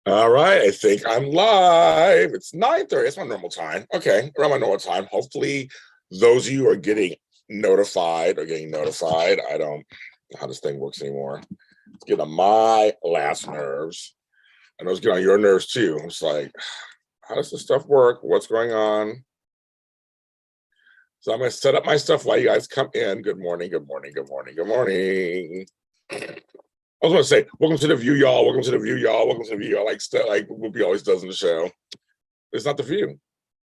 All right, I think I'm live. It's 9:30. It's my normal time. Okay, around my normal time. Hopefully, those of you are getting notified. I don't know how this thing works anymore. It's getting on my last nerves. I know it's getting on your nerves too. It's like, how does this stuff work? What's going on? So I'm gonna set up my stuff while you guys come in. Good morning, good morning, good morning, good morning. I was gonna say, welcome to the view, y'all. Welcome to the view, y'all. Welcome to the view, y'all. Like Whoopi always does in the show. It's not the view.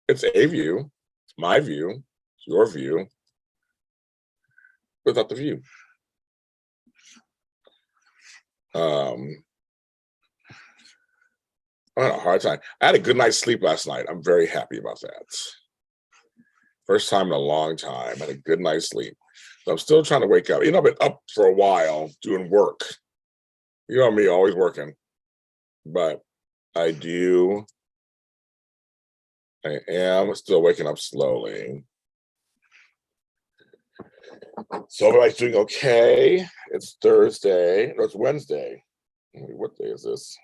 It's a view. It's my view. It's your view. But it's not the view. I had a hard time. I had a good night's sleep last night. I'm very happy about that. First time in a long time. I had a good night's sleep. So I'm still trying to wake up. You know, I've been up for a while doing work. You know me, always working. But I am still waking up slowly. So everybody's doing okay. It's Thursday. No, it's Wednesday. What day is this?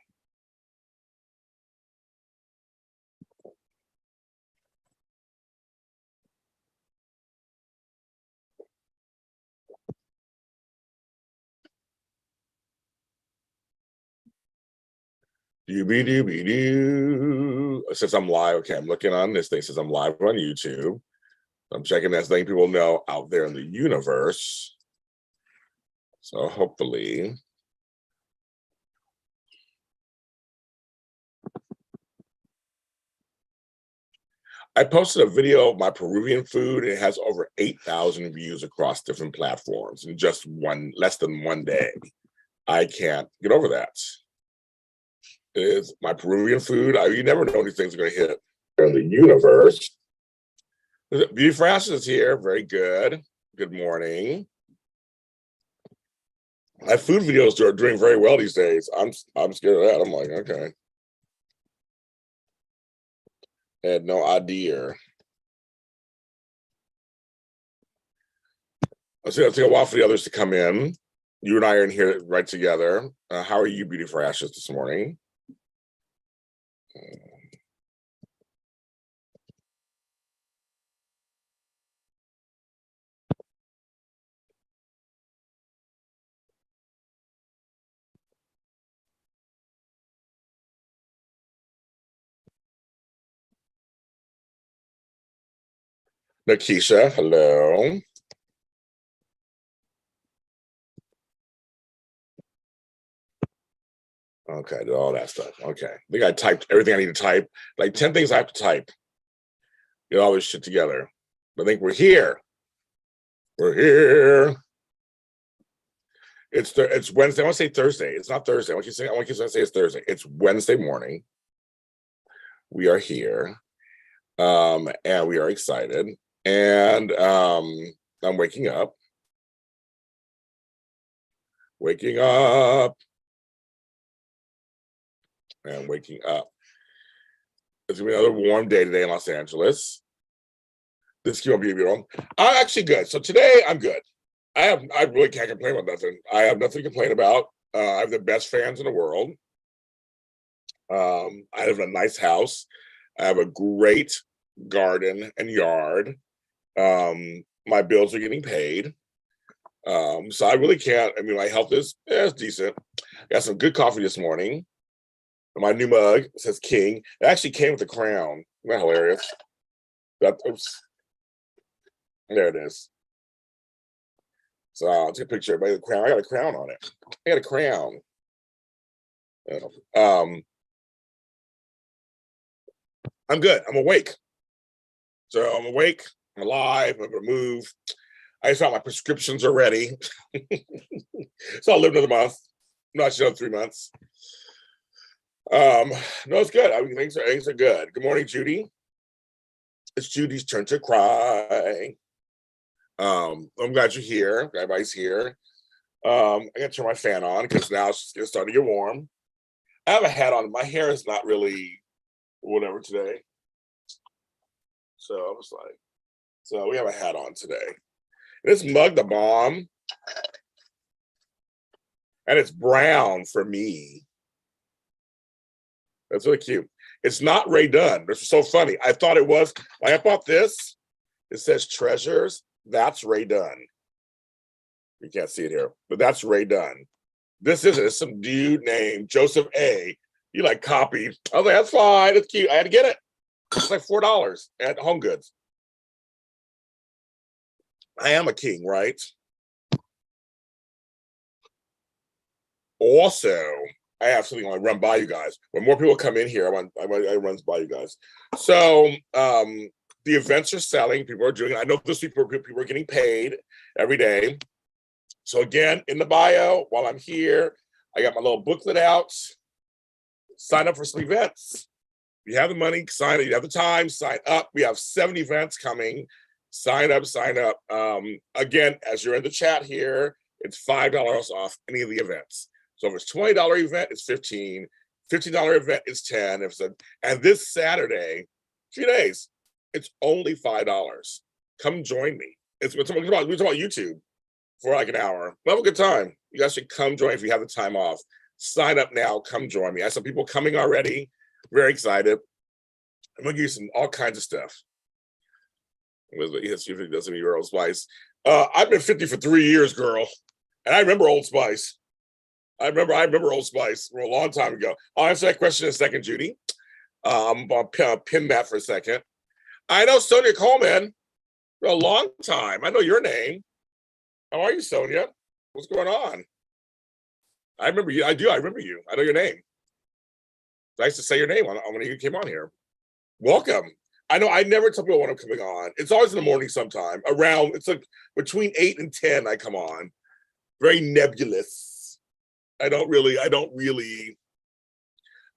Doo-be-doo-be-doo. It says I'm live. Okay, I'm looking on this thing. It says I'm live on YouTube. I'm checking that, letting people know out there in the universe. So hopefully. I posted a video of my Peruvian food. It has over 8,000 views across different platforms in just less than one day. I can't get over that. It is my Peruvian food. You never know these things are going to hit in the universe. Beauty Francis is here. Very good. Good morning. My food videos are doing very well these days. I'm scared of that. I'm like, okay. I had no idea. It'll take a while for the others to come in. You and I are in here right together. How are you, Beauty for Ashes, this morning? Nakisha, hello. Okay, did all that stuff. Okay. I think I typed everything I need to type. Like 10 things I have to type. Get all this shit together. I think we're here. We're here. It's Wednesday. I want to say Thursday. It's not Thursday. I want you to say it's Thursday. It's Wednesday morning. We are here. And we are excited. And I'm waking up. Waking up. And waking up. It's gonna be another warm day today in Los Angeles. This gonna be beautiful. I'm actually good. So today I'm good. I really can't complain about nothing. I have nothing to complain about. I have the best fans in the world. I live in a nice house. I have a great garden and yard. My bills are getting paid. So I really can't. I mean, my health is decent. I got some good coffee this morning. My new mug says King. It actually came with a crown. Isn't that hilarious? Oops. There it is. So I'll take a picture of the crown. I got a crown on it. I got a crown. I'm good. I'm awake. So I'm awake. I'm alive. I'm gonna move. I just thought my prescriptions are ready. So I'll live another month. Not sure, 3 months. No, it's good. I mean, things are good. Good morning, Judy. It's Judy's turn to cry. I'm glad you're here. Everybody's here. I gotta turn my fan on because now it's starting to get warm. I have a hat on. My hair is not really whatever today. So I was like, so we have a hat on today. This mug, the bomb. And it's brown for me. That's really cute. It's not Ray Dunn. This is so funny. I thought it was. When I bought this, it says Treasures. That's Ray Dunn. You can't see it here, but that's Ray Dunn. This isn't. It's some dude named Joseph A. You like copied. I was like, that's fine. It's cute. I had to get it. It's like $4 at Home Goods. I am a king, right? Also, I have something I want to run by you guys. When more people come in here, I run by you guys. So the events are selling. People are doing it. I know those people are getting paid every day. So again, in the bio, while I'm here, I got my little booklet out. Sign up for some events. If you have the money, sign up. You have the time, sign up. We have 7 events coming. Sign up, sign up. Again, as you're in the chat here, it's $5 off any of the events. So if it's $20 event, it's $15. $15 event is $10. And this Saturday, 2 days, it's only $5. Come join me. We're talking about YouTube for like an hour. We'll have a good time. You guys should come join if you have the time off. Sign up now. Come join me. I saw people coming already. Very excited. I'm gonna give you some all kinds of stuff. Yes, you doesn't mean Old Spice. I've been 50 for 3 years, girl, and I remember Old Spice. I remember Old Spice from a long time ago. I'll answer that question in a second, Judy. I'm gonna pin that for a second. I know Sonia Coleman for a long time. I know your name. How are you, Sonia? What's going on? I remember you. I do. I remember you. I know your name. Nice to say your name when you came on here. Welcome. I know I never tell people when I'm coming on. It's always in the morning sometime. Around, it's like between 8 and 10 I come on. Very nebulous. I don't really.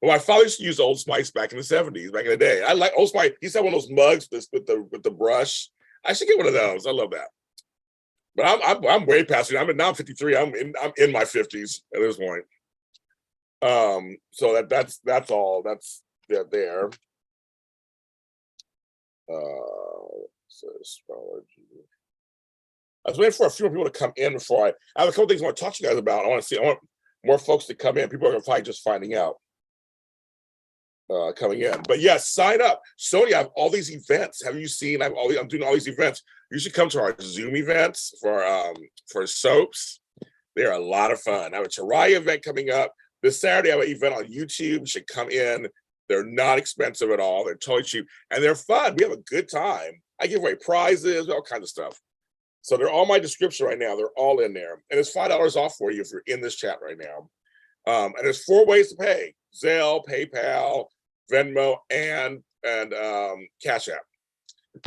Well, my father used to use Old Spice back in the 70s, back in the day. I like Old Spice. He used to have one of those mugs with the brush. I should get one of those. I love that. But I'm way past it. I'm 53. I'm in my 50s at this point. So that's all. That's there. So astrology. I was waiting for a few more people to come in before I have a couple things I want to talk to you guys about. I want more folks to come in. People are gonna probably just finding out. Coming in, but yes, sign up. Sonia, I have all these events. Have you seen? I'm doing all these events. You should come to our Zoom events for soaps. They're a lot of fun. I have a Teriah event coming up this Saturday. I have an event on YouTube. You should come in. They're not expensive at all. They're totally cheap and they're fun. We have a good time. I give away prizes, all kinds of stuff. So they're all my description right now. They're all in there, and it's $5 off for you if you're in this chat right now. And there's 4 ways to pay: Zelle, PayPal, Venmo, and CashAPP.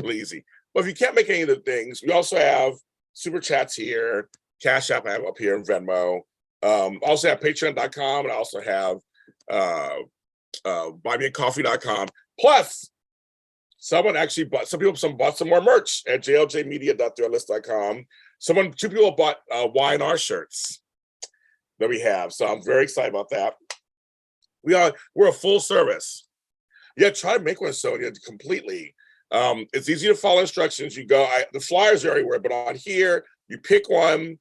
Really easy. But if you can't make any of the things, we also have super chats here, CashAPP I have up here in Venmo. I also have patreon.com, and I also have buymeacoffee.com. Plus, some people bought some more merch at jljmedia.threadless.com. 2 people bought Y&R shirts that we have. So I'm very excited about that. We're a full service. Yeah, try to make one, Sonia, completely. It's easy to follow instructions. You go, the flyers are everywhere, but on here, you pick one.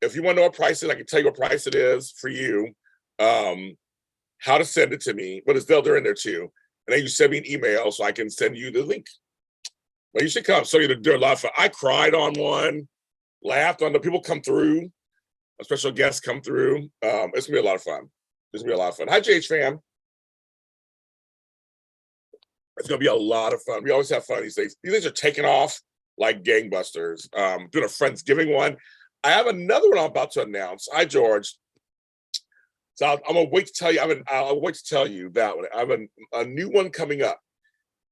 If you want to know what price it is, I can tell you what price it is for you. How to send it to me, but they're in there too. And then you send me an email so I can send you the link. Well, you should come. So they're a lot of fun. I cried on one, laughed on the people come through. A special guest come through. It's gonna be a lot of fun. It's gonna be a lot of fun. Hi, JH fam. It's gonna be a lot of fun. We always have fun these days. These things are taking off like gangbusters. Doing a Friendsgiving one. I have another one I'm about to announce. Hi, George. So I'm gonna wait to tell you. I'll wait to tell you that one. I have a new one coming up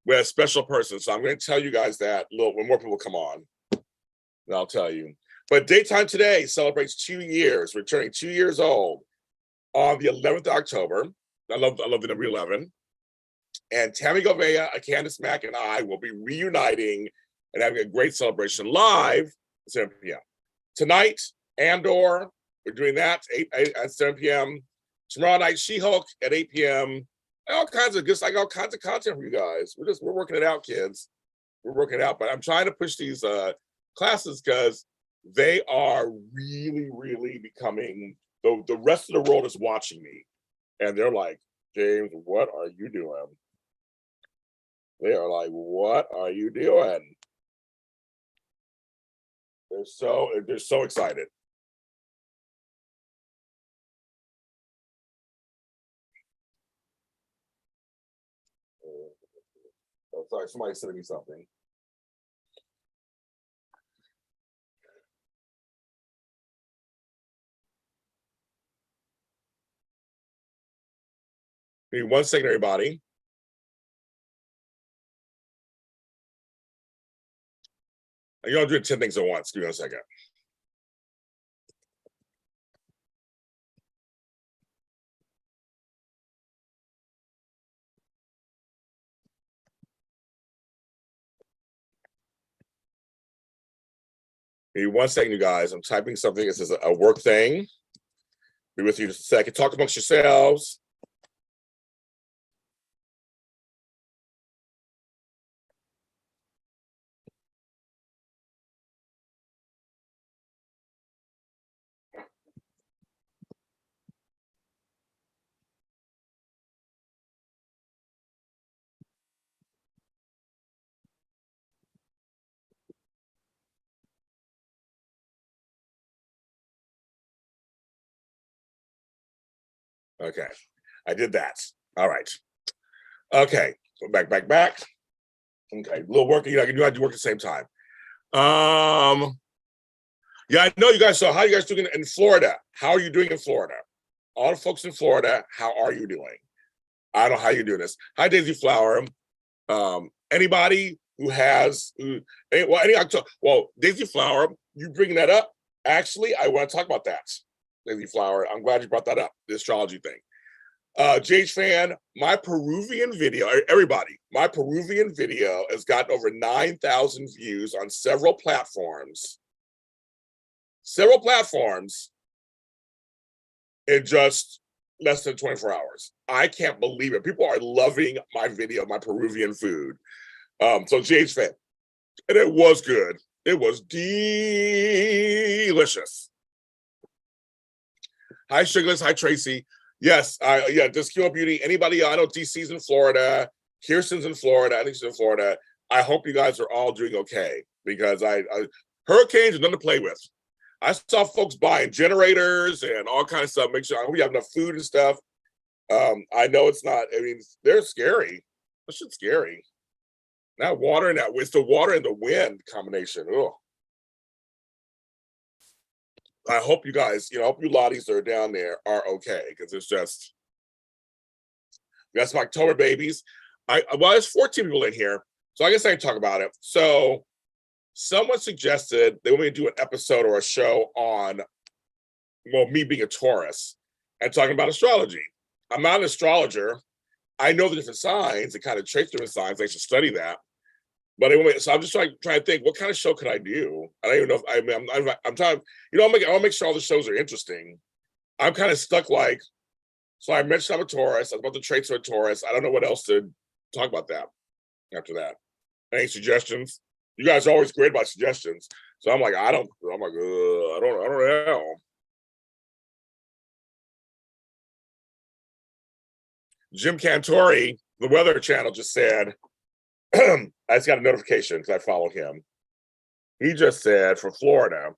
with a special person. So I'm going to tell you guys that when more people come on. And I'll tell you. But Daytime Today celebrates 2 years. We're turning 2 years old on the 11th of October. I love the number 11. And Tammy Govea, Candace Mack, and I will be reuniting and having a great celebration live at 7 p.m. Tonight, Andor, we're doing that at 7 p.m. Tomorrow night, She-Hulk at 8 p.m. All kinds of content for you guys. We're working it out, kids. We're working it out, but I'm trying to push these classes because they are really, really becoming, the rest of the world is watching me. And they're like, James, what are you doing? They are like, what are you doing? They're so excited. Oh, sorry, somebody's sending me something. Give me 1 second, everybody. You're gonna do 10 things at once. Give me 1 second. Give me 1 second, you guys. I'm typing something. This is a work thing. Be with you just a second. Talk amongst yourselves. Okay, I did that. All right. Okay, so back. Okay, a little work. You know, I can do work at the same time. Yeah, I know you guys. So, how are you guys doing in Florida? How are you doing in Florida? All the folks in Florida, how are you doing? I don't know how you do this. Hi, Daisy Flower. Anybody who has, Daisy Flower, you bringing that up? Actually, I want to talk about that. Daisy Flower, I'm glad you brought that up. The astrology thing. JH Fan, my Peruvian video, everybody, my Peruvian video has gotten over 9,000 views on several platforms in just less than 24 hours. I can't believe it. People are loving my video, my Peruvian food. So JH Fan, and it was good. It was delicious. Hi, Sugarless. Hi, Tracy. Yes, this Q Beauty. Anybody I know DC's in Florida, Kirsten's in Florida, I think she's in Florida. I hope you guys are all doing okay because hurricanes are nothing to play with. I saw folks buying generators and all kinds of stuff. Make sure we have enough food and stuff. I know it's not. I mean, they're scary. That shit's scary. That water and it's the water and the wind combination. Ugh. I hope you guys, I hope you lotties that are down there are okay because it's just, we got some October babies. There's 14 people in here, so I guess I can talk about it. So, someone suggested they want me to do an episode or a show on, me being a Taurus and talking about astrology. I'm not an astrologer. I know the different signs and kind of trace different signs. I should study that. But anyway, so I'm just trying to think, what kind of show could I do? I don't even know if I'm trying. I'll make sure all the shows are interesting. I'm kind of stuck. So I mentioned I'm a Taurus. I'm about the traits of a Taurus. I don't know what else to talk about that after that. Any suggestions? You guys are always great about suggestions. So I'm like, I don't know. Jim Cantori, the Weather Channel, just said, I just got a notification because I follow him. He just said for Florida,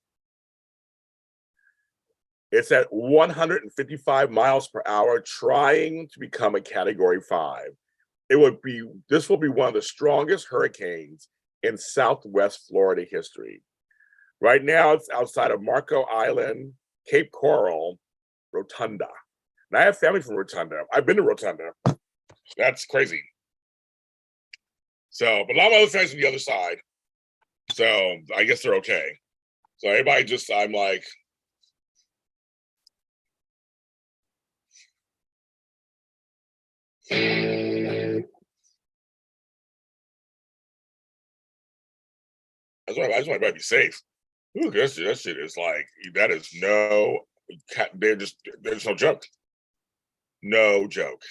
it's at 155 miles per hour, trying to become a Category 5. This will be one of the strongest hurricanes in Southwest Florida history. Right now, it's outside of Marco Island, Cape Coral, Rotunda. And I have family from Rotunda. I've been to Rotunda. That's crazy. So, but a lot of other friends on the other side. So I guess they're okay. So everybody I'm like, I just want everybody to be safe. Ooh, that shit is like, that is there's no joke. No joke.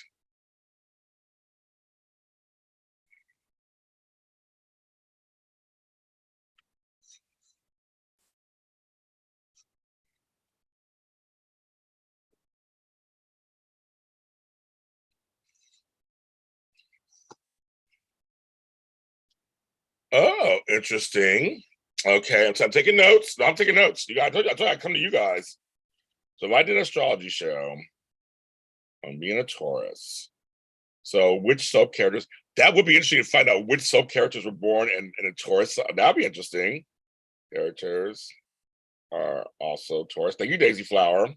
Oh, interesting. Okay, I'm taking notes. No, I'm taking notes. You guys, I told you I'd come to you guys. So if I did an astrology show on being a Taurus, so which soap characters, that would be interesting to find out which soap characters were born in a Taurus. That'd be interesting. Characters are also Taurus. Thank you, Daisy Flower.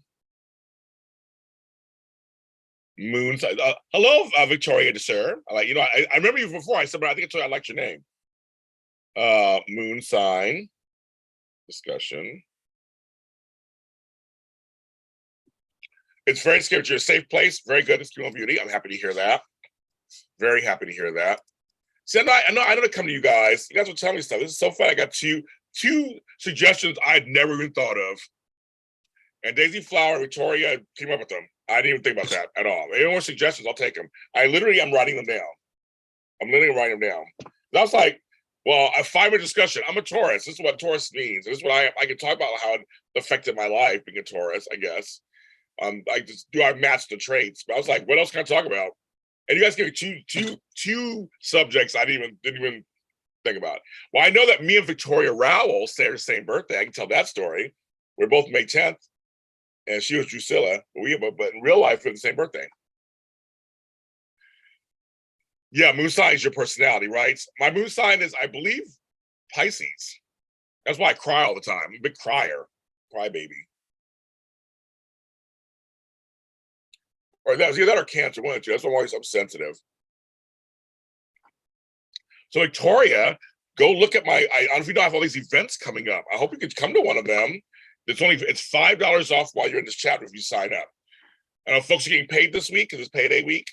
Moon sign. Hello, Victoria, sir. I remember you before. I said, but I think I told you I liked your name. Moon sign discussion. It's very scary. You're a safe place. Very good. It's Q1 Beauty. I'm happy to hear that. Very happy to hear that. See, I know to come to you guys. You guys will tell me stuff. This is so fun. I got two suggestions I'd never even thought of. And Daisy Flower and Victoria came up with them. I didn't even think about that at all. Any more suggestions, I'll take them. I'm writing them down. I'm literally writing them down. And I was like, well, a 5-minute discussion. I'm a Taurus. This is what Taurus means. This is what I can talk about how it affected my life being a Taurus, I guess. I match the traits? But I was like, what else can I talk about? And you guys gave me two subjects I didn't even think about. Well, I know that me and Victoria Rowell share the same birthday. I can tell that story. We're both May 10th, and she was Drusilla. But in real life, we're the same birthday. Yeah, moon sign is your personality, right? My moon sign is, I believe, Pisces. That's why I cry all the time. I'm a big crier, crybaby. Or that was either that or Cancer, one of the two. That's why I'm always sensitive. So Victoria, go look at I don't know if you know I have all these events coming up. I hope you could come to one of them. It's $5 off while you're in this chat if you sign up. I know folks are getting paid this week because it's payday week.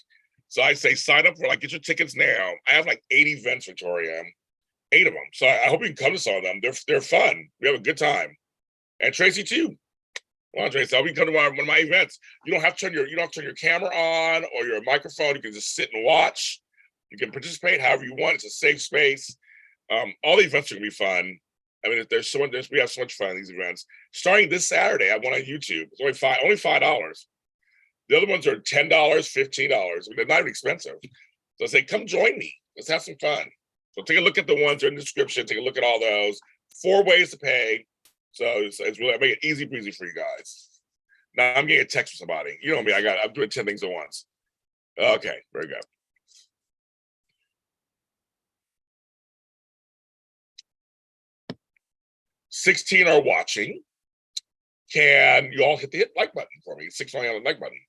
So I say sign up for get your tickets now. I have 8 events, Victoria. 8 of them. So I hope you can come to some of them. They're fun. We have a good time. And Tracy too. Well, Tracy, I'll be coming to one of my events. You don't have to turn your camera on or your microphone. You can just sit and watch. You can participate however you want. It's a safe space. All the events are gonna be fun. I mean, we have so much fun in these events. Starting this Saturday, I have one on YouTube. It's only $5. The other ones are $10, $15. I mean, they're not even expensive. So I say, come join me. Let's have some fun. So take a look at the ones that are in the description. Take a look at all those. 4 ways to pay. So it's really, I make it easy breezy for you guys. Now I'm getting a text from somebody. You know me, I'm doing 10 things at once. Okay, very good. 16 are watching. Can you all hit the like button for me? 6 on the like button.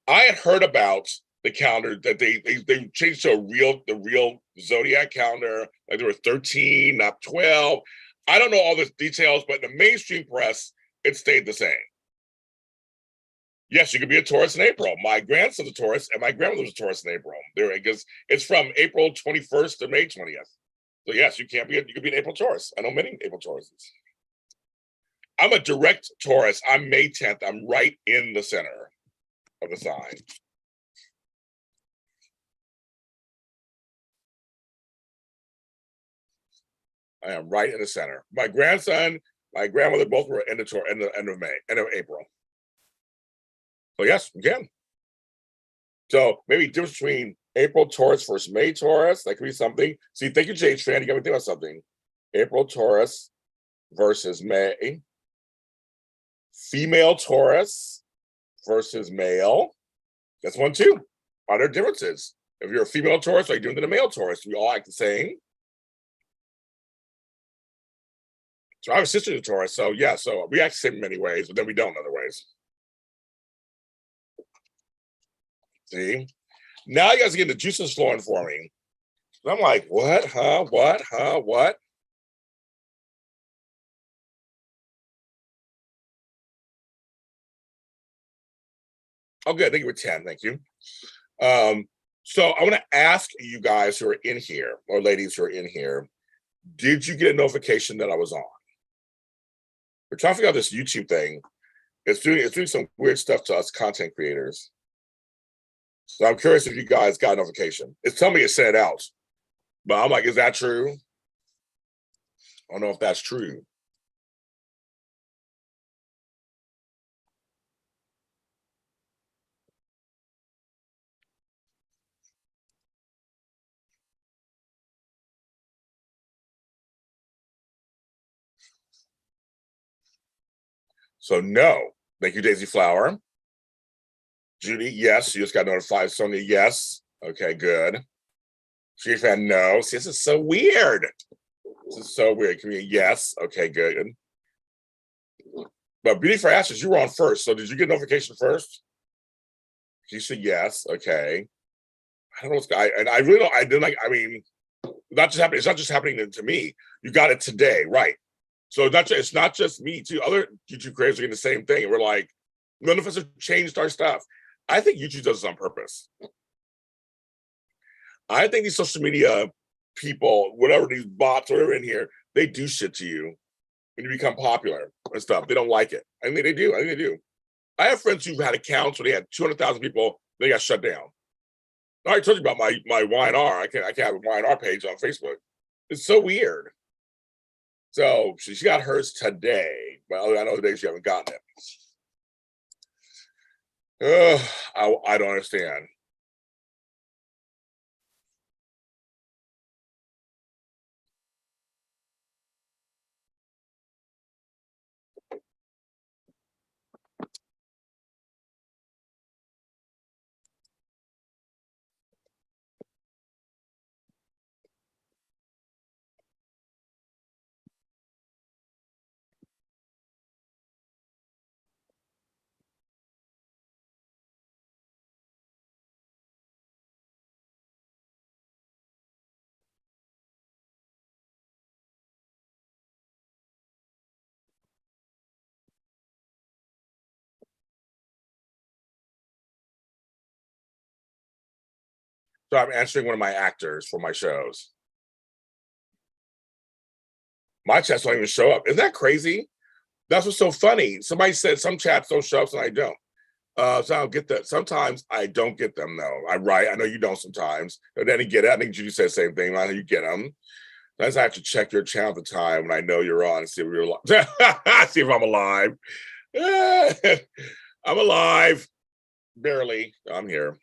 I had heard about the calendar that they changed to the real zodiac calendar. Like there were 13, not 12. I don't know all the details, but in the mainstream press, it stayed the same. Yes, you could be a Taurus in April. My grandson's a Taurus, and my grandmother was a Taurus in April. Because it's from April 21st to May 20th. So yes, you could be an April Taurus. I know many April Tauruses. I'm a direct Taurus. I'm May 10th. I'm right in the center of the sign. I am right in the center. My grandson, my grandmother, both were end of April. So yes, we can. So maybe difference between April Taurus versus May Taurus. That could be something. See, thank you, JH Fan. You got me thinking about something. April Taurus versus May. Female Taurus versus male. That's one too. Are there differences? If you're a female Taurus, are you different than a male Taurus? We all act the same. So I have a sister to Taurus, so yeah, so we act the same in many ways, but then we don't in other ways. See? Now you guys are getting the juices flowing for me. And I'm like, what? Huh? What? Huh? What? Oh, good. Thank you for 10. Thank you. So I want to ask you guys who are in here, or ladies who are in here, did you get a notification that I was on? We're trying to figure out this YouTube thing. It's doing some weird stuff to us content creators. So I'm curious if you guys got a notification. It's telling me it sent it out. But I'm like, is that true? I don't know if that's true. So no. Thank you, Daisy Flower. Judy, yes. You just got notified. Sonia, yes. Okay, good. JLJ Fan, no. See, this is so weird. This is so weird. Community, yes. Okay, good. But Beauty for Ashes, you were on first. So did you get notification first? You said yes. Okay. I don't know what's and I really don't. I didn't like. I mean, not just happening. It's not just happening to me. You got it today, right? So it's not just me. Too. Other YouTube creators are getting the same thing. And we're like, none of us have changed our stuff. I think YouTube does this on purpose. I think these social media people, whatever these bots are in here, they do shit to you when you become popular and stuff. They don't like it. I think they do. I think they do. I have friends who've had accounts where they had 200,000 people, they got shut down. I already told you about my Y&R. I can't have a Y&R page on Facebook. It's so weird. So she got hers today, but I know the days she haven't gotten it. I don't understand. So I'm answering one of my actors for my shows. My chats don't even show up. Isn't that crazy? That's what's so funny. Somebody said some chats don't show up and I don't. So I don't get that. Sometimes I don't get them though. I write. I know you don't sometimes. But then you get it. I think Judy said the same thing. I know you get them. Sometimes I have to check your channel at the time when I know you're on and see if you're alive. See if I'm alive. I'm alive. Barely. I'm here.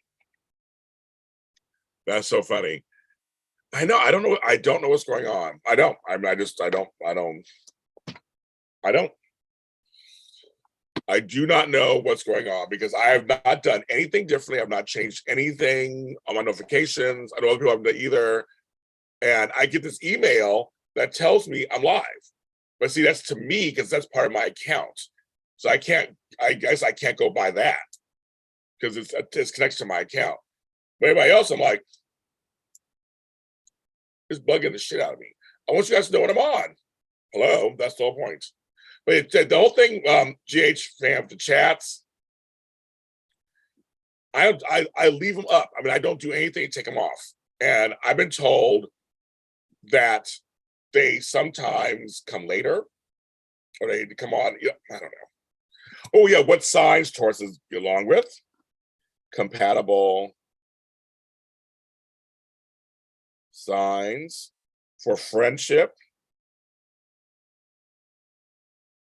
That's so funny. I know. I don't know. I don't know what's going on. I don't. I mean, I don't. I do not know what's going on because I have not done anything differently. I've not changed anything on my notifications. I know other people haven't done either. And I get this email that tells me I'm live. But see, that's to me because that's part of my account. So I guess I can't go by that because it's connected to my account. But everybody else, I'm like, it's bugging the shit out of me. I want you guys to know what I'm on. Hello, that's the whole point. But the whole thing, GH fam, the chats, I leave them up. I mean, I don't do anything to take them off. And I've been told that they sometimes come later, or they come on. Yeah, I don't know. Oh yeah, what signs Tauruses get along with? Compatible signs for friendship.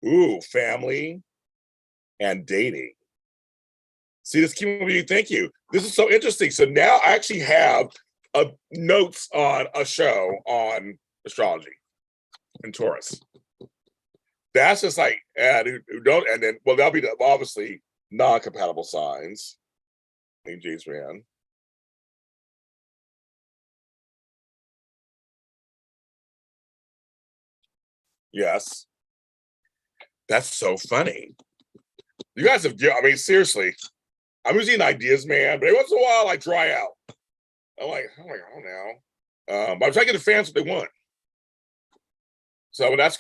Ooh, family and dating. See, this came with you. Thank you. This is so interesting. So now I actually have notes on a show on astrology and Taurus. That's just like, and don't, and then, well, that'll be obviously non-compatible signs. James man. Yes. That's so funny. You guys have, I mean, seriously, I'm using ideas, man, but every once in a while I dry out. I'm like, oh now. But I'm trying to get the fans what they want. So that's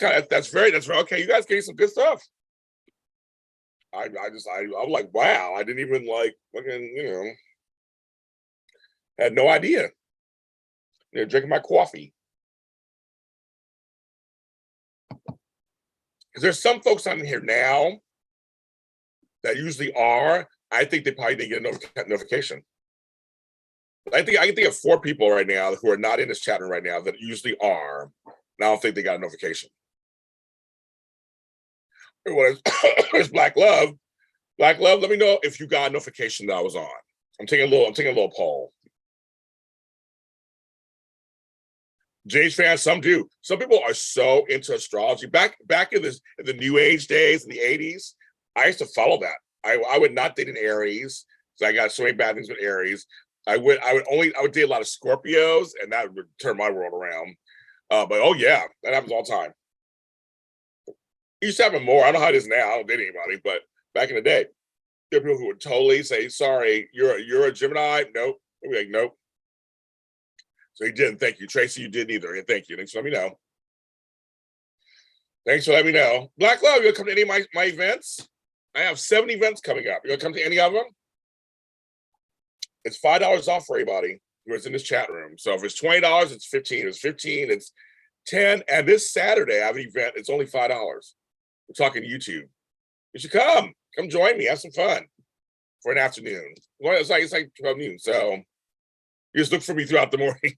very okay. You guys gave some good stuff. I'm like, wow, I didn't even like fucking, had no idea. Drinking my coffee. Because there's some folks on here now that usually are. I think they probably didn't get a notification. I can think of 4 people right now who are not in this chat room right now that usually are. And I don't think they got a notification. It's Black Love. Black Love, let me know if you got a notification that I was on. I'm taking a little poll. JLJ fans, some do. Some people are so into astrology. Back in the New Age days in the 80s, I used to follow that. I would not date an Aries. So I got so many bad things with Aries. I would date a lot of Scorpios, and that would turn my world around. But oh yeah, that happens all the time. You used to have it more. I don't know how it is now. I don't date anybody, but back in the day, there are people who would totally say, "Sorry, you're a Gemini." Nope. I'd be like, "Nope." So he didn't. Thank you, Tracy. You didn't either. And thank you. Thanks for letting me know. Thanks for letting me know. Black Love, you gonna come to any of my events? I have 7 events coming up. You gonna come to any of them? It's $5 off for everybody who is in this chat room. So if it's $20, it's 15. If it's 15, it's 10. And this Saturday, I have an event. It's only $5. We're talking YouTube. You should come. Come join me. Have some fun for an afternoon. Well, it's like 12 noon. So you just look for me throughout the morning.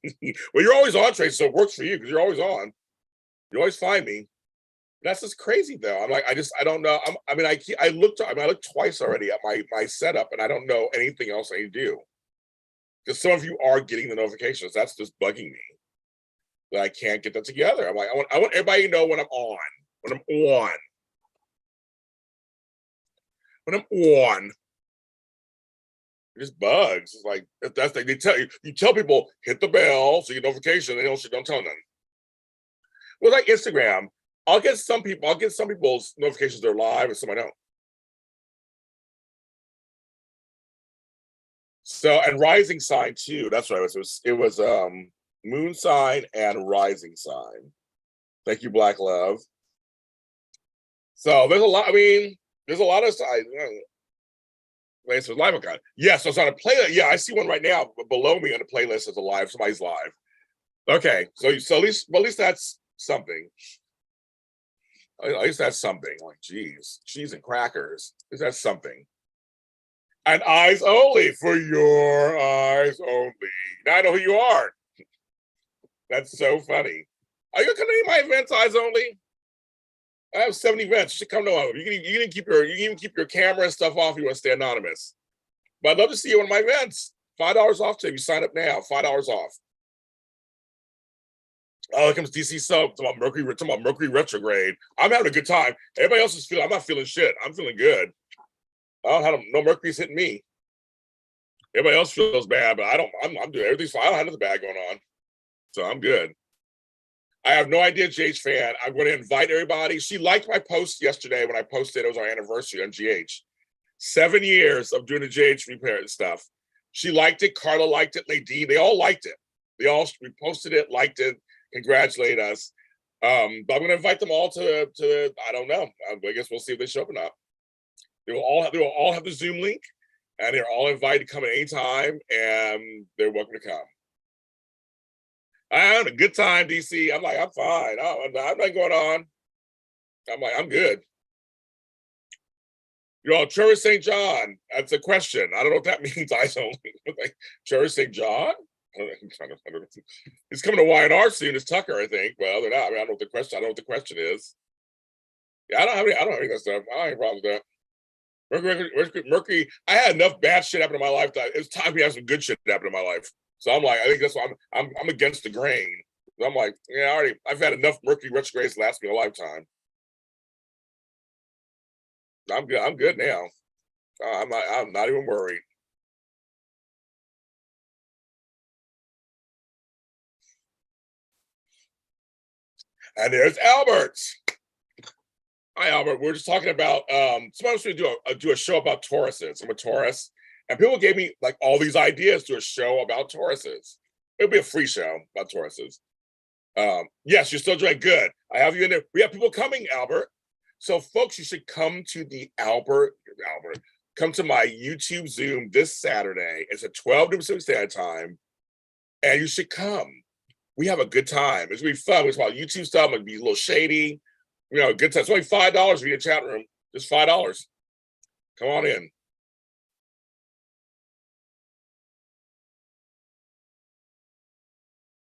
Well, you're always on, Tracy, so it works for you because you're always on. You always find me. That's just crazy, though. I'm like, I don't know. I looked twice already at my setup, and I don't know anything else I need to do. Because some of you are getting the notifications. That's just bugging me that I can't get that together. I'm like, I want everybody to know when I'm on. When I'm on. When I'm on. It just bugs. It's like that's like they tell you tell people hit the bell so you get notification. They don't tell them. Well, like Instagram, I'll get some people's notifications they're live and some I don't. So and rising sign too. That's right. It was moon sign and rising sign. Thank you, Black Love. So there's a lot. I mean, there's a lot of signs. Wait, so live account. Yes, so it's on a playlist. Yeah, I see one right now below me on the playlist as a live. Somebody's live. Okay, so at least that's something. At least that's something. Like, geez, cheese and crackers. At least that's something. And eyes only for your eyes only. Now I know who you are. That's so funny. Are you gonna come to any of my events, eyes only? I have 7 events. You should come to one. You can even keep your camera and stuff off if you want to stay anonymous. But I'd love to see you at one of my events. $5 off if you sign up now. $5 off. Oh, here comes DC Sub talking about Mercury retrograde. I'm having a good time. Everybody else is feeling. I'm not feeling shit. I'm feeling good. I don't have no Mercury's hitting me. Everybody else feels bad, but I don't. I'm doing everything's fine. I don't have nothing bad going on, so I'm good. I have no idea, JH Fan. I'm going to invite everybody. She liked my post yesterday when I posted. It was our anniversary on GH. 7 years of doing the JH repair stuff. She liked it. Carla liked it. Lady, they all liked it. They all reposted it, liked it, congratulate us. But I'm going to invite them all to I don't know. I guess we'll see if they show up or not. They will all have the Zoom link, and they're all invited to come at any time, and they're welcome to come. I had a good time, DC. I'm like, I'm fine. I'm not going on. I'm like, I'm good. Church St. John. That's a question. I don't know what that means. Eyes only. Like, Church St. John? He's coming to YNR soon. It's Tucker, I think. Well, they're not. I don't know what the question. I don't know what the question is. Yeah, I don't have any of that stuff. I don't have any problems with that. Mercury. I had enough bad shit happen in my lifetime. It's time to have some good shit happen in my life. So I'm like, I think that's why I'm against the grain. I'm like, yeah, I've had enough Mercury retrogrades to last me a lifetime. I'm good. I'm good now. I'm not even worried. And there's Albert. Hi, Albert. We're just talking about somebody was going to do a show about Tauruses. I'm a Taurus, and people gave me like all these ideas to a show about Tauruses. It'll be a free show about Tauruses. Yes, you're still doing good. I have you in there. We have people coming, Albert. So, folks, you should come to the Albert. Come to my YouTube Zoom this Saturday. It's at 12 noon Pacific Standard Time, and you should come. We have a good time. It's gonna be fun. It's about YouTube stuff. It'll be a little shady. Good time. It's only $5 for your chat room. Just $5. Come on in.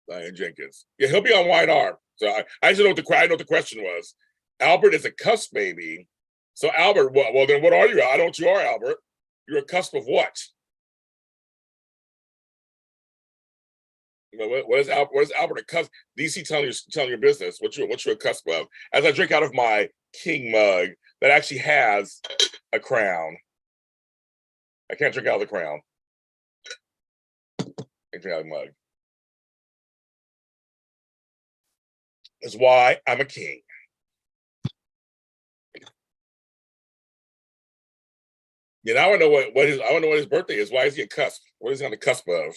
Diane Jenkins. Yeah, he'll be on YNR. So I just know what the question was. Albert is a cusp baby. So Albert, well then what are you? I don't know what you are, Albert. You're a cusp of what? What is Albert a cusp? DC telling your business. What you're a cusp of? As I drink out of my King mug, that actually has a crown. I can't drink out of the crown. I drink out of the mug. That's why I'm a king. Yeah, now I know what his I don't know what his birthday is. Why is he a cusp? What is he on the cusp of?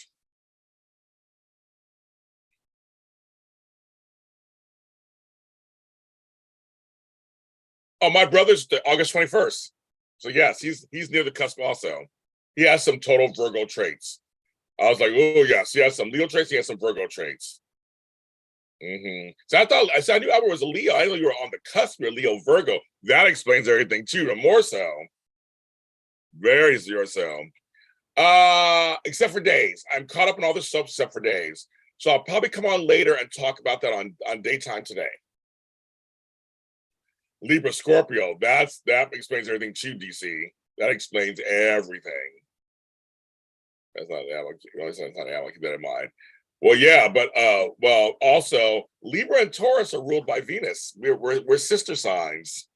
Oh, my brother's August 21st. So yes, he's near the cusp also. He has some total Virgo traits. I was like, oh yes, he has some Leo traits, he has some Virgo traits. So I knew Albert was a Leo. I didn't know you were on the cusp of Leo Virgo. That explains everything too, and more so. Very zero so. Except for days. I'm caught up in all this stuff except for days. So I'll probably come on later and talk about that on daytime today. Libra Scorpio, that explains everything too, DC. That explains everything. That's not I'll keep that in mind. Well, yeah, but well, also Libra and Taurus are ruled by Venus. We're sister signs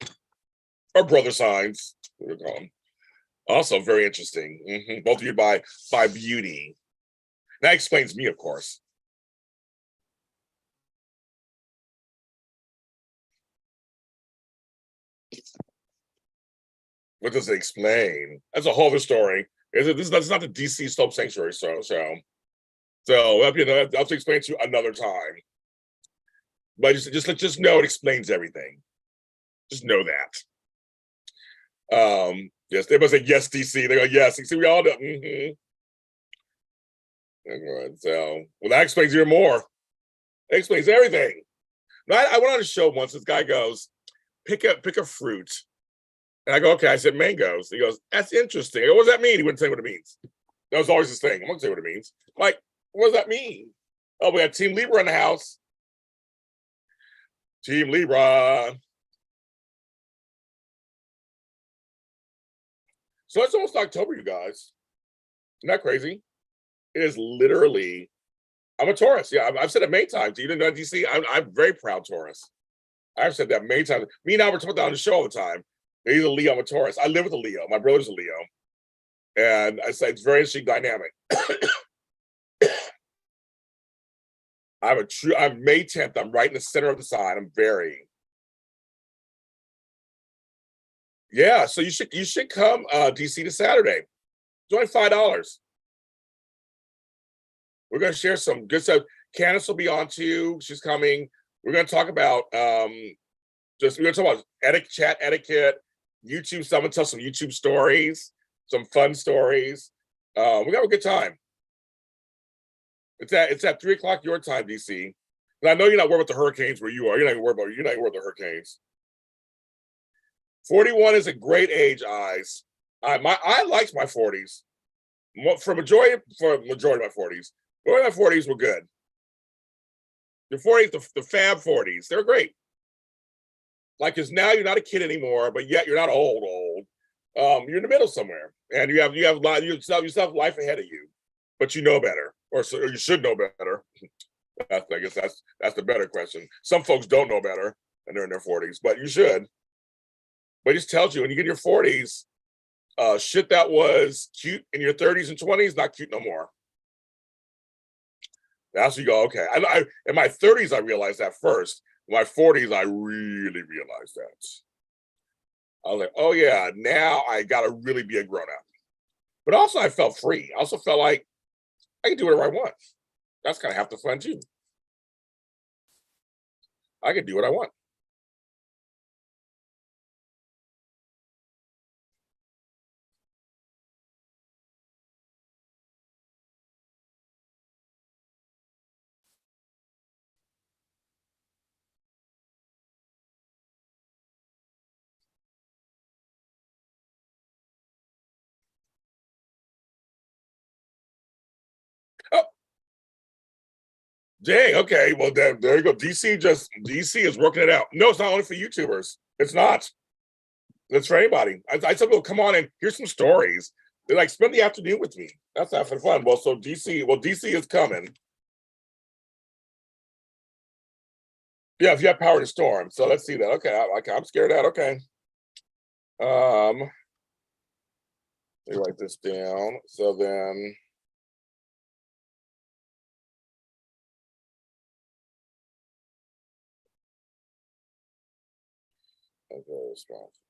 or brother signs. What do we call them? Also very interesting. Both viewed by beauty. That explains me, of course. What does it explain? That's a whole other story. That's not the DC Slope Sanctuary so I'll have to explain to you another time. But just know it explains everything. Just know that. Yes, they must say yes, DC. They go yes. See, we all do. So, well, that explains even more. It explains everything. Now, I went on a show once. This guy goes, pick a fruit. And I go, okay. I said mangoes. He goes, that's interesting. I go, what does that mean? He wouldn't say what it means. That was always his thing. I'm not gonna say what it means. Like, what does that mean? Oh, we got Team Libra in the house. Team Libra. So it's almost October, you guys. Isn't that crazy? It is literally, I'm a Taurus. Yeah, I've said it many times. You didn't know, DC? I'm very proud Taurus. I've said that many times. Me and Albert talk about on the show all the time. He's a Leo, I'm a Taurus. I live with a Leo. My brother's a Leo. And I say it's very interesting dynamic. I'm May 10th. I'm right in the center of the sign. I'm very. Yeah, so you should come DC to Saturday. It's only $5. We're gonna share some good stuff. Candace will be on too. She's coming. We're gonna talk about we're gonna talk about chat etiquette, YouTube. Someone tell some YouTube stories, some fun stories. We got a good time. It's at 3:00 your time, DC. And I know you're not worried about the hurricanes where you are. You're not worried about the hurricanes. 41 is a great age, eyes. I liked my 40s. For majority of my 40s. Majority of my 40s were good. The 40s, the fab 40s, they're great. Like, because now you're not a kid anymore, but yet you're not old. You're in the middle somewhere, and you have you still have life ahead of you, but you know better, or you should know better. I guess that's the better question. Some folks don't know better, and they're in their 40s, but you should. But it just tells you when you get in your 40s, shit that was cute in your 30s and 20s, not cute no more. That's you go, okay. I in my 30s, I realized that first. In my 40s, I really realized that. I was like, oh yeah, now I gotta really be a grown-up. But also I felt free. I also felt like I can do whatever I want. That's kind of half the fun too. I can do what I want. Oh, dang, okay. Well, there you go. DC is working it out. No, it's not only for YouTubers. It's not. It's for anybody. I tell people, come on and here's some stories. They're like, spend the afternoon with me. That's not for fun. Well, so DC is coming. Yeah, if you have power to storm. So let's see that. Okay, I'm scared of that. Okay. Let me write this down. So then, okay, response.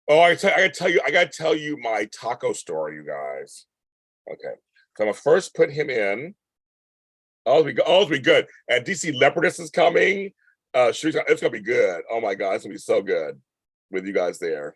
Oh, I gotta tell you my taco story, you guys. Okay, so I'm gonna first put him in. Oh, it'll be good. And DC Leopardess is coming. It's gonna be good. Oh my god, it's gonna be so good with you guys there.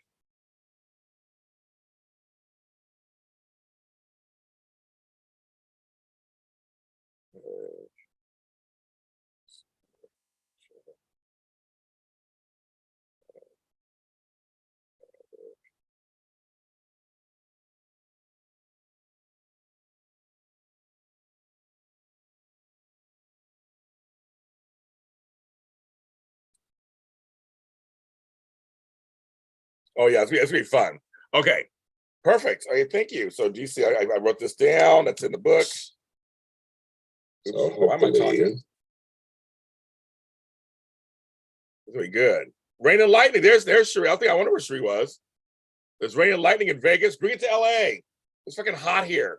Oh yeah, it's gonna be fun. Okay, perfect. Okay, thank you. So DC, I wrote this down. That's in the book. So why am I talking? It's gonna be good. Rain and lightning. There's Sheree. I wonder where Sheree was. There's rain and lightning in Vegas. Bring it to LA. It's fucking hot here.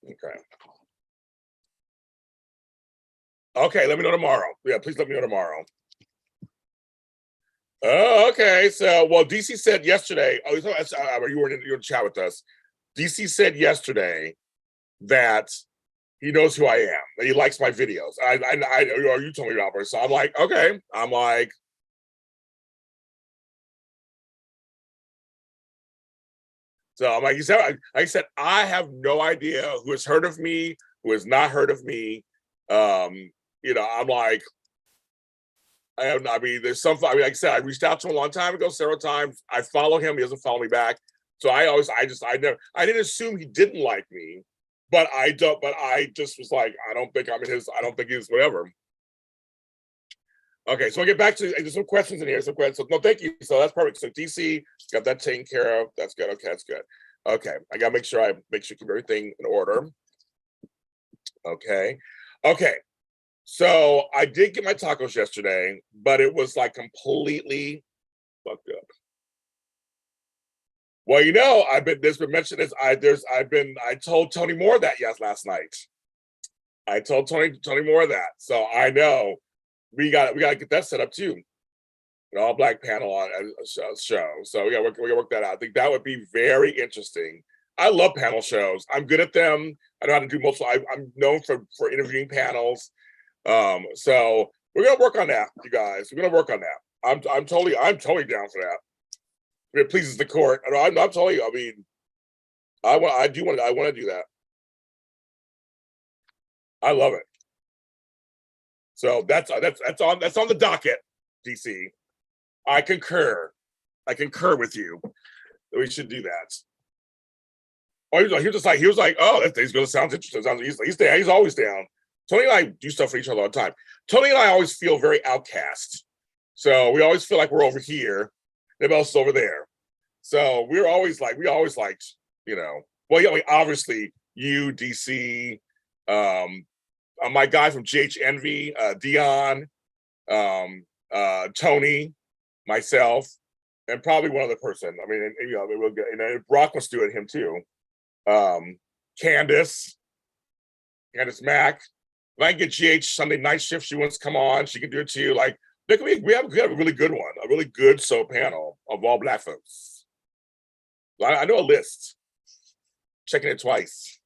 Okay. Okay, let me know tomorrow. Yeah, please let me know tomorrow. Oh, okay. So, well, DC said yesterday. Oh, you were in your chat with us. DC said yesterday that he knows who I am. That he likes my videos. You told me about it. So I'm like, okay. I'm like, so I'm like, like I said, I have no idea who has heard of me, who has not heard of me. I'm like, I mean, there's some. I mean, like I said, I reached out to him a long time ago, several times. I follow him; he doesn't follow me back. So I didn't assume he didn't like me, but I don't. But I just was like, I don't think I'm in his. I don't think he's whatever. Okay, so I'll get back to there's some questions in here. Some questions. So, no, thank you. So that's perfect. So DC got that taken care of. That's good. Okay, that's good. Okay, I gotta make sure keep everything in order. Okay, okay. So I did get my tacos yesterday, but it was like completely fucked up. Well, there's been mentioned as I told Tony Moore that last night. I told Tony Moore that. So I know we got to get that set up too. An all black panel on a show. So we got to work that out. I think that would be very interesting. I love panel shows. I'm good at them. I know how to do most. I'm known for interviewing panels. So we're gonna work on that, you guys. We're gonna work on that. I'm totally down for that. If it pleases the court. I'm totally. I mean, I want to do that. I love it. So that's on the docket, DC. I concur with you that we should do that. Oh, he was like, oh, that thing's gonna sound interesting. He's always down. Tony and I do stuff for each other all the time. Tony and I always feel very outcast. So we always feel like we're over here, everybody else is over there. So we always liked, well, yeah, obviously you, DC, my guy from GH Envy, Dion, Tony, myself, and probably one other person. I mean, we'll get, and Brock wants to do it, him too. Candace Mack. If I can get GH Sunday night shift, she wants to come on. She can do it too. Like, we have a really good one, a really good soap panel of all black folks. I know a list. Checking it twice.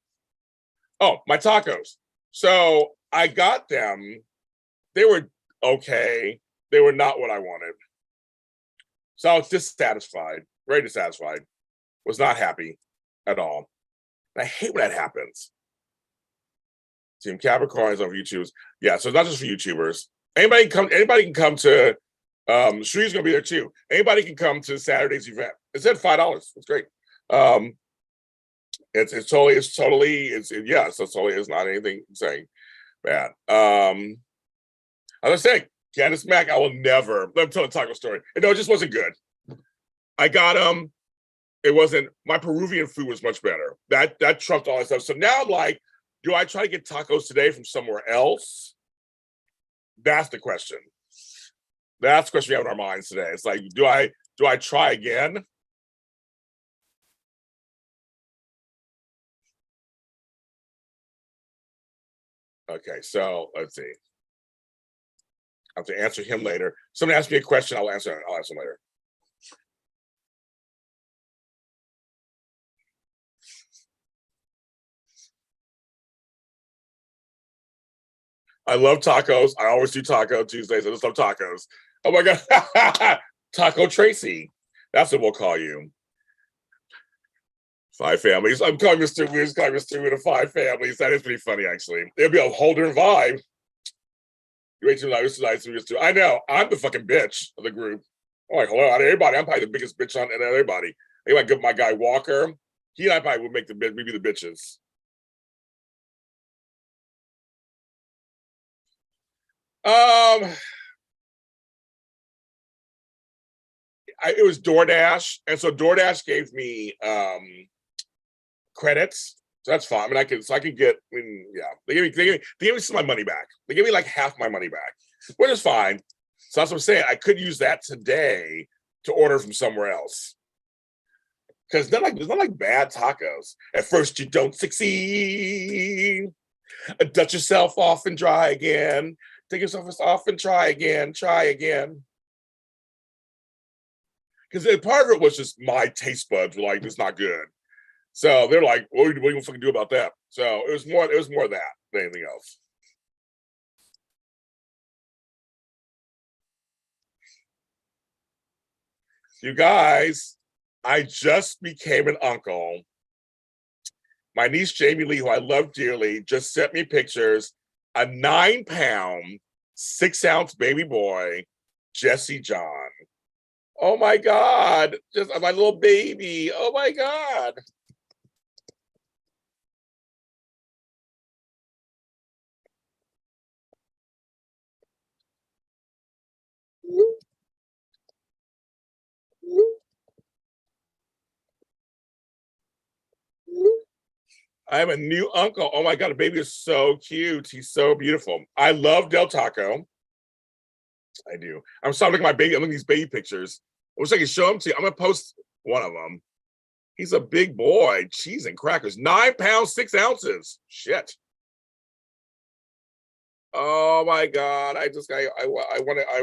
Oh, my tacos. So I got them. They were okay. They were not what I wanted. So I was dissatisfied, very dissatisfied. Was not happy at all. And I hate when that happens. Team Capricorn is on YouTubers. Yeah, so it's not just for YouTubers. Anybody can come to Shree's gonna be there too. Anybody can come to Saturday's event. It's at $5. It's great. It's not anything saying bad. I was saying, Candace Mack, I will never let me tell a taco story. No, it just wasn't good. I got it wasn't, my Peruvian food was much better. That trumped all that stuff. So now I'm like, do I try to get tacos today from somewhere else? That's the question. That's the question we have in our minds today. It's like, do I try again? Okay, so let's see. I have to answer him later. Somebody ask me a question, I'll answer him later. I love tacos. I always do Taco Tuesdays. I just love tacos. Oh my God. Taco Tracy. That's what we'll call you. 5 families. I'm calling Mr. Weird, calling Mr. Weird of 5 families. That is pretty funny, actually. It'll be a Holder vibe. You're way too nice, I know. I'm the fucking bitch of the group. I'm like, hello, out of everybody. I'm probably the biggest bitch on everybody. I like my guy Walker. He and I probably would make the bitch. We be the bitches. It was DoorDash, and so DoorDash gave me credits, so that's fine. I mean, I can get. I mean, yeah, they gave me some of my money back. They gave me like half my money back, which is fine. So that's what I'm saying. I could use that today to order from somewhere else, because there's not like bad tacos. At first, you don't succeed. Dust yourself off and try again. Take yourself off and try again. Try again. Because part of it was just my taste buds were like, "This is not good." So they're like, "What are you gonna fucking do about that?" So it was more that than anything else. You guys, I just became an uncle. My niece Jamie Lee, who I love dearly, just sent me pictures. A 9-pound, 6-ounce baby boy, Jesse John. Oh my God, just my little baby. Oh my God. I have a new uncle. Oh my God, the baby is so cute. He's so beautiful. I love Del Taco. I do. I'm sorry, looking at my baby. I'm looking at these baby pictures. I wish I could show them to you. I'm gonna post one of them. He's a big boy. Cheese and crackers. 9 pounds, 6 ounces. Shit. Oh my God. I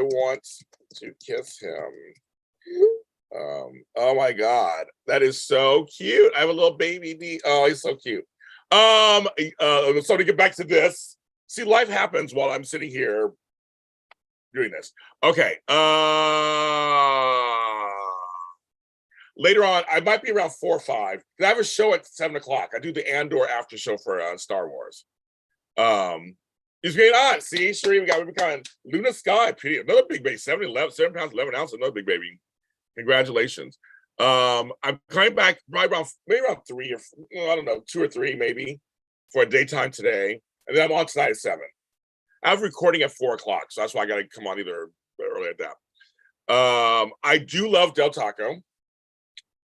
want to kiss him. Oh my God. That is so cute. I have a little baby. Oh, he's so cute. So to get back to this, see, life happens while I'm sitting here doing this. Okay. Later on, I might be around 4 or 5. I have a show at 7 o'clock. I do the Andor after show for Star Wars. He's getting on. See, Sheree, we got Luna Sky, another big baby, 7 pounds, 11 ounces, another big baby. Congratulations. I'm coming back probably around 3 or I don't know, 2 or 3 maybe for a daytime today, and then I'm on tonight at 7. I have recording at 4 o'clock, so that's why I got to come on either early at that. I do love Del Taco.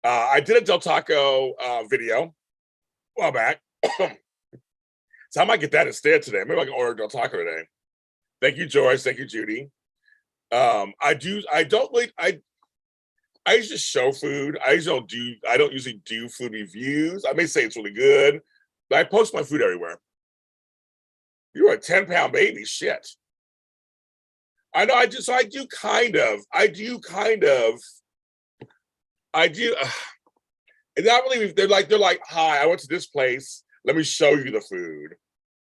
I did a Del Taco video a while back. So I might get that instead today. Maybe I can order Del Taco today. Thank you, Joyce. Thank you, Judy. I usually show food. I don't usually do food reviews. I may say it's really good, but I post my food everywhere. You're a 10-pound baby. Shit. I know. I do kind of. And not really. They're like, hi, I went to this place. Let me show you the food.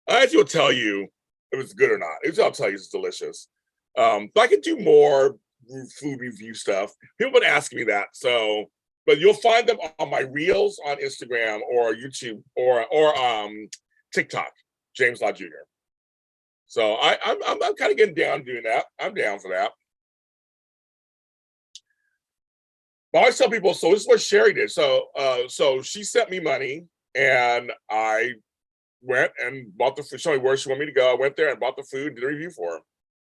I actually will tell you if it's good or not. I'll tell you it's delicious. But I can do more food review stuff. People have been asking me that. So, but you'll find them on my reels on Instagram or YouTube or TikTok, James Lott Jr. So I'm kind of getting down doing that. I'm down for that. But I always tell people, so this is what Sherry did. So she sent me money and I went and bought the food. Showing where she wanted me to go. I went there and bought the food, did a review for her.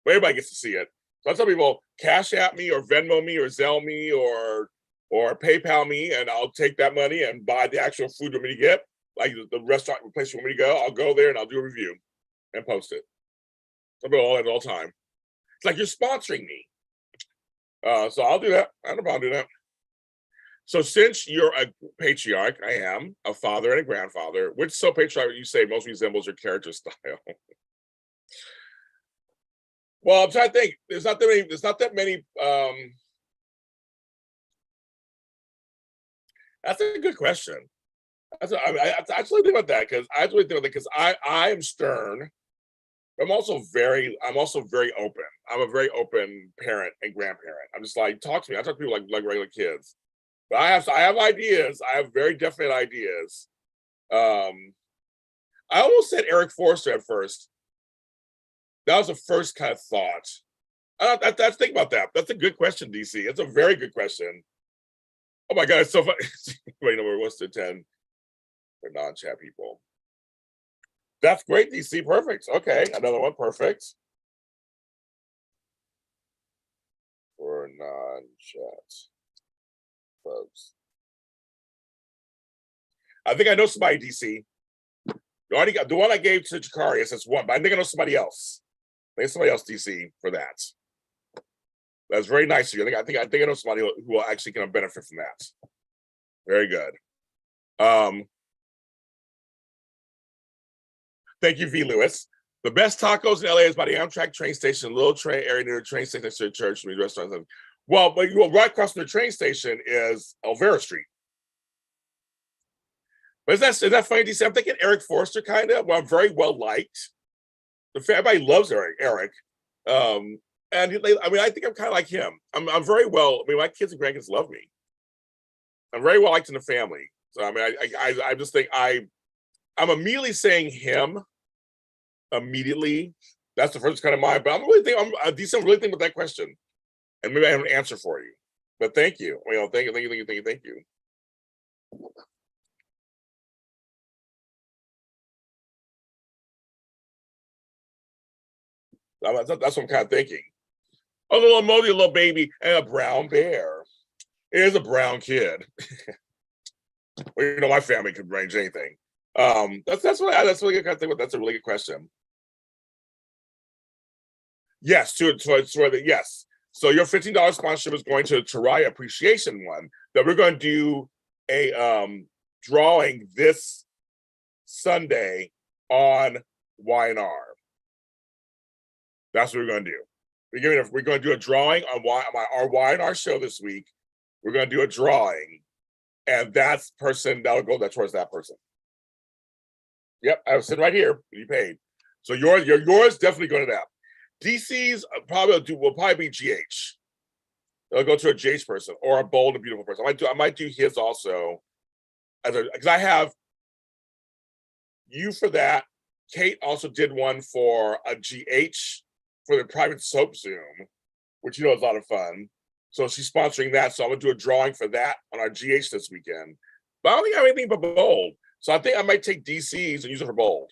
But everybody gets to see it. So I tell people, CashAPP me or Venmo me or Zelle me or PayPal me, and I'll take that money and buy the actual food you want me to get, like the restaurant place you want me to go. I'll go there and I'll do a review and post it. I'll do all that all the time. It's like you're sponsoring me. So I'll do that. I don't know about doing that. So since you're a patriarch, I am a father and a grandfather. Which so patriarch you say most resembles your character style? Well, I'm trying to think. There's not that many. That's a good question. I actually think about that because I am stern. I'm also very open. I'm a very open parent and grandparent. I'm just like, talk to me. I talk to people like regular kids. But I have ideas. I have very definite ideas. I almost said Eric Forster at first. That was the first kind of thought. Let's think about that. That's a good question, DC. It's a very good question. Oh my God, it's so funny. Wait, no, what's the 10 for non-chat people? That's great, DC. Perfect. Okay, another one. Perfect. For non-chat folks. I think I know somebody, DC. You already got the one I gave to Jacarius. That's one, but I think I know somebody else. I think somebody else, DC, for that. That's very nice of you. I think I know somebody who will actually can benefit from that. Very good. Thank you, V. Lewis. The best tacos in LA is by the Amtrak train station, little train area near the train station next to the church, restaurants. Well, but right across from the train station is Elvira Street. But is that funny, DC? I'm thinking Eric Forster, kind of. Well, I'm very well liked. Everybody loves Eric. And I mean, I think I'm kind of like him. I'm very well. I mean, my kids and grandkids love me. I'm very well liked in the family. So I mean, I just think I'm immediately saying him. Immediately, that's the first kind of mind. But I'm really thinking about that question, and maybe I have an answer for you. But thank you. Thank you. That's what I'm kind of thinking. A little emoji, a little baby, and a brown bear. It is a brown kid. Well, my family could range anything. That's really good kind of thing. That's a really good question. Yes, yes. So your $15 sponsorship is going to Teriah Appreciation one. That we're going to do a drawing this Sunday on Y&R. That's what we're going to do. We're going to do a drawing on our Y&R show this week. We're going to do a drawing, and that's person that'll go towards that person. Yep, I was sitting right here. You paid, so yours definitely going to that. DC's will probably be GH. They'll go to a GH person or a bold and beautiful person. I might do his also, because I have you for that. Kate also did one for a GH for the private soap Zoom, which is a lot of fun. So she's sponsoring that. So I'm gonna do a drawing for that on our GH this weekend. But I don't think I have anything but bold. So I think I might take DC's and use it for bold.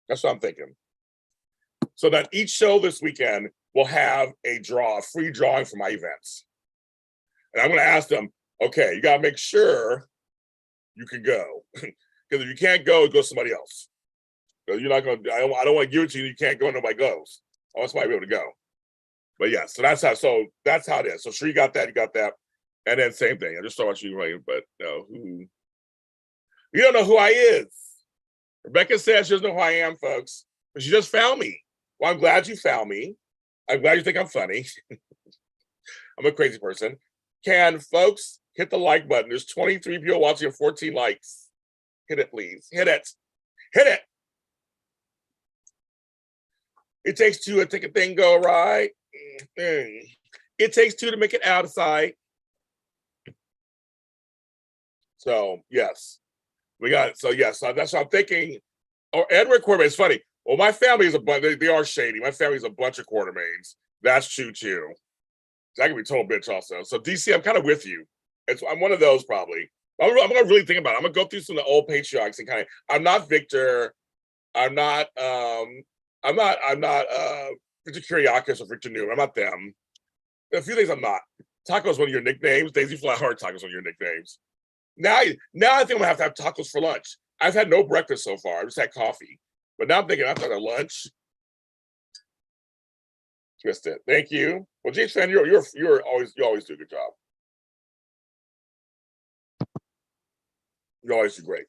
That's what I'm thinking. So that each show this weekend will have a free drawing for my events. And I'm going to ask them, okay, you got to make sure you can go. Because if you can't go somebody else. You're not going to, I don't want to give it to you. You can't go, nobody goes. I want somebody to be able to go. But yeah, so that's how it is. So sure, you got that. And then same thing. I just thought you right, but you don't know who I is. Rebecca says she doesn't know who I am, folks, but she just found me. Well, I'm glad you found me. I'm glad you think I'm funny. I'm a crazy person. Can folks hit the like button? There's 23 people watching and 14 likes. Hit it, please. Hit it. It takes two to take a thing go right. It takes two to make it out of sight. So yes. We got it. So yes, that's what I'm thinking. Oh, Edward Quartermain is funny. Well, my family is a bunch. They are shady. My family's a bunch of Quartermains. That's true too. I can be a total bitch also. So DC, I'm kind of with you. I'm one of those probably. I'm gonna really think about it. I'm gonna go through some of the old patriarchs and kind of. I'm not Victor. I'm not. I'm not Victor Kiriakis or Victor New. I'm not them. A few things I'm not. Taco's one of your nicknames. Daisy Flatheart Taco's one of your nicknames. Now I think I'm gonna have to have tacos for lunch. I've had no breakfast so far. I just had coffee. But now I'm thinking after the lunch. Twist it. Thank you. Well, James Fan, you always do a good job. You always do great.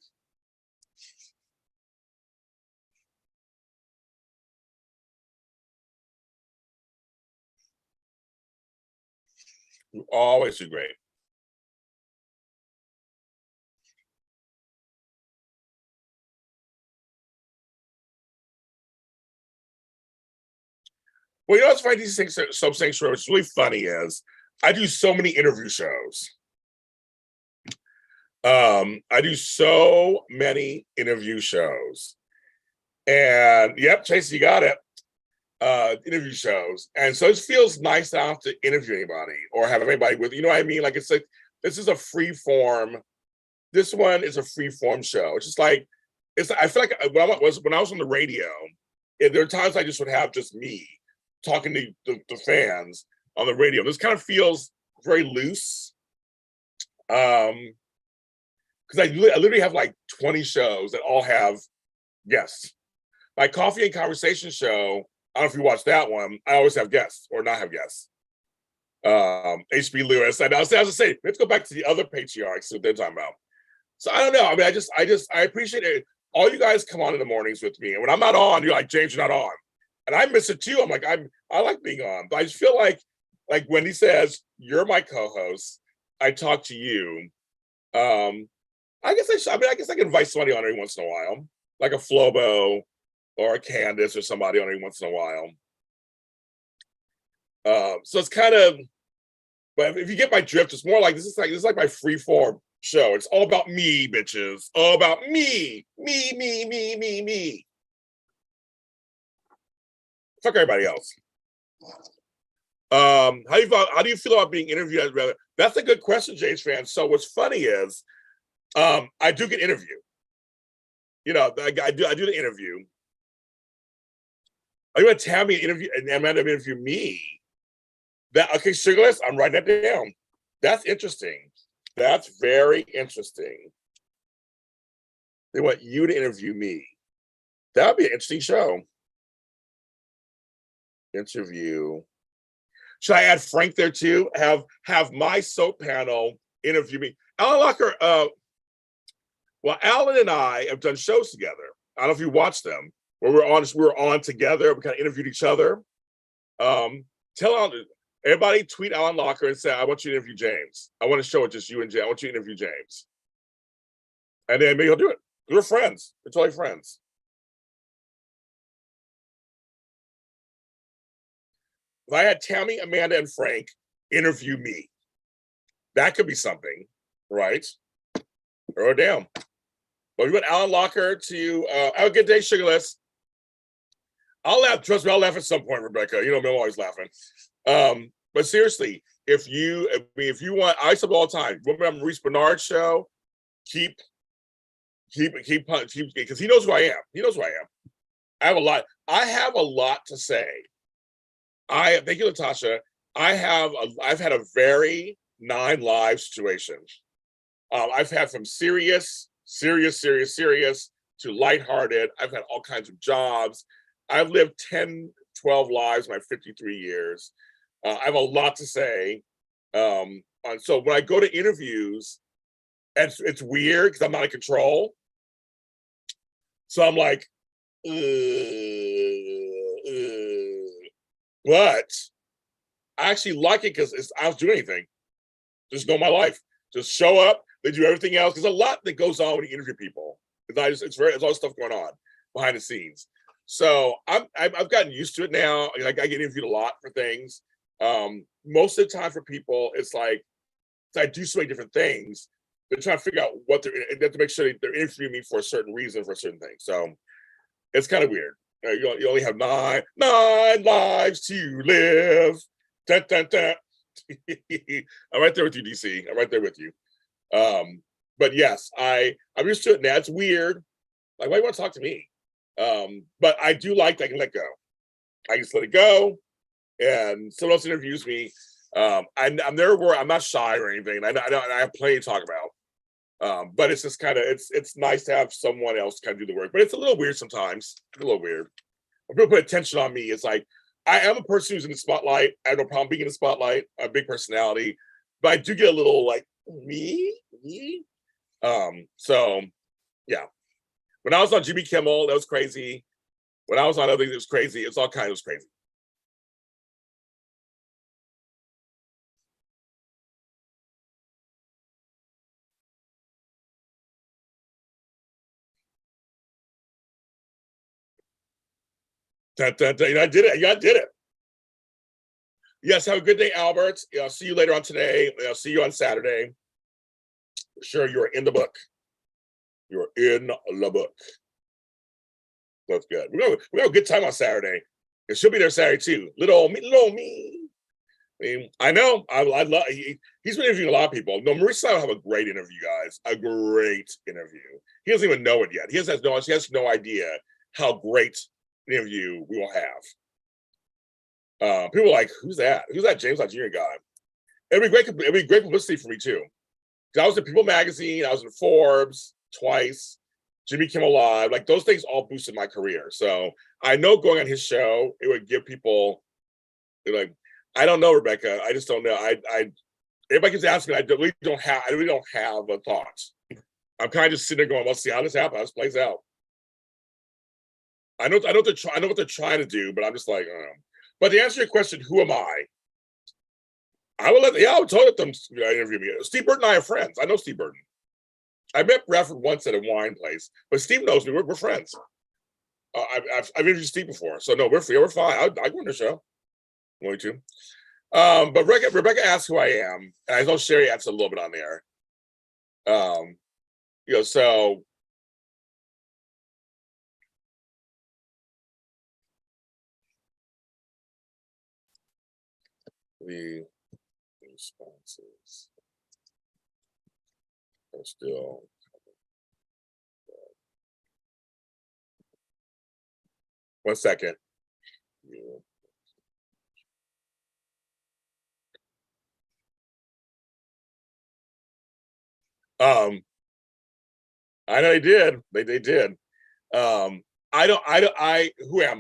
You always do great. Well, you know what's funny? These things, some things, what's really funny is I do so many interview shows. I do so many interview shows, and yep, Chase, you got it. Interview shows, and so it feels nice not to interview anybody or have anybody with. You know what I mean? Like it's like this is a free form. This one is a free form show. It's just like it's. I feel like when I was on the radio, there are times I just would have just me talking to the fans on the radio. This kind of feels very loose. Because I literally have like 20 shows that all have guests. My Coffee and Conversation show, I don't know if you watched that one, I always have guests or not have guests. HB Lewis. And I was to say, let's go back to the other patriarchs that they're talking about. So I don't know. I mean, I appreciate it. All you guys come on in the mornings with me. And when I'm not on, you're like, James, you're not on. And I miss it too. I'm like, I like being on. But I just feel like Wendy says, you're my co-host. I talk to you. I guess I can invite somebody on every once in a while, like a Flobo or a Candace or somebody on every once in a while. So it's kind of, but if you get my drift, it's more like this is like my free form show. It's all about me, bitches. All about me. Me. Fuck everybody else. How do you feel about being interviewed? That's a good question, James Fan. So what's funny is, I do get interviewed. You know, I do the interview. Are you gonna tell me an interview and Amanda interview me? Okay, Sugarless, I'm writing that down. That's interesting. That's very interesting. They want you to interview me. That would be an interesting show. Interview. Should I add Frank there too? Have my soap panel interview me. Alan Locker, well, Alan and I have done shows together. I don't know if you watched them, where we were on together. We kind of interviewed each other. Tell Alan, everybody tweet Alan Locker and say, I want you to interview James. I want to show it just you and James. I want you to interview James. And then maybe he'll do it. We're friends. We're totally friends. If I had Tammy, Amanda, and Frank interview me, that could be something, right? Throw it down. Well, we want Alan Locker to have a good day, Sugarless. I'll laugh. Trust me, I'll laugh at some point, Rebecca. You know me, I'm always laughing. But seriously, if you want, I say all the time. Remember Maurice Bernard's show? Keep, because he knows who I am. He knows who I am. I have a lot to say. Thank you, Latasha. I've had a very 9 live situation. I've had from serious to lighthearted. I've had all kinds of jobs. I've lived 10, 12 lives in my 53 years. I have a lot to say. So when I go to interviews, it's weird because I'm not in control. So I'm like, but I actually like it because I don't do anything. Just know my life. Just show up. They do everything else. There's a lot that goes on when you interview people. There's a lot of stuff going on behind the scenes. So I've gotten used to it now. I get interviewed a lot for things. Most of the time for people, it's like I do so many different things. They're trying to figure out they have to make sure they're interviewing me for a certain reason for a certain thing. So it's kind of weird. You only have nine lives to live. Dun, dun, dun, I'm right there with you, DC. I'm right there with you. But yes, I'm used to it now. It's weird. Like, why do you want to talk to me? But I do like that I can let go. I just let it go. And someone else interviews me. I'm never worried. I'm not shy or anything. I have plenty to talk about. But it's just kind of it's nice to have someone else kind of do the work. But it's a little weird sometimes. It's a little weird. When people put attention on me, it's like I am a person who's in the spotlight. I have no problem being in the spotlight. I have a big personality, but I do get a little like me. So yeah. When I was on Jimmy Kimmel, that was crazy. When I was on other things, it was crazy. It's all kinds of crazy. I did it. Yeah, I did it. Yes, have a good day, Albert. I'll see you later on today. I'll see you on Saturday. Sure, you're in the book. You're in the book. That's good. We're gonna have a good time on Saturday. And she'll be there Saturday too. Little old me, little old me. I mean, I know. I love. He's been interviewing a lot of people. No, Marissa and I will have a great interview, guys. A great interview. He doesn't even know it yet. He has no idea how great an interview we will have. People are like, "Who's that? Who's that James Lott Jr. guy?" It'd be great publicity for me too. Because I was in People Magazine. I was in Forbes twice. Jimmy Kimmel Live, like those things all boosted my career. So I know going on his show, it would give people like, I don't know, Rebecca. I just don't know. Everybody keeps asking me. I really don't have a thought. I'm kind of just sitting there going, let's see how this happens, how this plays out. I know what they're trying to do, but I'm just like, I don't know. But to answer your question, who am I? I would totally let them interview me. Steve Burton and I are friends. I know Steve Burton. I met Bradford once at a wine place, but Steve knows me. We're friends. I've interviewed Steve before, so no, we're fine. I go on the show. I'm going to. But Rebecca asked who I am, and I know Sherry answered a little bit on there. So the responses are still. One second. I know they did. They did. Who am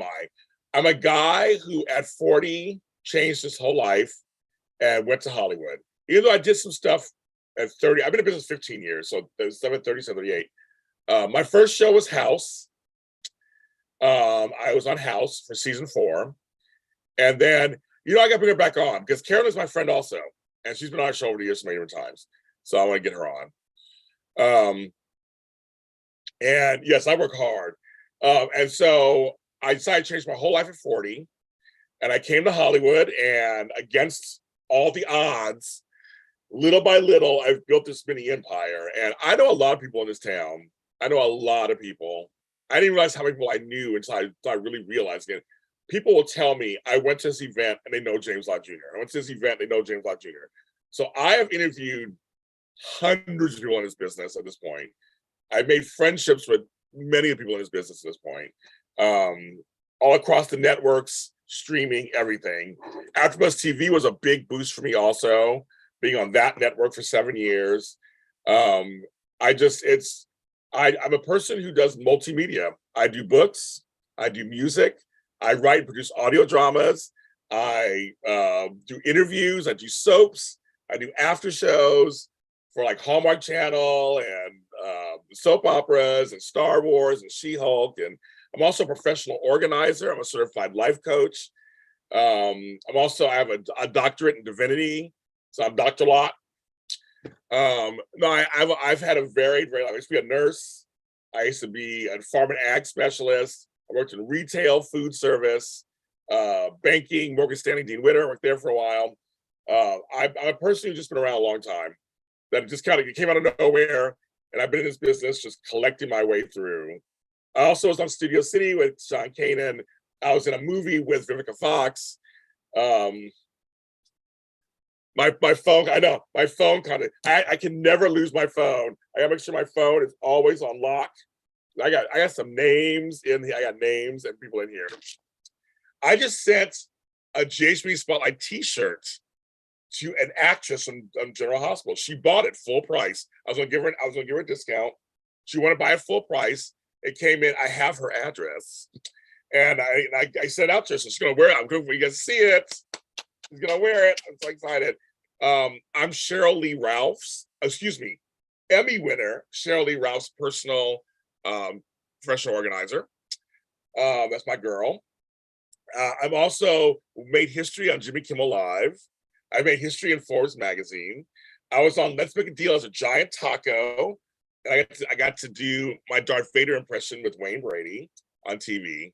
I? I'm a guy who at 40 changed his whole life and went to Hollywood. Even though I did some stuff at 30, I've been in business 15 years, so 30, 38. My first show was House. I was on House for season 4. And then, I got to bring her back on because Karen is my friend also. And she's been on our show over the years so many different times. So I want to get her on. And yes, I work hard. And so I decided to change my whole life at 40. And I came to Hollywood, and against all the odds, little by little, I've built this mini empire. And I know a lot of people in this town. I know a lot of people. I didn't realize how many people I knew until I really realized it. People will tell me, I went to this event and they know James Lott Jr. I went to this event, they know James Lott Jr. So I have interviewed hundreds of people in this business at this point. I've made friendships with many of the people in this business at this point. All across the networks, streaming, everything. AfterBuzz TV was a big boost for me also, being on that network for 7 years. I'm a person who does multimedia. I do books, I do music, I write and produce audio dramas, I do interviews, I do soaps, I do after shows for like Hallmark Channel and soap operas and Star Wars and She-Hulk. And I'm also a professional organizer. I'm a certified life coach. I have a doctorate in divinity. So I'm Dr. Lott. I've had a very life. I used to be a nurse. I used to be a farm and ag specialist. I worked in retail, food service, banking, Morgan Stanley, Dean Witter. I worked there for a while. I'm a person who's just been around a long time. That just kind of came out of nowhere, and I've been in this business just collecting my way through. I also was on Studio City with Sean Kanan. I was in a movie with Vivica Fox. My My phone, I know, my phone kind of, I can never lose my phone. I gotta make sure my phone is always on lock. I got some names in here. I got names and people in here. I just sent a JHB Spotlight t-shirt to an actress from General Hospital. She bought it full price. I was gonna give her a discount. She wanted to buy it full price. It came in. I have her address, and I sent out to her. So she's gonna wear it. I'm good for you guys to see it. She's gonna wear it. I'm so excited. I'm Cheryl Lee Ralph's. Excuse me, Emmy winner Cheryl Lee Ralph's personal professional organizer. That's my girl. I've also made history on Jimmy Kimmel Live. I made history in Forbes magazine. I was on Let's Make a Deal as a giant taco. And I got to do my Darth Vader impression with Wayne Brady on TV.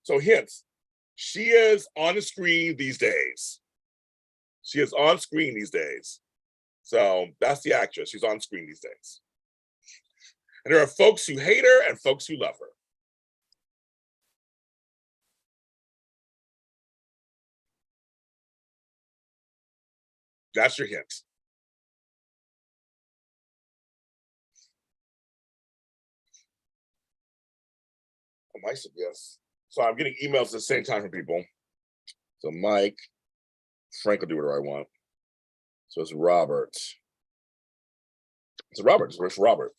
So hints, she is on the screen these days. She is on screen these days. So that's the actress. She's on screen these days. And there are folks who hate her and folks who love her. That's your hint. Oh, Mike said yes. So I'm getting emails at the same time from people. So Mike, Frank will do whatever I want. So it's Robert. It's Robert. It's Robert.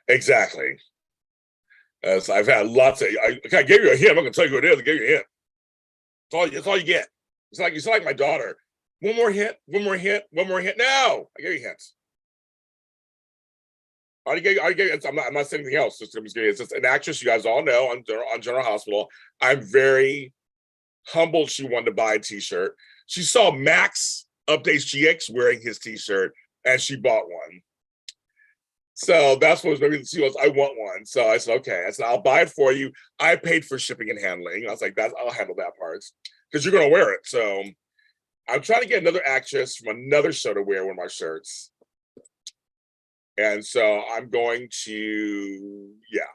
Exactly. As I've had lots of, I gave you a hint. I'm not gonna tell you who it is. I gave you a hint. That's all you get. It's like my daughter. One more hint, one more hint, one more hint. No, I gave you hints. I already gave you, I'm not saying anything else. It's just an actress you guys all know on General Hospital. I'm very humbled she wanted to buy a t-shirt. She saw Max Updates GX wearing his t-shirt and she bought one. So that's what maybe she was, I want one. So I said, okay. I said, I'll buy it for you. I paid for shipping and handling. I was like, I'll handle that part because you're going to wear it. So I'm trying to get another actress from another show to wear one of my shirts. And so I'm going to, yeah,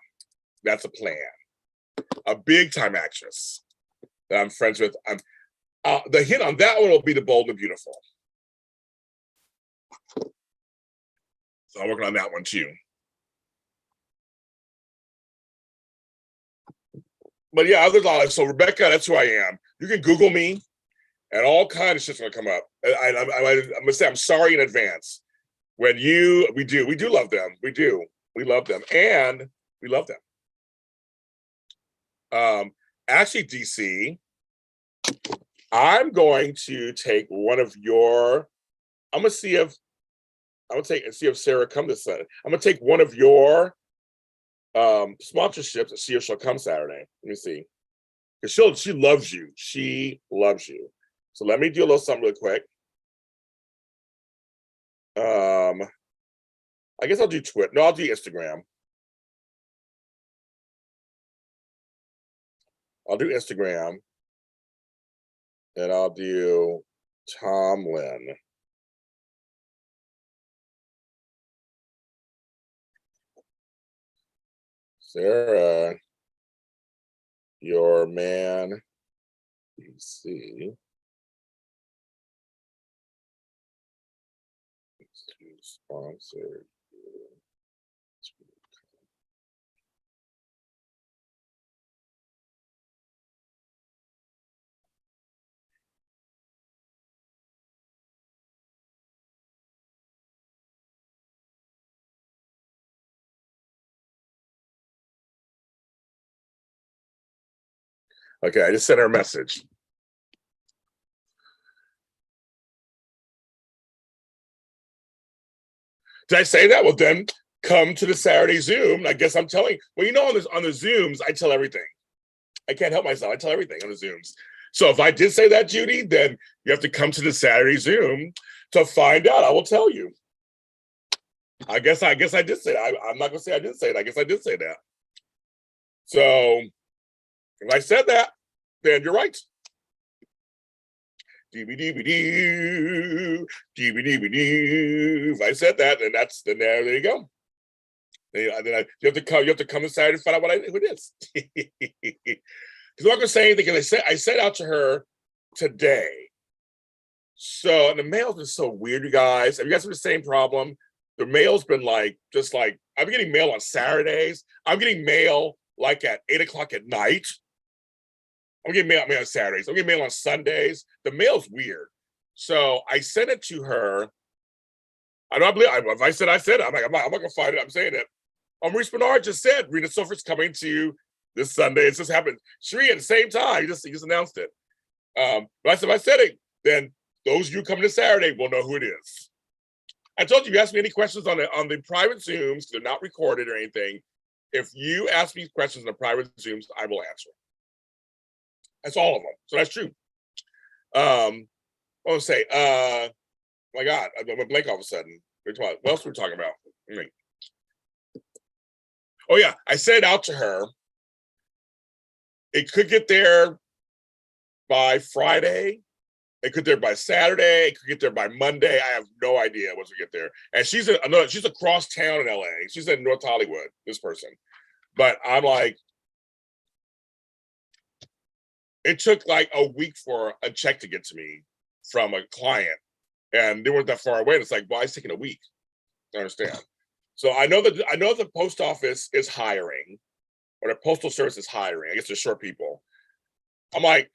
that's a plan. A big time actress that I'm friends with. The hint on that one will be The Bold and Beautiful. So I'm working on that one too. But yeah, others are so Rebecca, that's who I am. You can Google me, and all kind of shit's gonna come up. I'm gonna say I'm sorry in advance. We do love them. We love them, and we love them. Actually, DC, I'm going to take one of your. I'm gonna see if Sarah comes this Saturday. I'm gonna take one of your sponsorships and see if she'll come Saturday. Let me see, because she loves you. She loves you. So let me do a little something real quick. I guess I'll do Twitter. No, I'll do Instagram. I'll do Instagram, and I'll do Tomlin. Sarah, your man, DC. Sponsor. Okay, I just sent her a message. Did I say that? Well, then come to the Saturday Zoom. I guess I'm telling. Well, you know, on the Zooms, I tell everything. I can't help myself. I tell everything on the Zooms. So if I did say that, Judy, then you have to come to the Saturday Zoom to find out. I will tell you. I guess I did say that. I'm not gonna say I didn't say it. I guess I did say that. So if I said that, then you're right. If I said that, then there you go. You have to come inside and find out who it is. Because I'm not gonna say anything. Because I sent out to her today. So and the mail's been so weird, you guys. Have you guys had the same problem? The mail's been just like I'm getting mail on Saturdays. I'm getting mail like at 8:00 at night. I'm getting mail on Saturdays. I'm getting mail on Sundays. The mail's weird. So I sent it to her. I don't believe if I said I'm not gonna find it. I'm saying it. Maurice Bernard just said Rena Silver's coming to you this Sunday. It just happened. Sheree at the same time. He just announced it. But if I said it, then those of you coming to Saturday will know who it is. I told you ask me any questions on the private Zooms, they're not recorded or anything. If you ask me questions on the private Zooms, I will answer. That's all of them. So that's true. What was I say? My God, I went blank all of a sudden. What else were we talking about? Oh yeah, I sent it out to her. It could get there by Friday. It could get there by Saturday. It could get there by Monday. I have no idea once we get there. And she's across town in LA. She's in North Hollywood, this person. But I'm like, it took like a week for a check to get to me from a client. And they weren't that far away. And it's like, well, it's taking a week. I understand. So I know the post office is hiring, or the postal service is hiring. I guess they're short people. I'm like,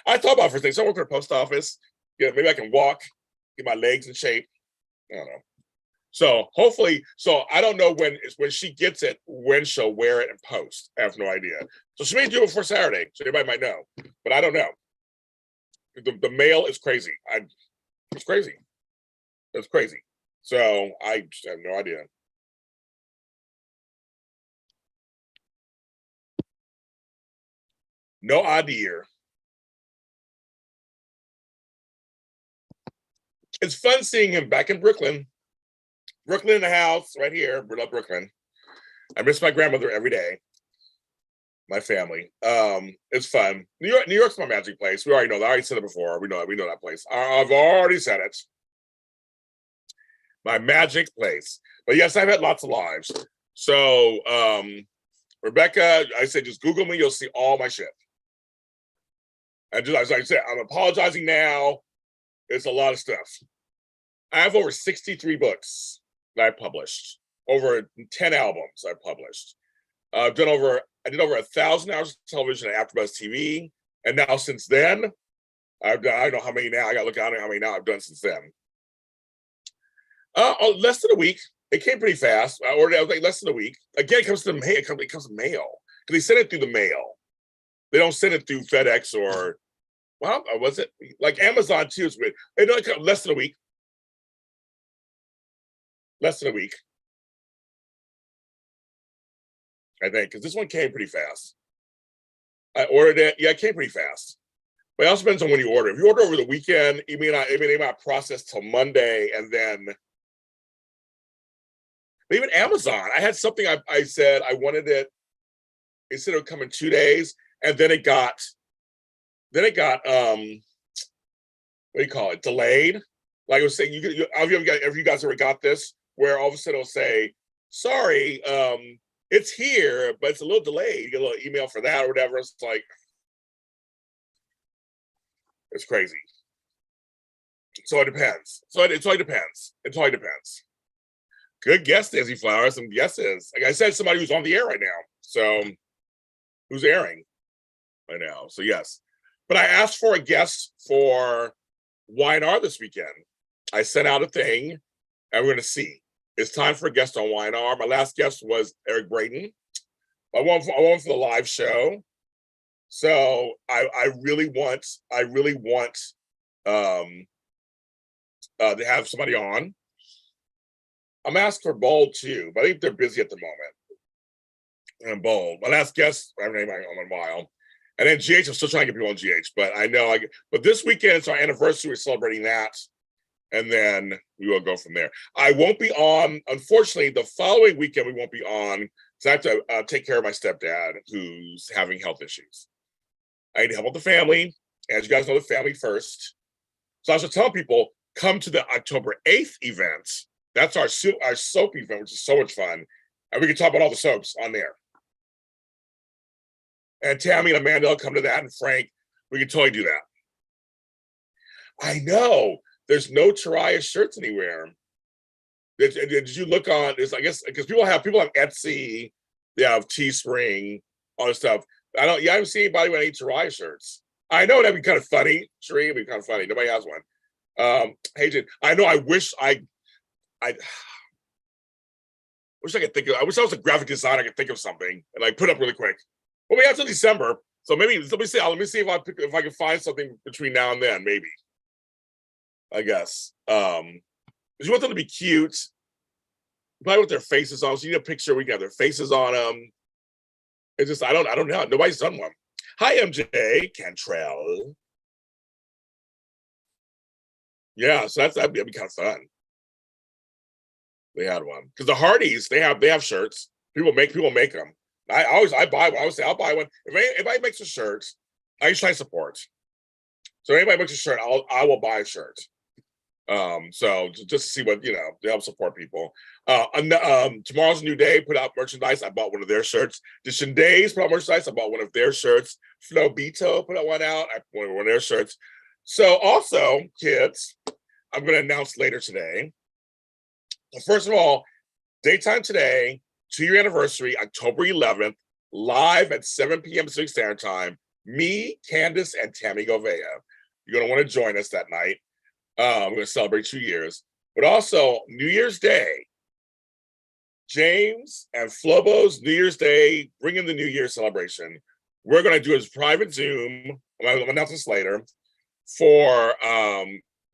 I thought about it for things. So I work for the post office. Yeah, maybe I can walk, get my legs in shape. I don't know. So hopefully, I don't know when she gets it, when she'll wear it and post. I have no idea. So she may do it before Saturday, so everybody might know, but I don't know. The mail is crazy. It's crazy. It's crazy. So I just have no idea. No idea. It's fun seeing him back in Brooklyn. Brooklyn in the house, right here, Brooklyn. I miss my grandmother every day. My family. It's fun. New York's my magic place. We already know that. I already said it before. We know that place. I've already said it. My magic place. But yes, I've had lots of lives. So Rebecca, I said just Google me, you'll see all my shit. And just as I said, I'm apologizing now. It's a lot of stuff. I have over 63 books that I published, over 10 albums I published. I did over 1,000 hours of television at AfterBuzz TV, and now since then, I don't know how many now. I got to look at how many now I've done since then. Less than a week. It came pretty fast. I ordered it, I was like less than a week. Again, it comes to the mail. It comes to mail because they send it through the mail. They don't send it through FedEx or was it like Amazon too? It's weird. It only comes less than a week. Less than a week, I think, because this one came pretty fast. I ordered it. Yeah, it came pretty fast. But it also depends on when you order. If you order over the weekend, it may not process till Monday, and then even Amazon. I had something I said I wanted it. It said it would come in 2 days, and then it got what do you call it? Delayed. Like I was saying, have you guys ever got this? Where all of a sudden it'll say, sorry, it's here, but it's a little delayed. You get a little email for that or whatever. It's like, it's crazy. So it depends. So it totally depends. It totally depends. Good guess, Daisy Flowers. Some guesses. Like I said, somebody who's on the air right now. So who's airing right now. So yes. But I asked for a guest for Y&R this weekend. I sent out a thing, and we're going to see. It's time for a guest on Y&R. My last guest was Eric Braden. I went for the live show. So I really want to have somebody on. I'm asked for Bold too, but I think they're busy at the moment. And Bold. My last guest, I haven't had on a while. And then GH, I'm still trying to get people on GH, but I know but this weekend it's our anniversary. We're celebrating that. And then we will go from there. I won't be on, unfortunately, the following weekend we won't be on because I have to take care of my stepdad who's having health issues. I need to help with the family. As you guys know, the family first. So I was telling people, come to the October 8th event. That's our soap event, which is so much fun. And we can talk about all the soaps on there. And Tammy and Amanda will come to that, and Frank, we can totally do that. I know there's no Teriah shirts anywhere. Did you look on this? I guess because people have Etsy, they have Teespring, all this stuff. I haven't seen anybody with any Teriah shirts. I know that'd be kind of funny. Sheree, it'd be kind of funny. Nobody has one. Hey, Jen, I know. I wish I could think of. I wish I was a graphic designer. I could think of something and like put it up really quick. Well, we have till December, so maybe let me see if I can find something between now and then. Maybe. I guess. You want them to be cute, probably with their faces on. So you need a picture. We got their faces on them. It's just I don't know. Nobody's done one. Hi, MJ Cantrell. Yeah, so that'd be kind of fun. They had one because the Hardys they have shirts. People make them. I buy one. I would say I'll buy one. If anybody makes a shirt, I just try to support. So if anybody makes a shirt, I will buy a shirt. So just to see what to help support people. Tomorrow's a new day. Put out merchandise. I bought one of their shirts. The Shindays put out merchandise. I bought one of their shirts. Flobito put one out. I bought one of their shirts. So also, kids, I'm going to announce later today. So first of all, daytime today, 2-year anniversary, October 11th, live at 7 p.m. Pacific Standard Time. Me, Candace, and Tammy Govea. You're going to want to join us that night. We're going to celebrate 2 years. But also, New Year's Day, James and Flobo's New Year's Day, bringing the New Year celebration. We're going to do a private Zoom, I'll announce this later, for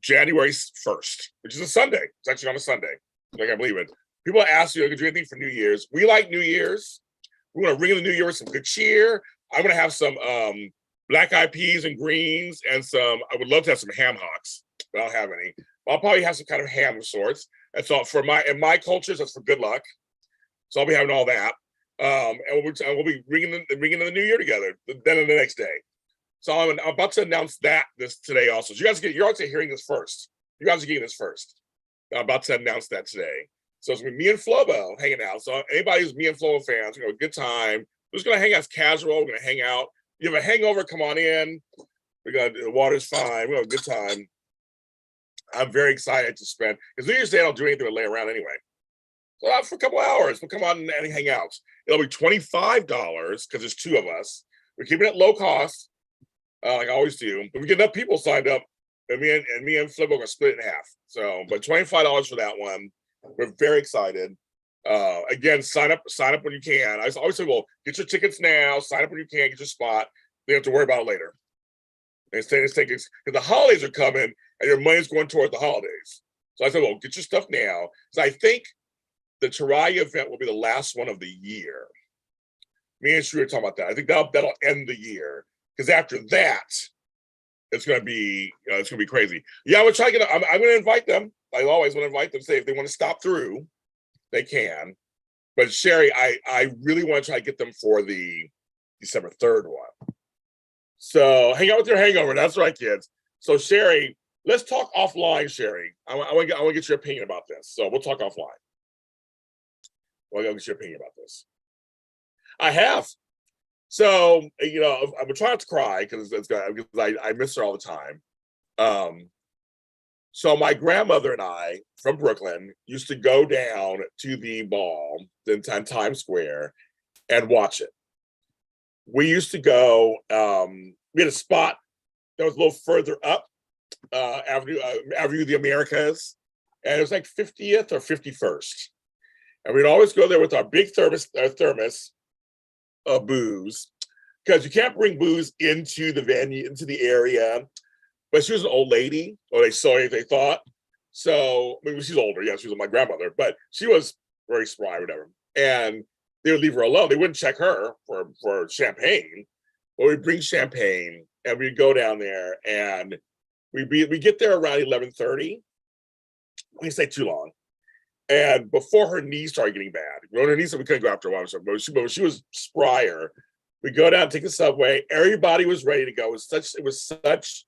January 1st, which is a Sunday. It's actually on a Sunday. I can't believe it. People ask you, could you do anything for New Year's? We like New Year's. We're going to ring in the New Year with some good cheer. I'm going to have some black eyed peas and greens and I would love to have some ham hocks, but I don't have any. I'll probably have some kind of ham of sorts. That's all in my cultures, that's for good luck. So I'll be having all that. And we'll be ringing in the New Year together, then the next day. So I'm about to announce this today also. So you're also hearing this first. You guys are getting this first. I'm about to announce that today. So it's me and Flobo hanging out. So anybody who's me and Flobo fans, we're going to have a good time. We're just going to hang out. It's casual. We're going to hang out. You have a hangover, come on in. The water's fine. We'll have a good time. I'm very excited to spend, because New Year's Day I don't do anything but lay around anyway. So for a couple hours, we'll come on and hang out. It'll be $25 because there's two of us. We're keeping it low cost, like I always do. But we get enough people signed up, and me and Flip are gonna split it in half. So, but $25 for that one. We're very excited. Again, sign up when you can. I always say, well, get your tickets now. Sign up when you can. Get your spot. You don't have to worry about it later. Because the holidays are coming, and your money's going toward the holidays. So I said, well, get your stuff now. So I think the Teriah event will be the last one of the year. Me and Sheree were talking about that. I think that'll end the year, because after that, it's gonna be crazy. Yeah, I'm gonna invite them. I always want to invite them. Say if they want to stop through, they can. But Sherry, I really want to try to get them for the December 3rd one. So hang out with your hangover. That's right, kids. So Sherry, let's talk offline, Sherry. I want to get your opinion about this. So we'll talk offline. Well, I'll get your opinion about this. I have. So, I'm trying not to cry because I miss her all the time. So my grandmother and I from Brooklyn used to go down to the mall in Times Square and watch it. We used to go, we had a spot that was a little further up, Avenue of the Americas, and it was like 50th or 51st. And we'd always go there with our big thermos of booze, because you can't bring booze into the venue, into the area. But she was an old lady, or they thought. So, she's older. Yeah, she was my grandmother, but she was very spry, whatever. And they would leave her alone. They wouldn't check her for champagne. But we'd bring champagne, and we'd go down there, and we get there around 11:30. We stay too long. And before her knees started getting bad, her knees, we couldn't go after a while. But she was sprier. We go down, take the subway. Everybody was ready to go. It was such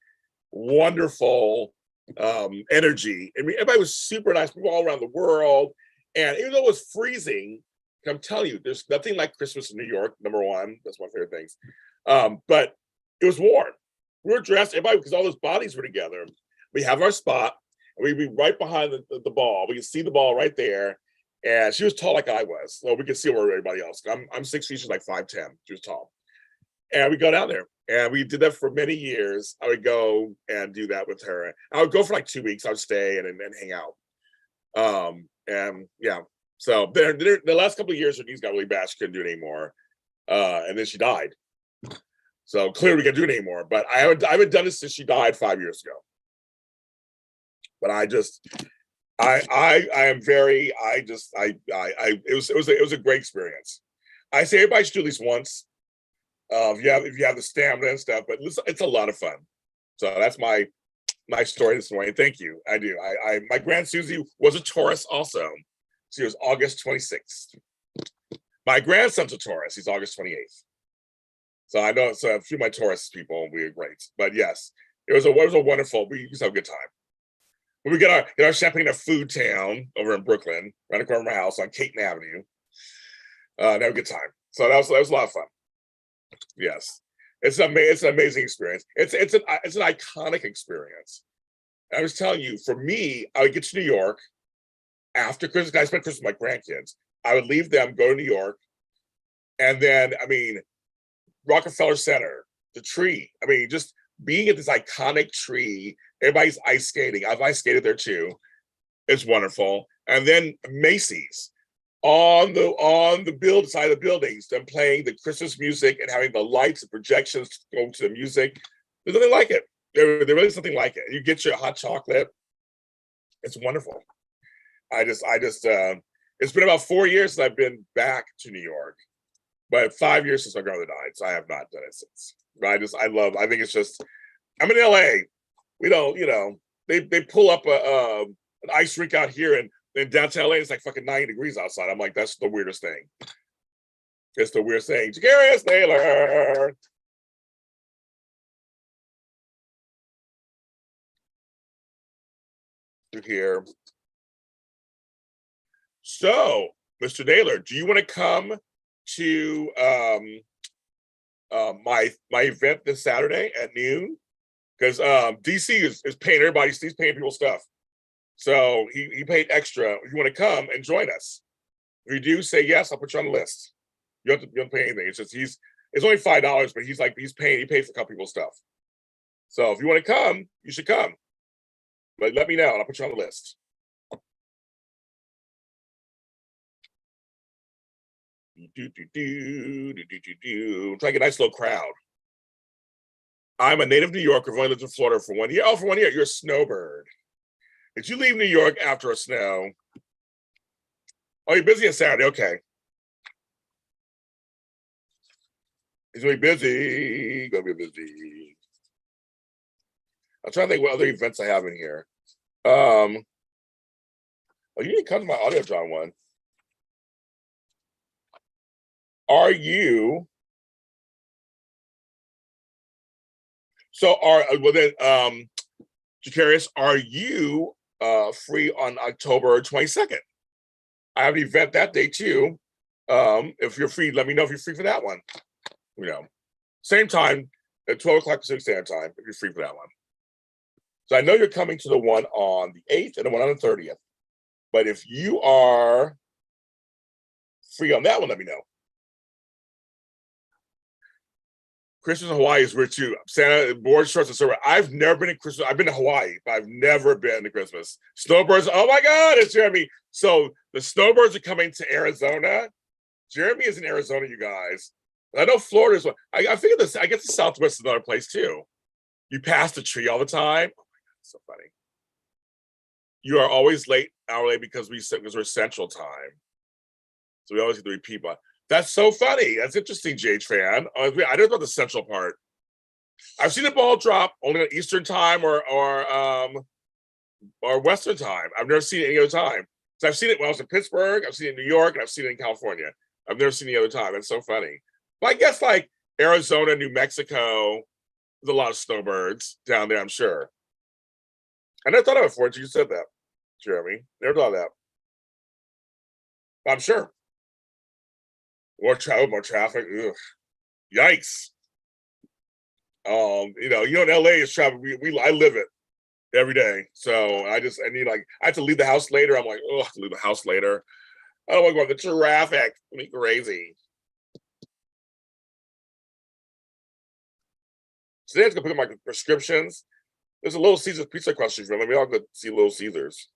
wonderful energy. I mean, everybody was super nice, people all around the world. And even though it was freezing, I'm telling you, there's nothing like Christmas in New York, number one. That's one of my favorite things. But it was warm. We were dressed, everybody, because all those bodies were together. We have our spot, and we'd be right behind the ball. We could see the ball right there. And she was tall like I was, so we could see over everybody else. I'm 6 feet, she's like 5'10". She was tall. And we go down there, and we did that for many years. I would go and do that with her. I would go for like 2 weeks. I would stay and hang out. And yeah, so the last couple of years, her knees got really bad. She couldn't do it anymore. And then she died. So clearly we can't do it anymore. But I haven't done it since she died 5 years ago. But I it was a great experience. I say everybody should do at least once. If you have the stamina and stuff, but it's a lot of fun. So that's my story this morning. Thank you. I do. My Grand Susie was a Taurus also. She was August 26th. My grandson's a Taurus. He's August 28th. So I know, so a few of my Taurus people will be great. But yes, it was a wonderful, we used to have a good time. When we get our champagne at Food Town over in Brooklyn, right the corner of my house on Caton Avenue. That was a good time. So that was a lot of fun. Yes, it's an amazing experience. It's an iconic experience. I was telling you, for me, I would get to New York after Christmas. I spent Christmas with my grandkids. I would leave them, go to New York, and then Rockefeller Center, the tree. I mean, just being at this iconic tree. Everybody's ice skating. I've ice skated there too. It's wonderful. And then Macy's on the side of the buildings, them playing the Christmas music and having the lights and projections go to the music. There's nothing like it. There really is something like it. You get your hot chocolate. It's wonderful. It's been about 4 years since I've been back to New York, but 5 years since my grandmother died, so I have not done it since. I think it's just, I'm in LA. We don't, they pull up an ice rink out here and in downtown LA, it's like fucking 90 degrees outside. I'm like, that's the weirdest thing. It's the weirdest thing. Jarius Naylor. Here. So, Mr. Naylor, do you want to come to my event this Saturday at noon? Because DC is paying everybody, he's paying people stuff. So he paid extra. If you want to come and join us, if you do, say yes, I'll put you on the list. You don't have to pay anything. It's just it's only $5, but he paid for a couple people's stuff. So if you want to come, you should come. But let me know and I'll put you on the list. Try to get a nice little crowd. I'm a native New Yorker. I've only lived in Florida for 1 year. Oh, for 1 year, you're a snowbird. Did you leave New York after a snow? Oh, you're busy on Saturday. Okay. He's really busy. Gonna be busy. I'm trying to think what other events I have in here. Oh, you didn't come to my audio John one. Are you? So Jarius, are you free on October 22nd? I have an event that day too. If you're free, let me know if you're free for that one. Same time at 12 o'clock Pacific Standard Time if you're free for that one. So I know you're coming to the one on the 8th and the one on the 30th. But if you are free on that one, let me know. Christmas in Hawaii is weird too. Santa, board shorts and so I've never been in Christmas. I've been to Hawaii, but I've never been to Christmas. Snowbirds, oh my God, it's Jeremy. So the snowbirds are coming to Arizona. Jeremy is in Arizona, you guys. I know Florida is one. I figure this, I guess the Southwest is another place too. You pass the tree all the time. Oh my God, it's so funny. You are always late, hour late because we're Central Time. So we always get to repeat, but that's so funny. That's interesting, JLJ Fan. I don't know about the Central part. I've seen the ball drop only on Eastern Time or Western Time. I've never seen it any other time. So I've seen it when I was in Pittsburgh, I've seen it in New York, and I've seen it in California. I've never seen it any other time. It's so funny. But I guess like Arizona, New Mexico, there's a lot of snowbirds down there, I'm sure. I never thought of it before until you said that, Jeremy. Never thought of that. I'm sure. More travel, more traffic. Ugh. Yikes. In LA is traffic. I live it every day. So I need I have to leave the house later. I'm like, oh, I have to leave the house later. I don't want to go in the traffic. It's me crazy. Today I have to go pick up my prescriptions. There's a Little Caesars pizza across the street. Let me all go see Little Caesars.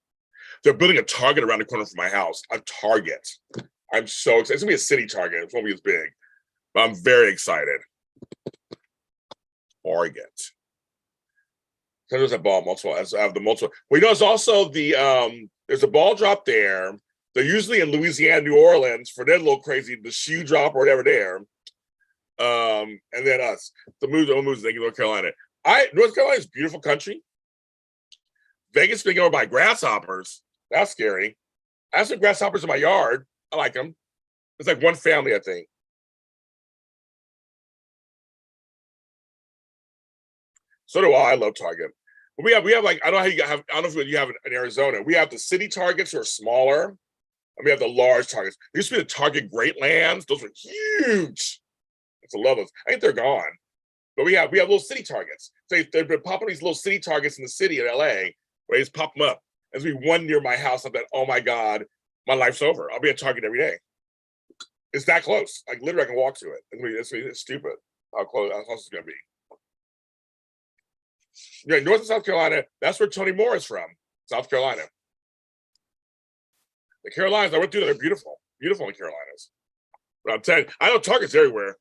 They're building a Target around the corner from my house. A Target. I'm so excited. It's gonna be a city Target. It won't be as big, but I'm very excited. Target. So there's a ball multiple. I have the multiple. Well, there's also there's a ball drop there. They're usually in Louisiana, New Orleans for their little crazy, the shoe drop or whatever there. And then us, the moves, North Carolina. North Carolina is a beautiful country. Vegas being over by grasshoppers. That's scary. I have some grasshoppers in my yard. I like them. It's like one family, I think. So do I. I love Target. But we have like, I don't know how you have, I don't know if you have in Arizona. We have the city Targets who are smaller, and we have the large Targets. There used to be the Target Great Lands. Those were huge. I love those. I think they're gone. But we have little city Targets. So they've been popping these little city Targets in the city of LA, where they just pop them up. There's be one near my house. I'm like, oh my God, my life's over. I'll be at Target every day. It's that close. Like literally I can walk to it. It's stupid how close it's gonna be. Yeah, North and South Carolina, that's where Tony Moore is from, South Carolina. The Carolinas, I went through there, they're beautiful. Beautiful in the Carolinas. But I'm telling you, I know Target's everywhere.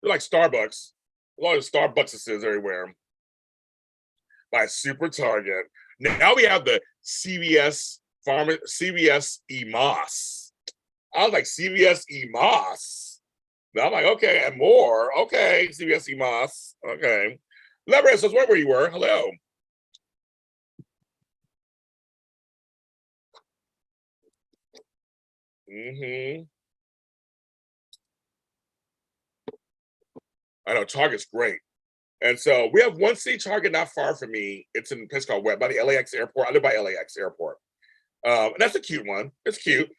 They're like Starbucks. A lot of Starbuckses everywhere. By Super Target. Now we have the CVS EMOS. I was like, CVS EMOS. Now I'm like, okay, and more. Okay, CVS EMOS. Okay. Leverett says, where you were? Hello. I know Target's great. And so we have one city Target not far from me. It's in a place called Webb by the LAX airport. I live by LAX airport. And that's a cute one. It's cute.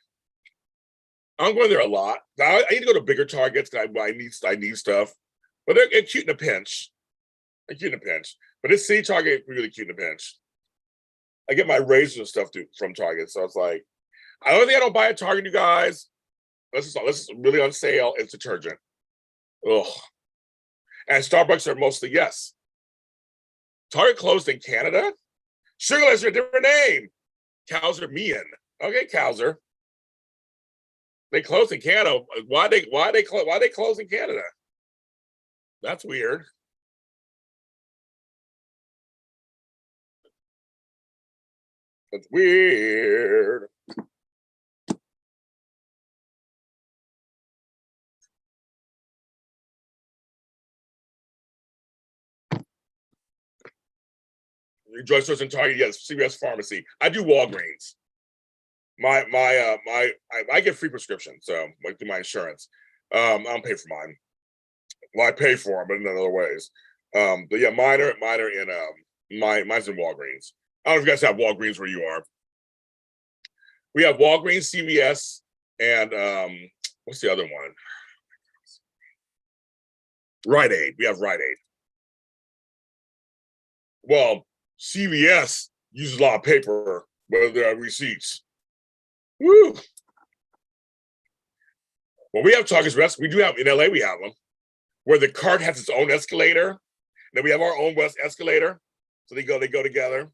I'm going there a lot. I need to go to bigger Targets because I need stuff. But they're cute in a pinch. They're cute in a pinch. But this city Target is really cute in a pinch. I get my razors and stuff from Target. So it's like, I don't think I don't buy at Target, you guys. This is really on sale. It's detergent. Ugh. And Starbucks are mostly yes. Target closed in Canada. Sugarless are a different name. Kowser Meehan. Okay, Kowser. They closed in Canada. Why they close in Canada? That's weird. That's weird. Drugstores and Target, yes. CVS Pharmacy. I do Walgreens. I get free prescriptions, so like through my insurance. I don't pay for mine. Well, I pay for them, but in other ways. But yeah, mine are in mine's in Walgreens. I don't know if you guys have Walgreens where you are. We have Walgreens, CVS, and what's the other one? Rite Aid. We have Rite Aid. Well, CVS uses a lot of paper, but there are receipts. Woo! Well, we have Target's Rest. We do have in LA. We have them where the cart has its own escalator. Then we have our own West escalator. So they go together.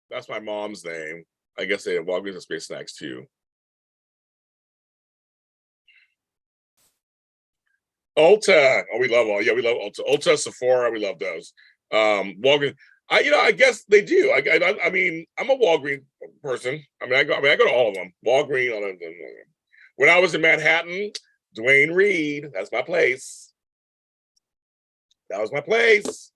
That's my mom's name. I guess they have Walgreens and Space Snacks too. Ulta. Oh, we love Ulta. Ulta, Sephora, we love those. Walgreens. I guess they do. I mean, I'm a Walgreens person. I go to all of them. Walgreens. When I was in Manhattan, Dwayne Reed. That's my place. That was my place.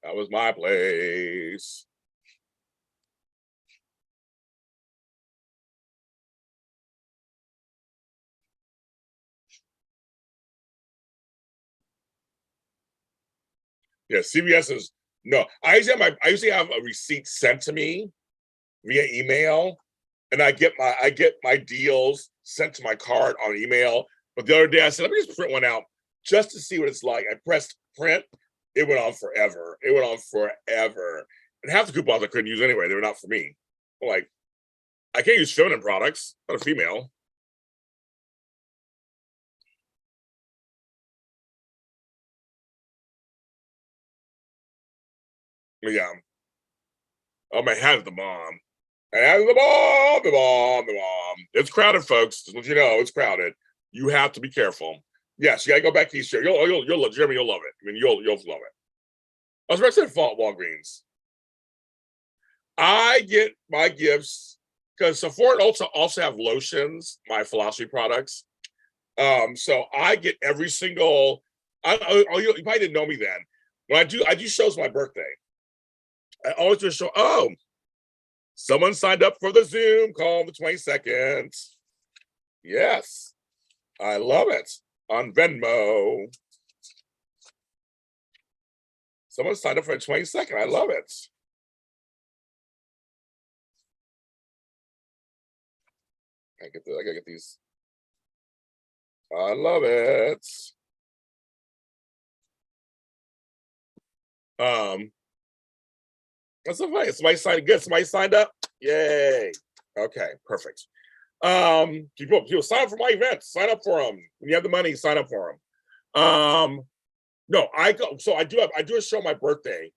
That was my place. Yeah, CVS is no. I usually have a receipt sent to me via email, and I get my deals sent to my card on email. But the other day I said, let me just print one out just to see what it's like. I pressed print. It went on forever. It went on forever. And half the coupons I couldn't use anyway. They were not for me. I'm like, I can't use feminine products. Not a female. Yeah. Oh, my hat is the bomb. My hat is the bomb, the bomb, the bomb. It's crowded, folks. Just let you know, it's crowded. You have to be careful. Yes, you gotta go back to Easter. You'll love Jeremy. You'll love it. I mean, you'll love it. I was about to say Walgreens. I get my gifts because Sephora also have lotions, my philosophy products. So I get every single. You probably didn't know me then. When I do shows my birthday. I always do a show. Oh, someone signed up for the Zoom call on the 22nd. Yes, I love it. On Venmo. Someone signed up for the 22nd. I love it. I gotta get these. I love it. That's so funny. Somebody signed up. Yay. Okay, perfect. People sign up for my events. Sign up for them. When you have the money, sign up for them. No, I go. So I do a show on my birthday.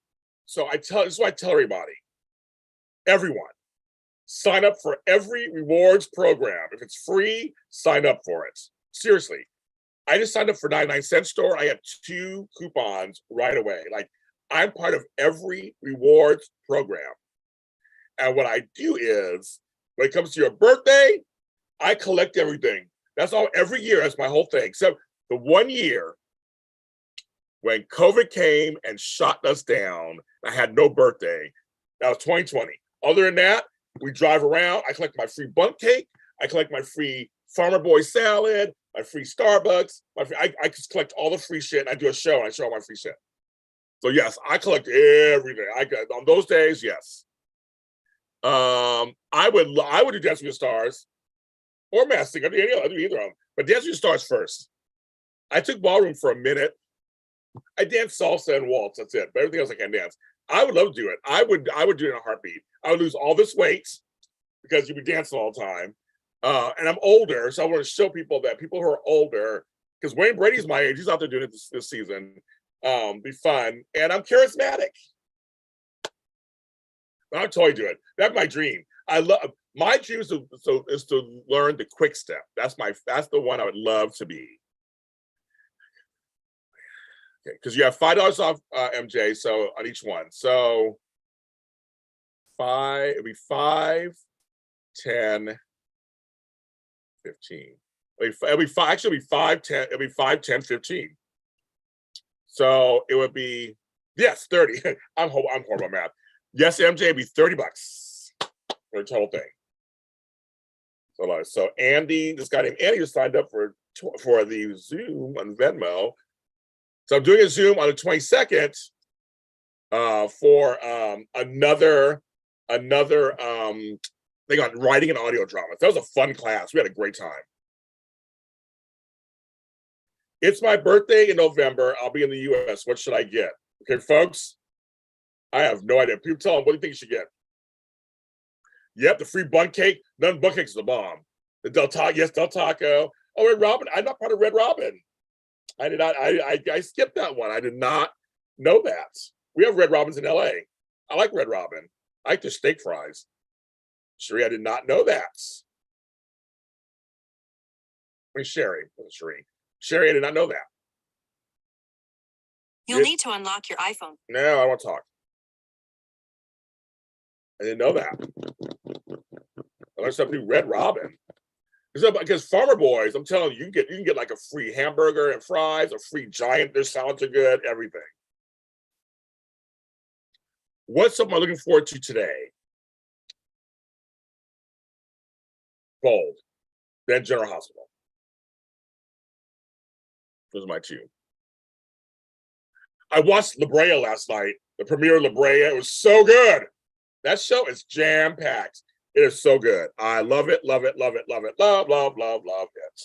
So this is what I tell everybody. Everyone, sign up for every rewards program. If it's free, sign up for it. Seriously. I just signed up for 99-cent store. I had 2 coupons right away. Like, I'm part of every rewards program. And what I do is, when it comes to your birthday, I collect everything. That's all every year. That's my whole thing. Except the one year when COVID came and shot us down, I had no birthday. That was 2020. Other than that, we drive around. I collect my free bundt cake. I collect my free Farmer Boy salad, my free Starbucks. I just collect all the free shit. And I do a show and I show all my free shit. So yes, I collect everything. On those days, yes. I would do Dancing with the Stars or Masked Singer. I do either of them. But Dancing with the Stars first. I took ballroom for a minute. I danced salsa and waltz. That's it. But everything else I can dance. I would love to do it. I would do it in a heartbeat. I would lose all this weight because you'd be dancing all the time. And I'm older, so I want to show people that people who are older, because Wayne Brady's my age. He's out there doing it this season. Be fun, and I'm charismatic. I'll totally do it. That's my dream. I love my dream is to learn the quick step. That's the one I would love to be. Okay, because you have $5 off MJ, so on each one. So it'll be 5, 10, 15. It'll be 5, actually it'll be 5, 10, it'll be 5, 10, 15. So it would be, yes, 30. I'm horrible at math. Yes, MJ, it'd be $30 for the total thing. So Andy, this guy named Andy, just signed up for the Zoom on Venmo. So I'm doing a Zoom on the 22nd for another thing on writing and audio drama. That was a fun class. We had a great time. It's my birthday in November. I'll be in the US. What should I get? Okay, folks, I have no idea. People tell them, what do you think you should get? Yep, the free bundt cake. None bundt cakes is the bomb. The Del Taco, yes, Del Taco. Oh, Red Robin. I'm not part of Red Robin. I did not. I skipped that one. I did not know that. We have Red Robins in LA. I like Red Robin. I like the steak fries. Sheree, I did not know that. I mean, Sherry, I did not know that. You'll need to unlock your iPhone. No, I want to talk. I didn't know that. I learned something new. Red Robin. Because Farmer Boys, I'm telling you, you can get like a free hamburger and fries, a free giant. Their salads are good, everything. What's something I'm looking forward to today? Bold. Then General Hospital. Those are my 2. I watched La Brea last night, the premiere of La Brea. It was so good. That show is jam-packed. It is so good. I love it, love it, love it, love it, love, love, love, love it.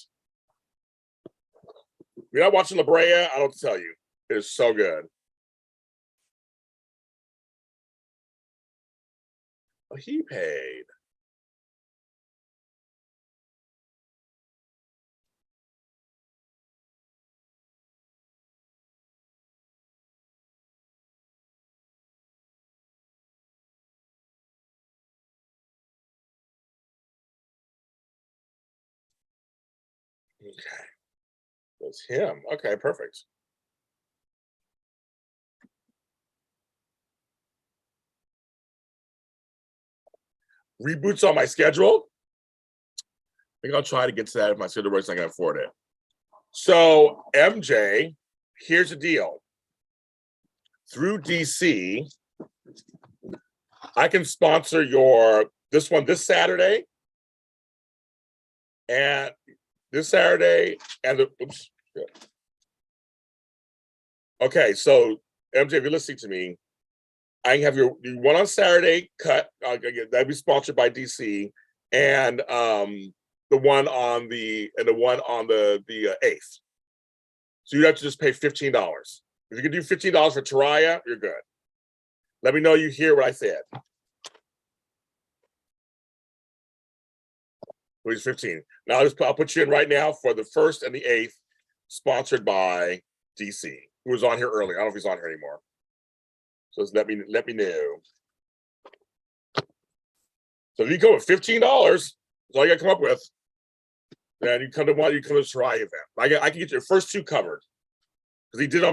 If you're not watching La Brea, I don't know what to tell you. It is so good. Oh, he paid. Okay. That's him. Okay, perfect. Reboots on my schedule. I think I'll try to get to that if my schedule works. I can afford it. So, MJ, here's the deal. Through DC, I can sponsor this one this Saturday and this Saturday and the oops. Okay, so MJ, if you're listening to me, I can have your one on Saturday cut. That'd be sponsored by DC, and the one on the 8th. So you have to just pay $15. If you can do $15 for Teriah, you're good. Let me know you hear what I said. Please 15. Now I'll put you in right now for the 1st and the 8th, sponsored by DC, who was on here earlier. I don't know if he's on here anymore. So let me know. So if you go with $15, that's all you got to come up with. Then you come to Teriah event. I can get your first 2 covered because he did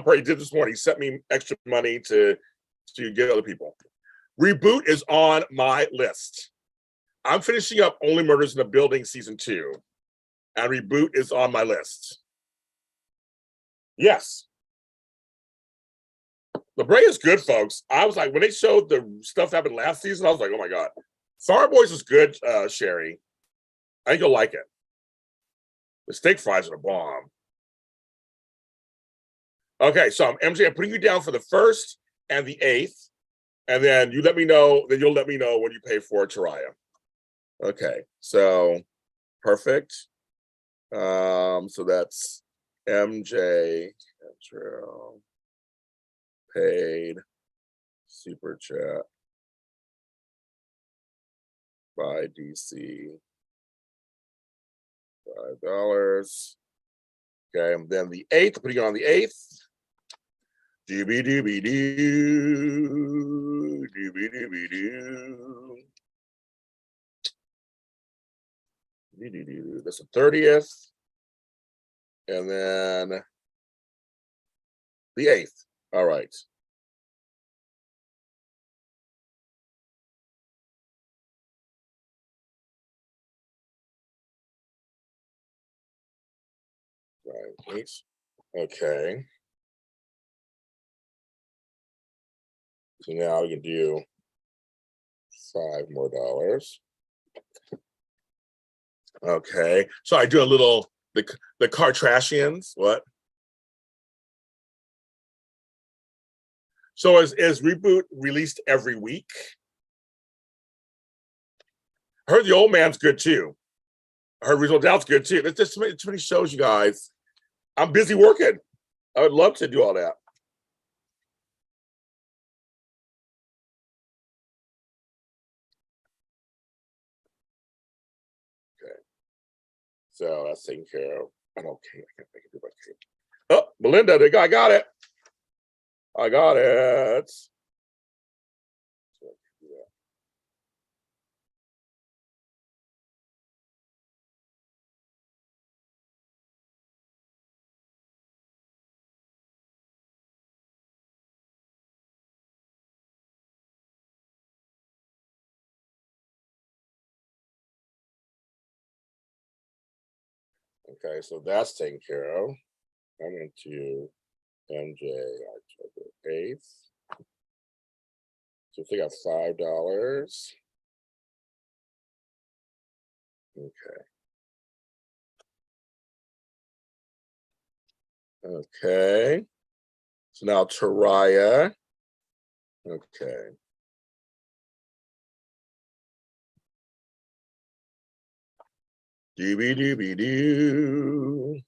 this morning. He sent me extra money to get other people. Reboot is on my list. I'm finishing up Only Murders in the Building season 2, and Reboot is on my list. Yes. La Brea is good, folks. I was like, when they showed the stuff that happened last season, I was like, oh my God. Farm Boys is good, Sherry. I think you'll like it. The steak fries are a bomb. Okay, so MJ, I'm putting you down for the 1st and the 8th, and then you let me know. Then you'll let me know when you pay for Teriah. Okay, so perfect. So that's MJ paid super chat by DC $5. Okay, and then the 8th, putting it on the 8th. Dooby dooby doo, dooby dooby doo. That's the 30th. And then the 8th. All right. Right. Okay. So now we can do $5 more. Okay. So I do a little the Kardashians. What? So is Reboot released every week? I heard The Old Man's good too. I heard Reasonable Doubt's good too. There's just too many shows, you guys. I'm busy working. I would love to do all that. Okay. So that's taken care of. I can't make it do much. Oh, Melinda, I got it. I got it. Okay, so that's taken care of. I'm going to MJ October 8th. So if they got $5. Okay. Okay. So now Teriah. Okay. Doo-be-doo-be-doo.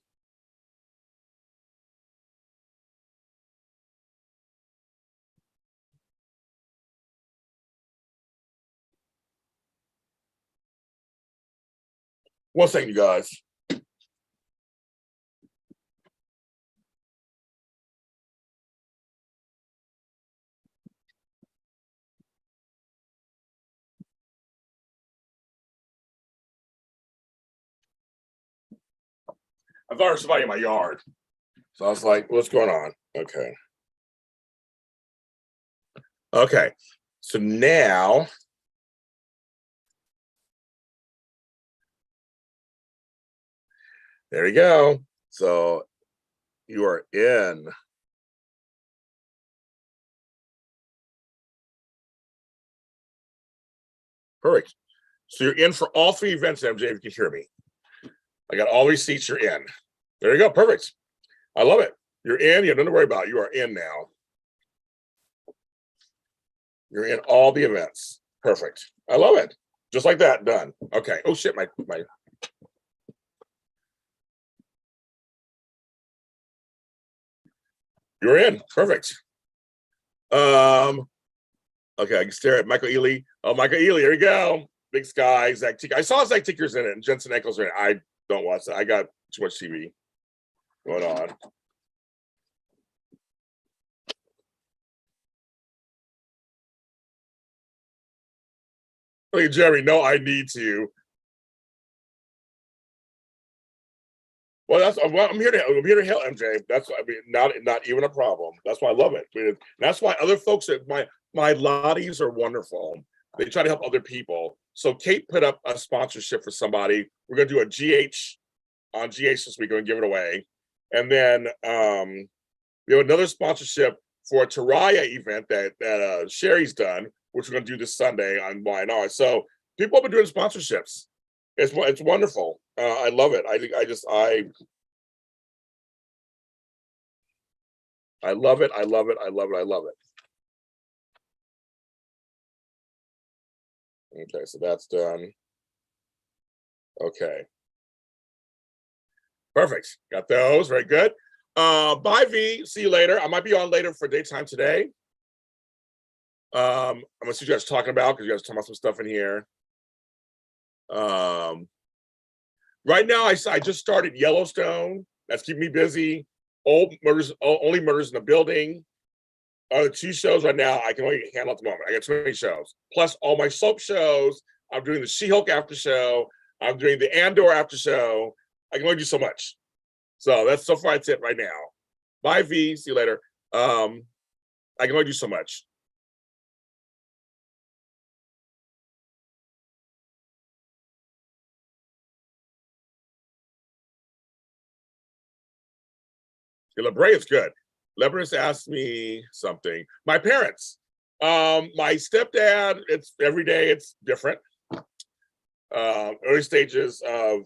One second, you guys. I thought there was somebody in my yard. So I was like, what's going on? Okay. Okay. So now, there you go. So you are in. Perfect. So you're in for all 3 events, MJ, if you can hear me. I got all these seats, you're in. There you go. Perfect. I love it. You're in. You have nothing to worry about. You are in now. You're in all the events. Perfect. I love it. Just like that. Done. Okay. Oh shit, my you're in. Perfect. Okay, I can stare at Michael Ealy. Oh, Michael Ealy, here we go. Big Sky, Zach Ticker. I saw Zach Ticker's in it, and Jensen Ackles in it. I don't watch that. I got too much TV going on. Hey, Jerry, no, I need to. Well, I'm here to help, MJ. That's not even a problem. That's why I love it. That's why other folks at my lotties are wonderful. They try to help other people. So Kate put up a sponsorship for somebody. We're gonna do a GH on GH this week and give it away. And then we have another sponsorship for a Teriah event that Sherry's done, which we're gonna do this Sunday on YNR. So people have been doing sponsorships. It's wonderful. I love it. I love it. I love it. I love it. I love it. Okay, so that's done. Okay. Perfect. Got those. Very good. Bye, V. See you later. I might be on later for daytime today. I'm gonna see what you guys talking about because you guys talking about some stuff in here. Right now, I just started Yellowstone. That's keeping me busy. Only Murders in the Building. The 2 shows right now I can only handle at the moment. I got too many shows. Plus all my soap shows. I'm doing the She-Hulk after show. I'm doing the Andor after show. I can only do so much. So that's so far that's it right now. Bye, V. See you later. I can only do so much. LeBray is good. Lebanus asked me something. My parents. My stepdad, it's every day it's different. Early stages of,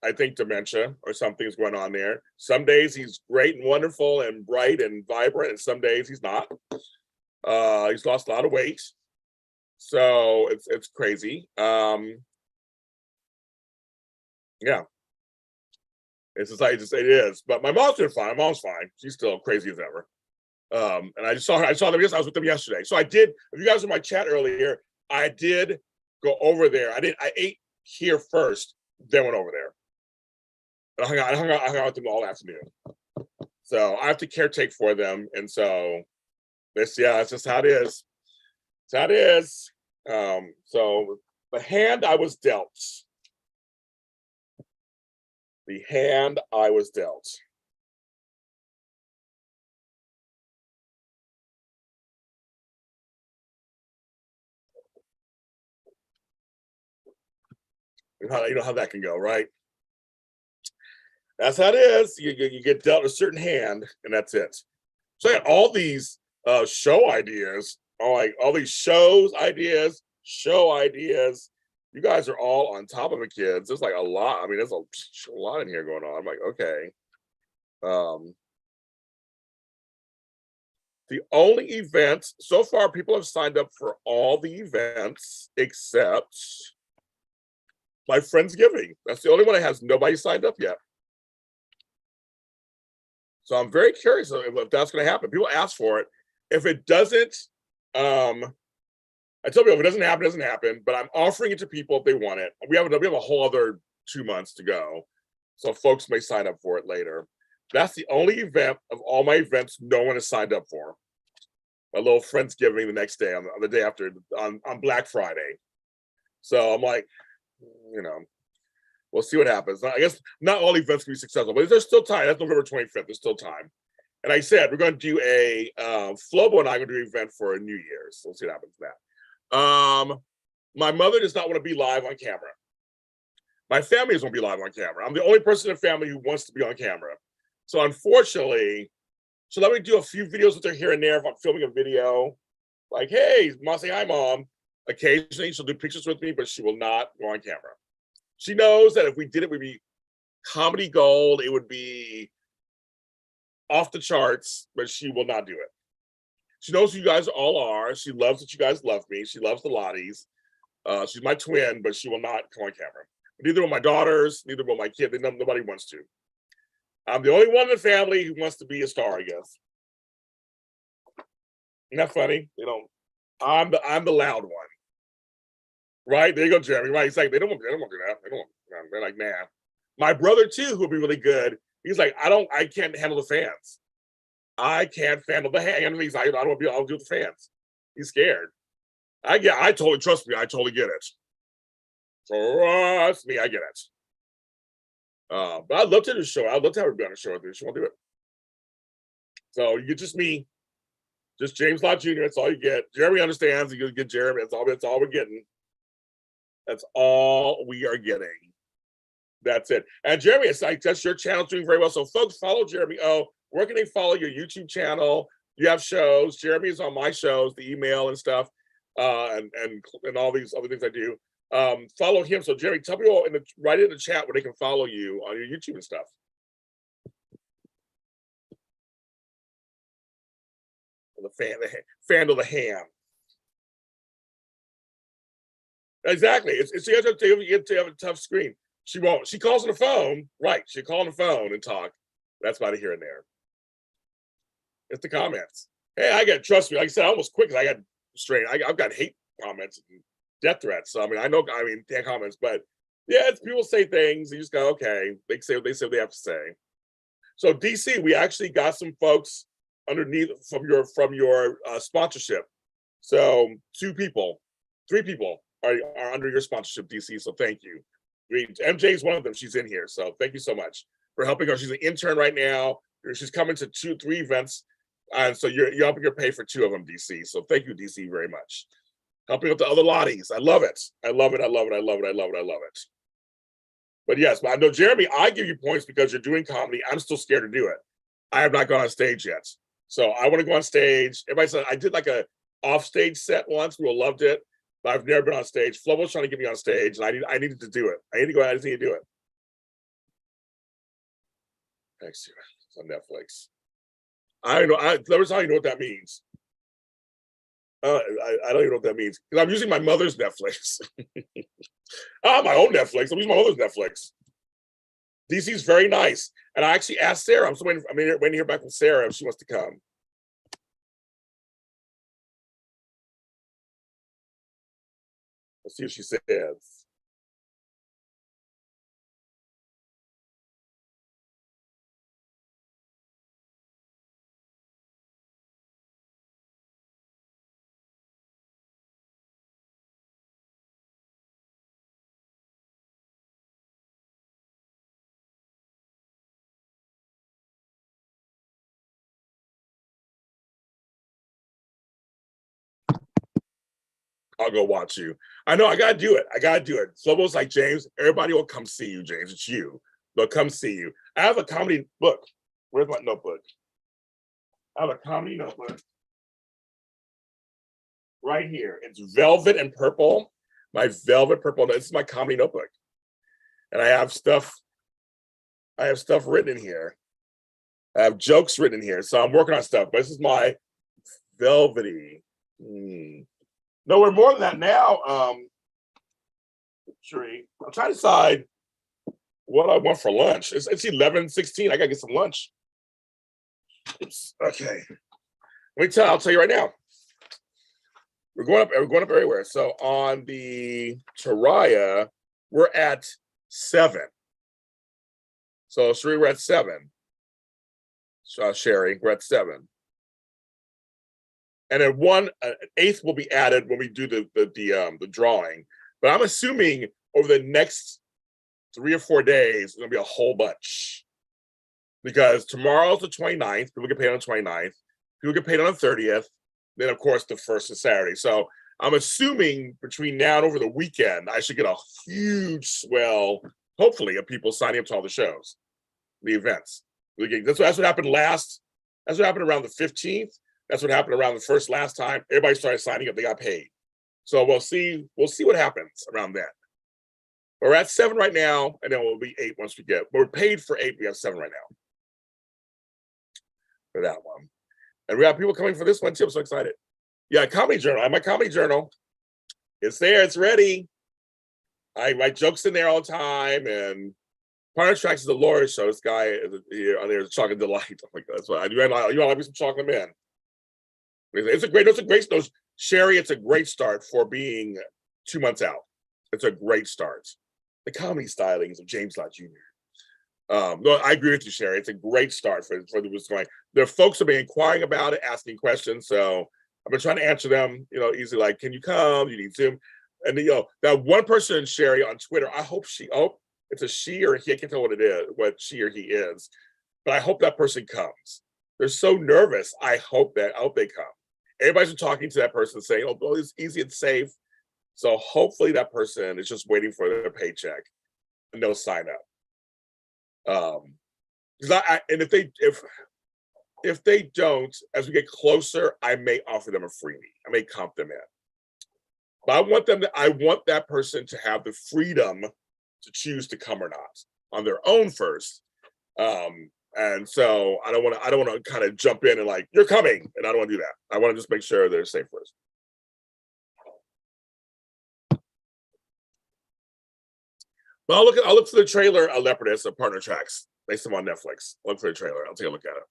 I think, dementia or something's going on there. Some days he's great and wonderful and bright and vibrant, and some days he's not. He's lost a lot of weight, so it's crazy. Yeah, it's just like it is. But my mom's doing fine. My mom's fine. She's still crazy as ever. And I just saw her. I saw them. I was with them yesterday. So I did. If you guys were in my chat earlier, I did go over there. I ate here first, then went over there. And I hung out with them all afternoon. So I have to caretake for them, and so that's just how it is. That's how it is. So the hand I was dealt. The hand I was dealt. You know how that can go, right? That's how it is. You get dealt a certain hand, and that's it. So I had all these show ideas, all these show ideas. You guys are all on top of the kids. There's like a lot. I mean, there's a lot in here going on. I'm like, okay. The only event so far, people have signed up for all the events except my Friendsgiving. That's the only one that has nobody signed up yet. So I'm very curious if that's going to happen. People ask for it. If it doesn't, I tell people if it doesn't happen, it doesn't happen. But I'm offering it to people if they want it. We have a whole other 2 months to go, so folks may sign up for it later. That's the only event of all my events no one has signed up for. A little Friendsgiving the next day, on the day after, on Black Friday. So I'm like, we'll see what happens. I guess not all events can be successful, but there's still time. That's November 25th. There's still time. And I said we're going to do a Flobo and I are going to do an event for New Year's. So we'll see what happens with that. My mother does not want to be live on camera. My family doesn't want to be live on camera. I'm the only person in the family who wants to be on camera. So unfortunately, she'll let me do a few videos with her here and there if I'm filming a video. Like, hey, Mom, say hi, Mom. Occasionally, she'll do pictures with me, but she will not go on camera. She knows that if we did it, we'd be comedy gold. It would be off the charts, but she will not do it. She knows who you guys all are. She loves that you guys love me. She loves the Lotties. She's my twin, but she will not come on camera. Neither will my daughters, neither will my kid. Nobody wants to. I'm the only one in the family who wants to be a star, I guess. Isn't that funny? I'm the loud one. Right? There you go, Jeremy. Right? He's like, they don't want to do that. They're like, nah. My brother, too, who will be really good. He's like, I can't handle the fans. I can't handle the hands. He's like, I'll do the fans. He's scared. I trust me, I totally get it. Trust me, I get it. But I'd love to do a show. I'd love to have her be on a show with me. She won't do it. So you get just me, just James Lott Jr. That's all you get. Jeremy understands. You get Jeremy. That's all we're getting. That's all we are getting. That's it. And Jeremy, it's like that's your channel doing very well. So folks, follow Jeremy. Oh, where can they follow your YouTube channel? You have shows. Jeremy is on my shows, the email and stuff, and all these other things I do. Follow him. So Jeremy, tell people write in the chat where they can follow you on your YouTube and stuff. The fan of the ham. Exactly. It's you have to have a tough screen. She won't. She calls on the phone. Right. She'll call on the phone and talk. That's about here and there. It's the comments. Hey, trust me. Like I said, I almost quit because I got straight. I've got hate comments and death threats. So I mean, comments, but yeah, people say things. You just go, okay. They say what they have to say. So DC, we actually got some folks underneath from your sponsorship. So 3 people are under your sponsorship, DC. So thank you. MJ is one of them. She's in here. So thank you so much for helping her. She's an intern right now. She's coming to 3 events. And so you're helping her pay for 2 of them, DC. So thank you, DC, very much. Helping with the other Lotties. I love it. I love it. I love it. I love it. I love it. I love it. But yes, but I know, Jeremy, I give you points because you're doing comedy. I'm still scared to do it. I have not gone on stage yet. So I want to go on stage. Everybody said I did like a off-stage set once. We all loved it. But I've never been on stage. Flo was trying to get me on stage, and I needed to do it. I need to go. I just need to do it. Thanks. It's on Netflix. I don't know. Let me tell you know what that means. I don't even know what that means because I'm using my mother's Netflix. My own Netflix. I'm using my mother's Netflix. DC's very nice, and I actually asked Sarah. I'm waiting to hear back from Sarah if she wants to come. Let's see what she says. I'll go watch you. I know I gotta do it. Flobo's like, James, everybody will come see you, James. It's you. They'll come see you. I have a comedy book. Where's my notebook? I have a comedy notebook right here. It's velvet and purple. My velvet purple. This is my comedy notebook. And I have stuff written in here. I have jokes written in here. So I'm working on stuff. But this is my velvety. No, we're more than that now. Sheree, I'm trying to decide what I want for lunch. It's 11:16. I gotta get some lunch. Oops. Okay. I'll tell you right now. We're going up everywhere. So on the Teriah, we're at 7. So Sheree, we're at 7. Sherry, we're at 7. And then an eighth will be added when we do the drawing. But I'm assuming over the next 3 or 4 days, there's gonna be a whole bunch. Because tomorrow's the 29th, people get paid on the 29th, people get paid on the 30th, then of course the 1st is Saturday. So I'm assuming between now and over the weekend, I should get a huge swell, hopefully, of people signing up to all the shows, the events. That's what happened last. That's what happened around the 15th. That's what happened around the 1st last time. Everybody started signing up, they got paid. So we'll see what happens around that. We're at 7 right now, and then we'll be 8 once we get. We're paid for 8. We have 7 right now for that one, and we have people coming for this one too. I'm so excited. Yeah, comedy journal. I have my comedy journal. It's there. It's ready. I write jokes in there all the time, and Partner Tracks is the lawyer show. This guy here on there is chocolate delight. Oh my God, that's what you want me some chocolate man. It's a great. Sherry, it's a great start for being 2 months out. It's a great start. The comedy stylings of James Lott Jr. No, I agree with you, Sherry. It's a great start for what's going. There are folks who have been inquiring about it, asking questions. So I've been trying to answer them, easily. Like, can you come? You need Zoom. And that one person, Sherry, on Twitter. I hope it's a she or he. I can't tell what she or he is, but I hope that person comes. They're so nervous. I hope they come. Everybody's been talking to that person saying, "Oh, it's easy and safe." So hopefully that person is just waiting for their paycheck and they'll sign up. Because if they don't, as we get closer, I may offer them a freebie. I may comp them in. But I want that person to have the freedom to choose to come or not on their own first. And so I don't want to kind of jump in and like, you're coming, and I don't want to do that. I want to just make sure they're safe first. But I'll look for the trailer of Leopardess of Partner Tracks. Based on Netflix. I'll look for the trailer. I'll take a look at it.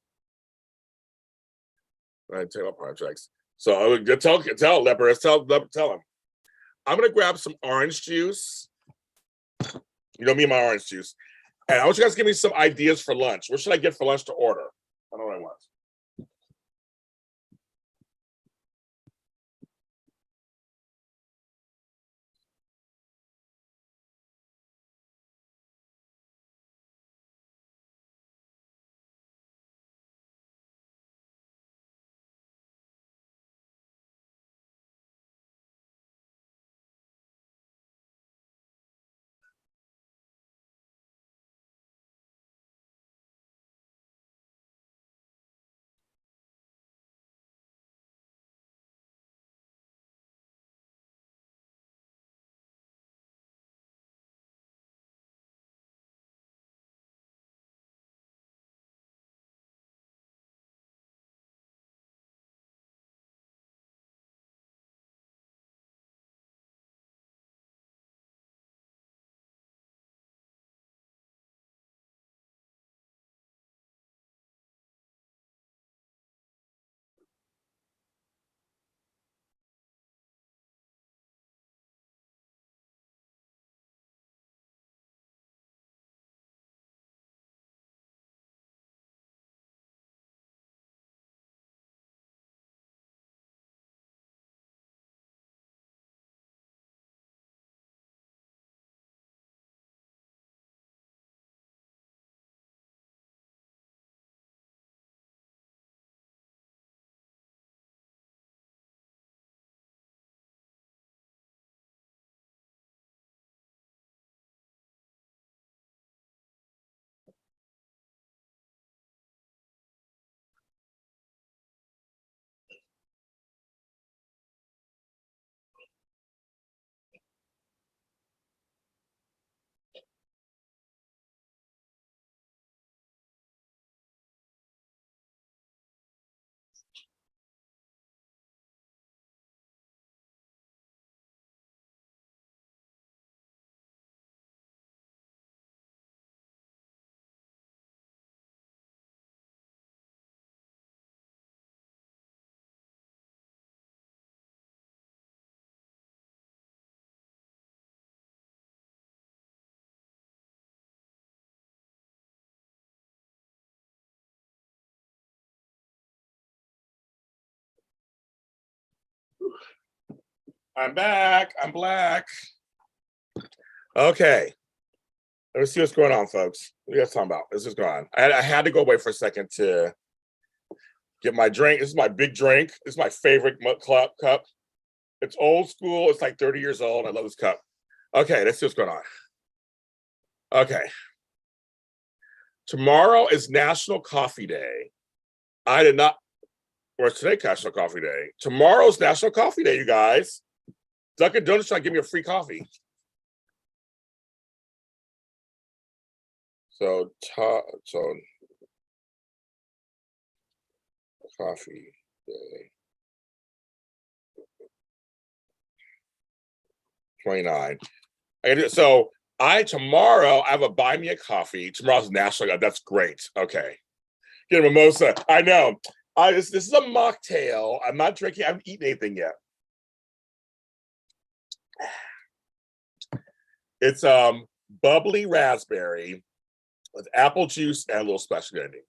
All right, tell you about Partner Tracks. So I would tell Leopardess, tell him. I'm gonna grab some orange juice. Me and my orange juice. And I want you guys to give me some ideas for lunch. What should I get for lunch to order? I don't know what I want. I'm back. I'm black. Okay. Let me see what's going on, folks. What are you guys talking about? This is going on. I had to go away for a second to get my drink. This is my big drink. This is my favorite cup. It's old school. It's like 30 years old. I love this cup. Okay, let's see what's going on. Okay. Tomorrow is National Coffee Day. I did not, or it's today National Coffee Day. Tomorrow's National Coffee Day, you guys. Dunkin' Donuts trying to give me a free coffee. So coffee day 29. Tomorrow I have a buy me a coffee. Tomorrow's National. That's great. Okay, get a mimosa. I know. This is a mocktail. I'm not drinking. I haven't eaten anything yet. It's bubbly raspberry with apple juice and a little special ending.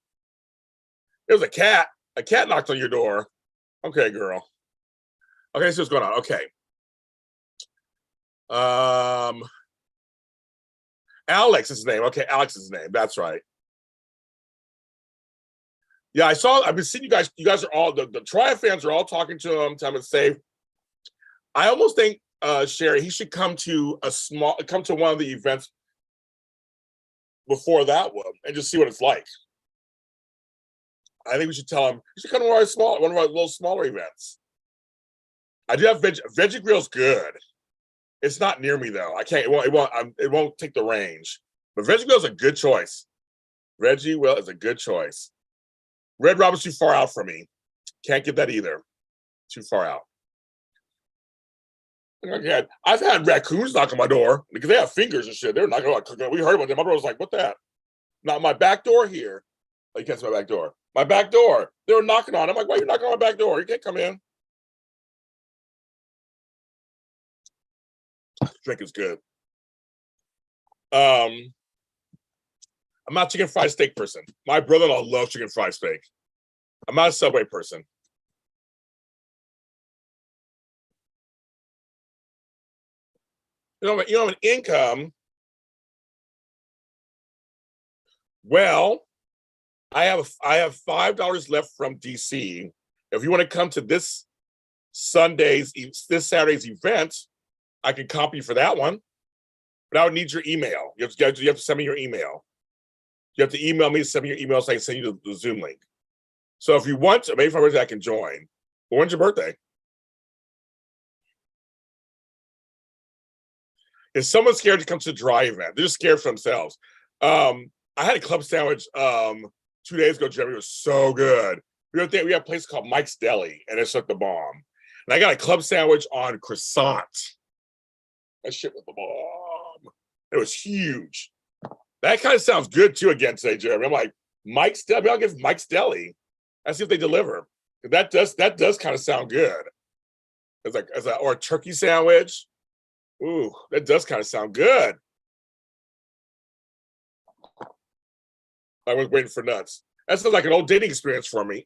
There's a cat. A cat knocked on your door. Okay, girl. Okay, so what's going on? Okay. Alex is his name. Okay, Alex is his name. That's right. Yeah, I've been seeing you guys. You guys are all the Teriah fans are all talking to him, telling him it's safe. I almost think Sherry, he should come to one of the events before that one and just see what it's like. I think we should tell him he should come to one of our little smaller events. I do have Veggie Grill's good. It's not near me though. I can't. It won't take the range. But Veggie Grill's a good choice. Veggie Grill is a good choice. Red Robin's too far out for me. Can't get that either. Too far out. Okay. I've had raccoons knock on my door because they have fingers and shit. They're not going to. We heard about them. My brother was like, "What that? Not my back door here." Oh, you can't see my back door. My back door. They were knocking on it. I'm like, "Why are you knocking on my back door? You can't come in." Drink is good. I'm not a chicken fried steak person. My brother-in-law loves chicken fried steak. I'm not a Subway person. You know, an income. Well, I have $5 left from DC. If you want to come to this Saturday's event, I can copy for that one. But I would need your email. You have to send me your email. You have to email me, send me your email, so I can send you the Zoom link. So if you want to, maybe for my birthday I can join. But when's your birthday? If someone's scared to come to the dry event, they're just scared for themselves. I had a club sandwich 2 days ago, Jeremy. It was so good. We have a place called Mike's Deli, and it's like the bomb. And I got a club sandwich on croissant. That shit was the bomb. It was huge. That kind of sounds good too again today, Jeremy. I'm like, Mike's Deli. I'll give Mike's Deli. Let's see if they deliver. That does kind of sound good. Or a turkey sandwich. Ooh, that does kind of sound good. I was waiting for nuts. That sounds like an old dating experience for me.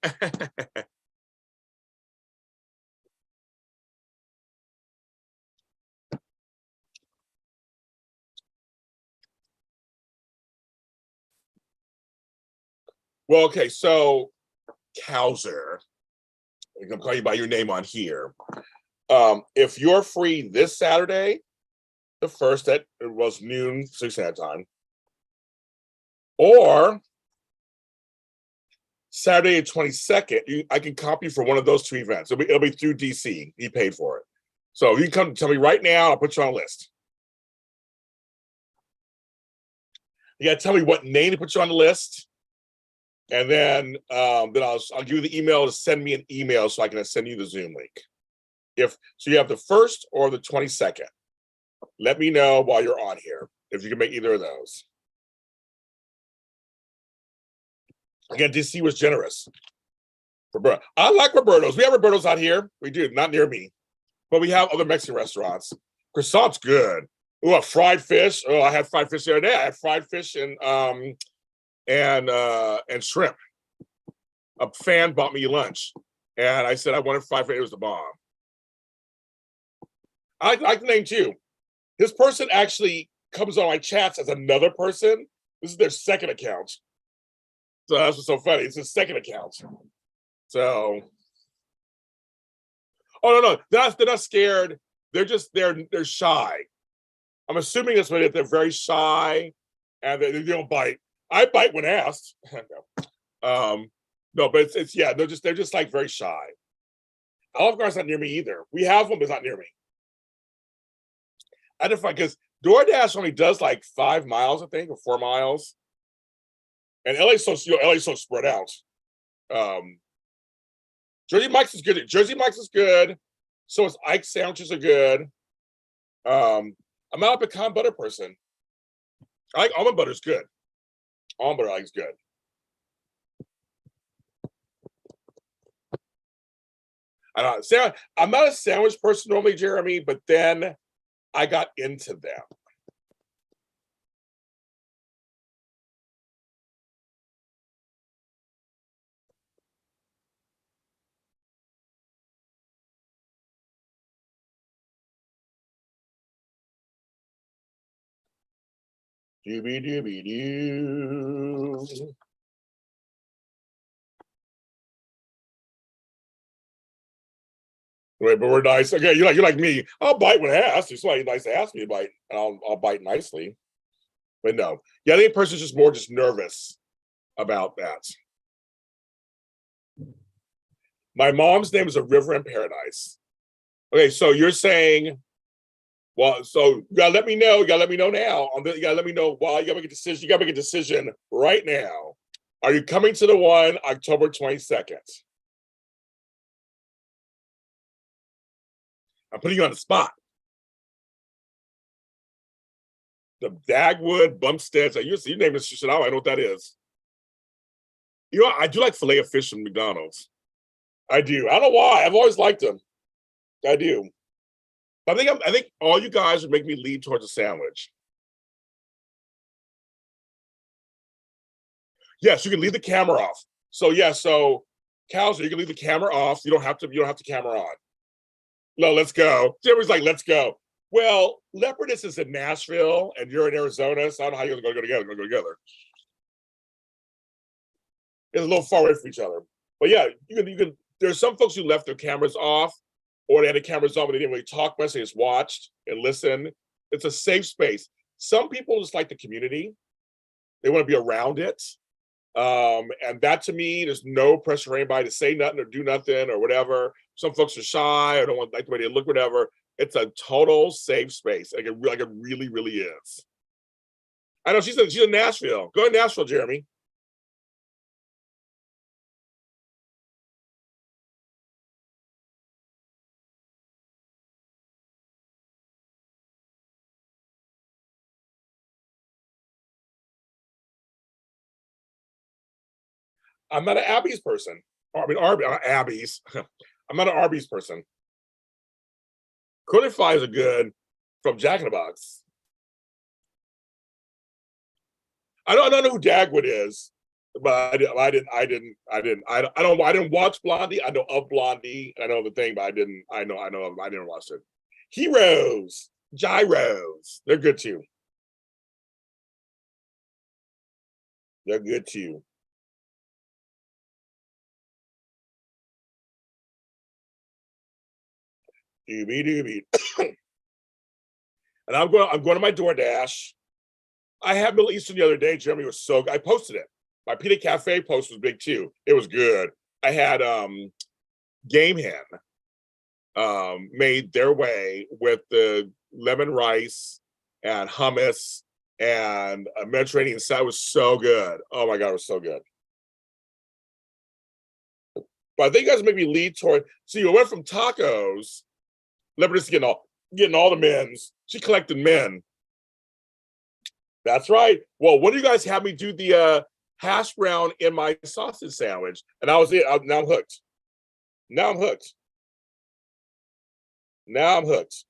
Well, okay, so Kowser, I'm gonna call you by your name on here. If you're free this Saturday, the first it was noon, 6 time, or Saturday the 22nd, I can copy for one of those two events. It'll be through DC. He paid for it. So you can come tell me right now, I'll put you on a list. You gotta tell me what name to put you on the list. And then I'll give you the email to send me an email so I can send you the Zoom link. So you have the 1st or the 22nd. Let me know while you're on here if you can make either of those. Again, DC was generous. I like Roberto's. We have Roberto's out here. We do, not near me. But we have other Mexican restaurants. Croissant's good. Oh, fried fish. Oh, I had fried fish the other day. I had fried fish and shrimp. A fan bought me lunch. And I said I wanted fried fish. It was the bomb. I like the name too. This person actually comes on my chats as another person. This is their second account. So that's what's so funny. It's his second account. So, oh no, they're not scared. They're shy. I'm assuming that's what it is. They're very shy, and they don't bite. I bite when asked. No, but it's yeah. They're just like very shy. Olive Garden's not near me either. We have one, but it's not near me. I don't find because DoorDash only does like 5 miles, I think, or 4 miles. And LA's so spread out. Jersey Mike's is good. Jersey Mike's is good. So is Ike's sandwiches are good. I'm not a pecan butter person. I like almond butter's good. Almond butter I like is good. I'm not a sandwich person normally, Jeremy, but then I got into them. Dooby dooby doo. Wait, but we're nice. Okay, you're like me. I'll bite when asked. It's like nice to ask me to bite. I'll bite nicely. But no. Yeah, I think the person's just more just nervous about that. My mom's name is a river in paradise. Okay, so you're saying, well, so you gotta let me know. You gotta let me know now. You gotta let me know. Well, you gotta make a decision. You gotta make a decision right now. Are you coming to the one October 22nd? I'm putting you on the spot. The Dagwood Bumpstead. Your name is shit. I don't know what that is. You know, I do like filet of fish from McDonald's. I do. I don't know why. I've always liked them. I do. I think all you guys would make me lean towards a sandwich. Yes, you can leave the camera off. So yeah, so Kowser, you can leave the camera off. You don't have to camera on. No, let's go. Jeremy's like, let's go. Well, Leopardess is in Nashville and you're in Arizona, so I don't know how you're gonna go together. Go together. It's a little far away from each other. But yeah, you can there's some folks who left their cameras off or they had the cameras on, but they didn't really talk much. They just watched and listened. It's a safe space. Some people just like the community. They want to be around it. And that to me, there's no pressure for anybody to say nothing or do nothing or whatever. Some folks are shy or don't want like the way they look, whatever. It's a total safe space. Like it really, really is. I know she's in Nashville. Go to Nashville, Jeremy. I'm not an Abby's person. I mean, Abby's. I'm not an Arby's person. Curly fries are good from Jack in the Box. I don't know who Dagwood is, but I didn't watch Blondie. I know of Blondie. I know the thing, but I didn't watch it. Heroes, gyros, they're good too. They're good too. Doobie doobie. And I'm going to my DoorDash. I had Middle Eastern the other day. Jeremy was so good. I posted it. My Pita Cafe post was big too. It was good. I had Game Hen made their way with the lemon rice and hummus and a Mediterranean salad. It was so good. Oh my god, it was so good. But I think you guys maybe lead toward. So you went from tacos. Lebanese getting all the men's. She collected men. That's right. Well, what do you guys have me do the hash brown in my sausage sandwich? And I was it. Now I'm hooked. Now I'm hooked. Now I'm hooked.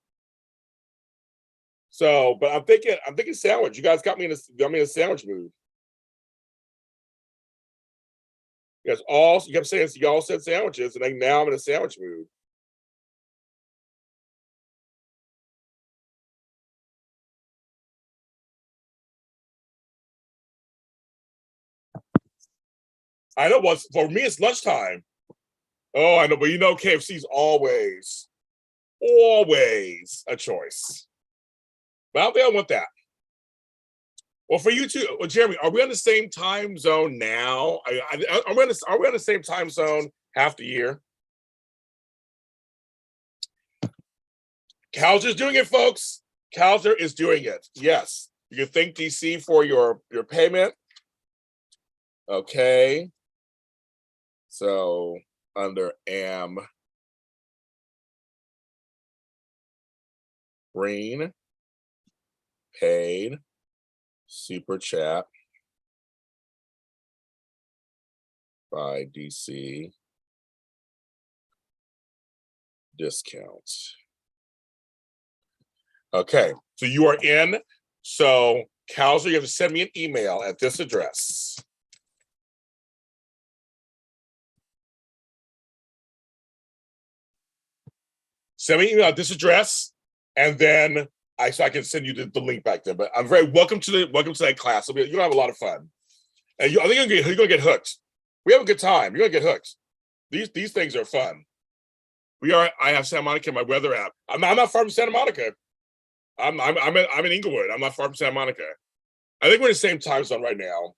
So, but I'm thinking sandwich. You guys got me in a sandwich mood. You kept saying y'all said sandwiches, and now I'm in a sandwich mood. I know what's for me, it's lunchtime. Oh, I know, but you know, KFC's always a choice. But I don't think I want that. Well, for you too, well, Jeremy, are we on the same time zone now? Are we on the same time zone half the year? Kaiser's doing it, folks. Kaiser is doing it. Yes. You can thank DC for your payment. Okay. So under Green paid super chat by DC discounts. Okay, so you are in. So Kaiser, you have to send me an email at this address. Send me an email at this address, and then I can send you the link back there. But I'm very welcome to that class. You're gonna have a lot of fun, and I think you're gonna get hooked. We have a good time. You're gonna get hooked. These things are fun. I have Santa Monica in my weather app. I'm not far from Santa Monica. I'm in Inglewood. I'm not far from Santa Monica. I think we're in the same time zone right now.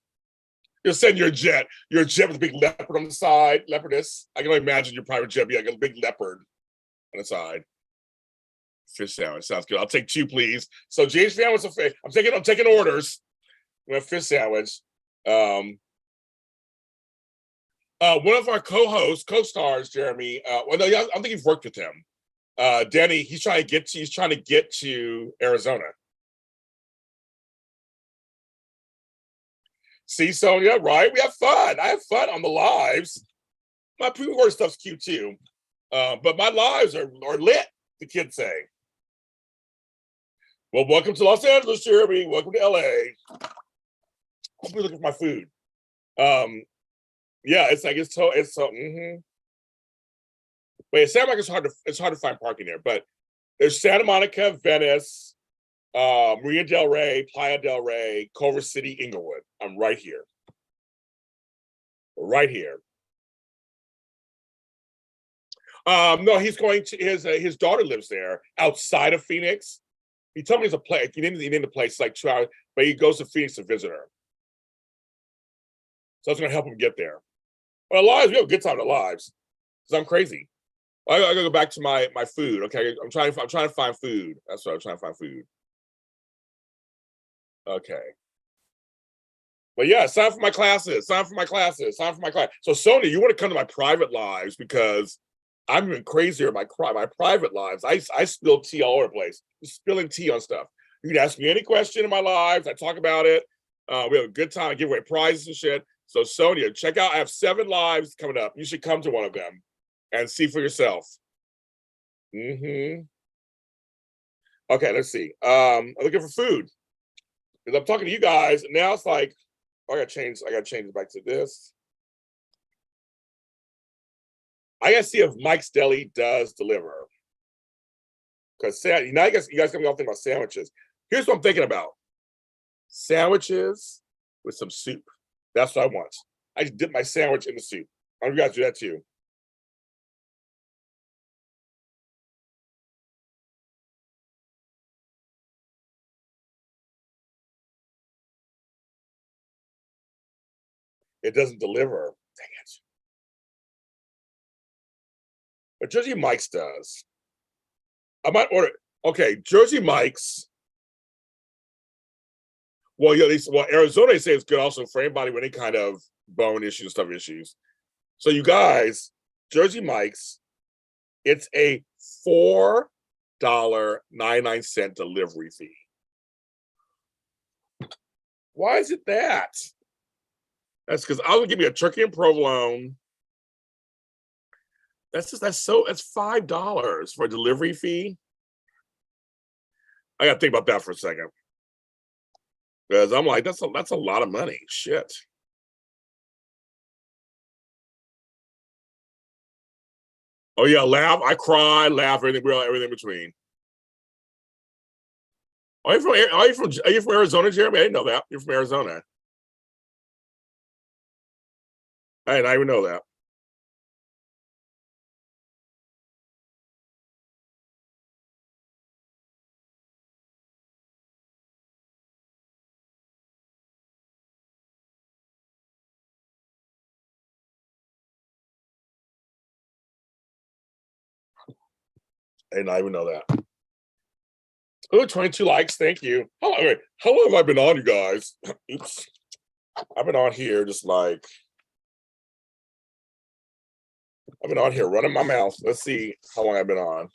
You're sending your jet with a big leopard on the side, leopardess. I can only imagine your private jet be like a big leopard on the side. Fish sandwich sounds good. I'll take 2, please. So James fan wants a fish. I'm taking orders. We have fish sandwich. One of our co-stars, Jeremy. Well, no, I don't think you've worked with him. Denny, he's trying to get to Arizona. See, Sonia, right? We have fun. I have fun on the lives. My pre-recorded stuff's cute too. But my lives are lit, the kids say. Well, welcome to Los Angeles, Jeremy. Welcome to LA. I'll be looking for my food. Yeah, it's so. Wait, Santa Monica it's hard to find parking there, but there's Santa Monica, Venice, Marina Del Rey, Playa del Rey, Culver City, Inglewood. I'm right here. Right here. No, he's going to his daughter lives there outside of Phoenix. He told me it's a place. He named the place like 2 hours, but he goes to Phoenix to visit her. So that's gonna help him get there. But lives, we have a good time at lives. Because I'm crazy. I gotta go back to my food. Okay, I'm trying to find food. That's what I'm trying to find food. Okay. But yeah, sign up for my classes. So Sonia, you want to come to my private lives because I'm even crazier in my private lives. I spill tea all over the place. Just spilling tea on stuff. You can ask me any question in my lives. I talk about it. We have a good time. I give away prizes and shit. So Sonia, check out. I have 7 lives coming up. You should come to one of them and see for yourself. Okay, let's see. I'm looking for food because I'm talking to you guys, and now it's like I gotta change it back to this. I gotta see if Mike's Deli does deliver. Because you guys got me all thinking about sandwiches. Here's what I'm thinking about: sandwiches with some soup. That's what I want. I just dip my sandwich in the soup. I hope you guys do that too. It doesn't deliver. Dang it. But Jersey Mike's does. I might order. Okay, Jersey Mike's. Well, yeah, Arizona, they say it's good also for anybody with any kind of bone issues, stuff issues. So you guys, Jersey Mike's, it's a $4.99 delivery fee. Why is it that? That's because I would give me a turkey and provolone. That's $5 for a delivery fee. I gotta think about that for a second. Because I'm like, that's a lot of money. Shit. Oh yeah, laugh. I cry, laugh, everything in between. Are you from Arizona, Jeremy? I didn't know that. You're from Arizona. I didn't even know that. I did not even know that. Oh, 22 likes. Thank you. How long have I been on, you guys? Oops. I've been on here just like, I've been on here running my mouth. Let's see how long I've been on.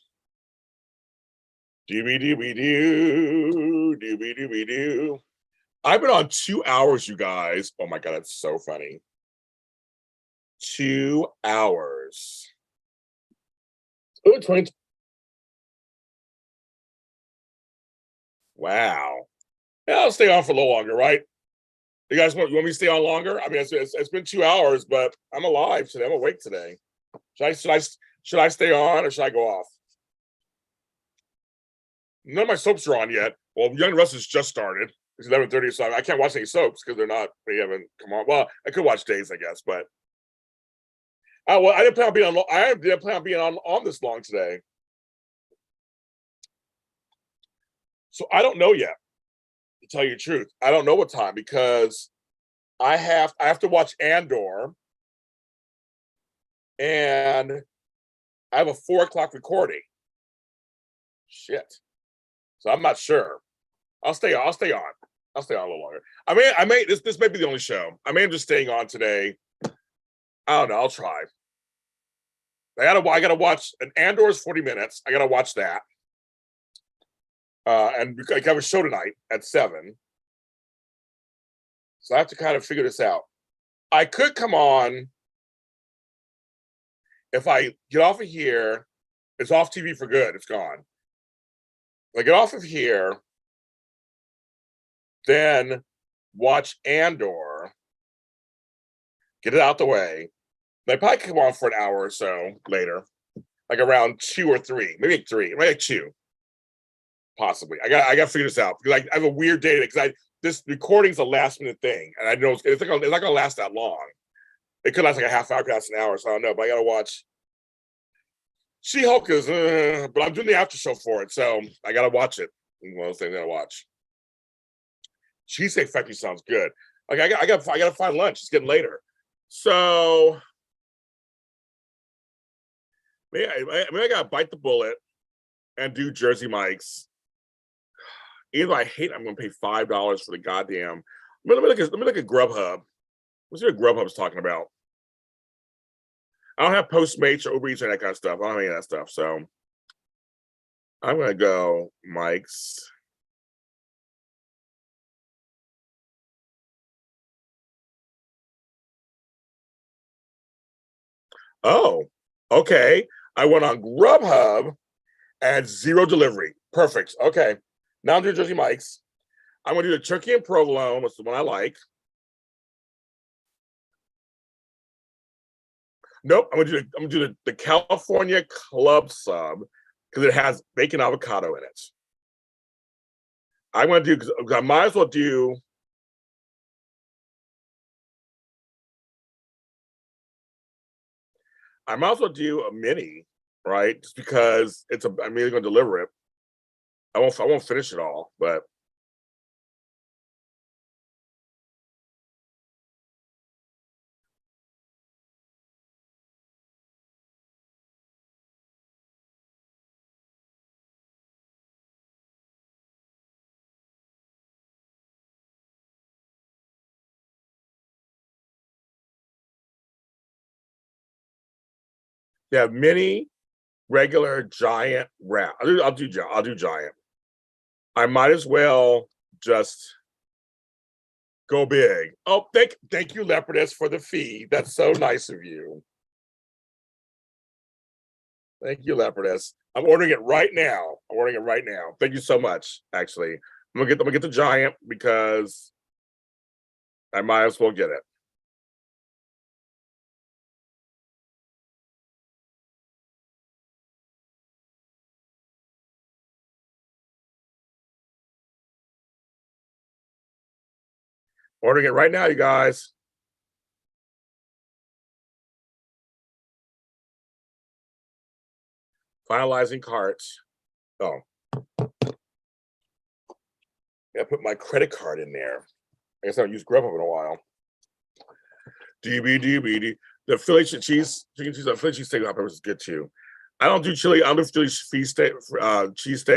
Dooby dooby doo, dooby dooby doo. I've been on 2 hours, you guys. Oh my God, that's so funny. 2 hours. Oh, 20. Wow. Yeah, I'll stay on for a little longer, right? You guys want me to stay on longer? I mean, it's been 2 hours, but I'm alive today. I'm awake today. Should I stay on or should I go off? None of my soaps are on yet. Well, Young and Restless just started. It's 11:30, so I can't watch any soaps because they haven't come on. Well, I could watch Days, I guess, but well, I didn't plan on being on. I didn't plan on being on this long today. So I don't know yet. To tell you the truth, I don't know what time because I have to watch Andor, and I have a 4 o'clock recording. Shit. So I'm not sure. I'll stay on. I'll stay on a little longer. I may this may be the only show. I may end just staying on today. I don't know. I'll try. I gotta watch an Andor's 40 minutes. I gotta watch that. And I have a show tonight at 7. So I have to kind of figure this out. I could come on if I get off of here. It's off TV for good. It's gone. If I get off of here, then watch Andor, get it out the way. They probably come on for an hour or so later, like around 2 or 3, maybe like 3, maybe like 2, possibly. I got to figure this out because I have a weird day because this recording's a last minute thing, and I know it's not gonna last that long. It could last like a half hour, could last an hour, so I don't know. But I got to watch. She-Hulk is, but I'm doing the after show for it, so I got to watch it. One of those things I watch. Cheesesteak Factory sounds good. Like I got to find lunch. It's getting later, so maybe I got to bite the bullet and do Jersey Mike's. Even though I hate, I'm going to pay $5 for the goddamn. Let me look at Grubhub. Let's see what Grubhub's talking about. I don't have Postmates or Uber Eats or that kind of stuff. I don't have any of that stuff. So I'm going to go Mike's. Oh, okay. I went on Grubhub and 0 delivery. Perfect. Okay. Now I'm doing Jersey Mike's. I'm going to do the turkey and provolone. That's the one I like. Nope. I'm going to do the California Club Sub because it has bacon avocado in it. I'm going to do, because I might as well do. I might as well do a mini, right? Just because I'm either going to deliver it. I won't finish it all, but yeah, mini, regular, giant, wrap. I'll do giant. I might as well just go big. Oh, thank you, Leopardess, for the fee. That's so nice of you. Thank you, Leopardess. I'm ordering it right now. Thank you so much. Actually, I'm gonna get the giant because I might as well get it. Ordering it right now, you guys. Finalizing cart. Oh. Yeah, put my credit card in there. I guess I haven't used Grubhub in a while. DB. The Philly cheese, chicken cheese, Philly cheese steak without peppers is good too. I don't do chili. I don't do Philly cheese steak,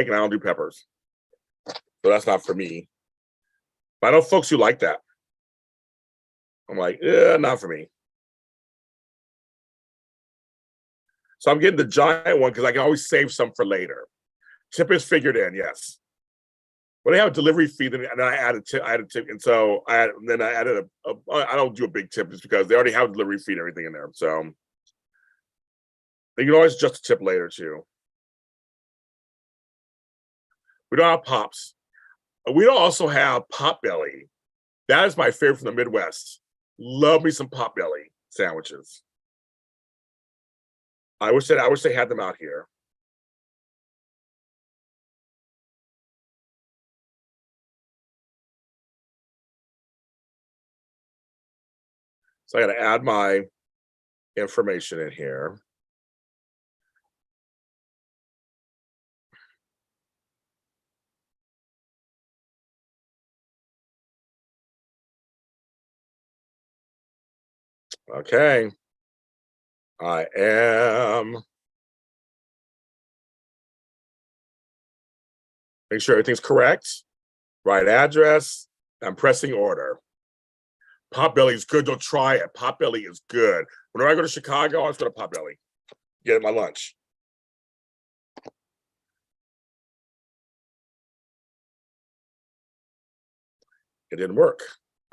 and I don't do peppers. So that's not for me. But I know folks who like that. I'm like, yeah, not for me. So I'm getting the giant one because I can always save some for later. Tip is figured in, yes. But I have a delivery fee, and then I added tip, and so I added I don't do a big tip just because they already have a delivery fee and everything in there. So you can always adjust the tip later too. We don't have Pops. We don't also have Potbelly. That is my favorite from the Midwest. Love me some Potbelly sandwiches. I wish they had them out here. So I got to add my information in here. Okay. I am. Make sure everything's correct. Right address. I'm pressing order. Potbelly is good. Don't try it. Potbelly is good. Whenever I go to Chicago, I always go to Potbelly. Get my lunch. It didn't work.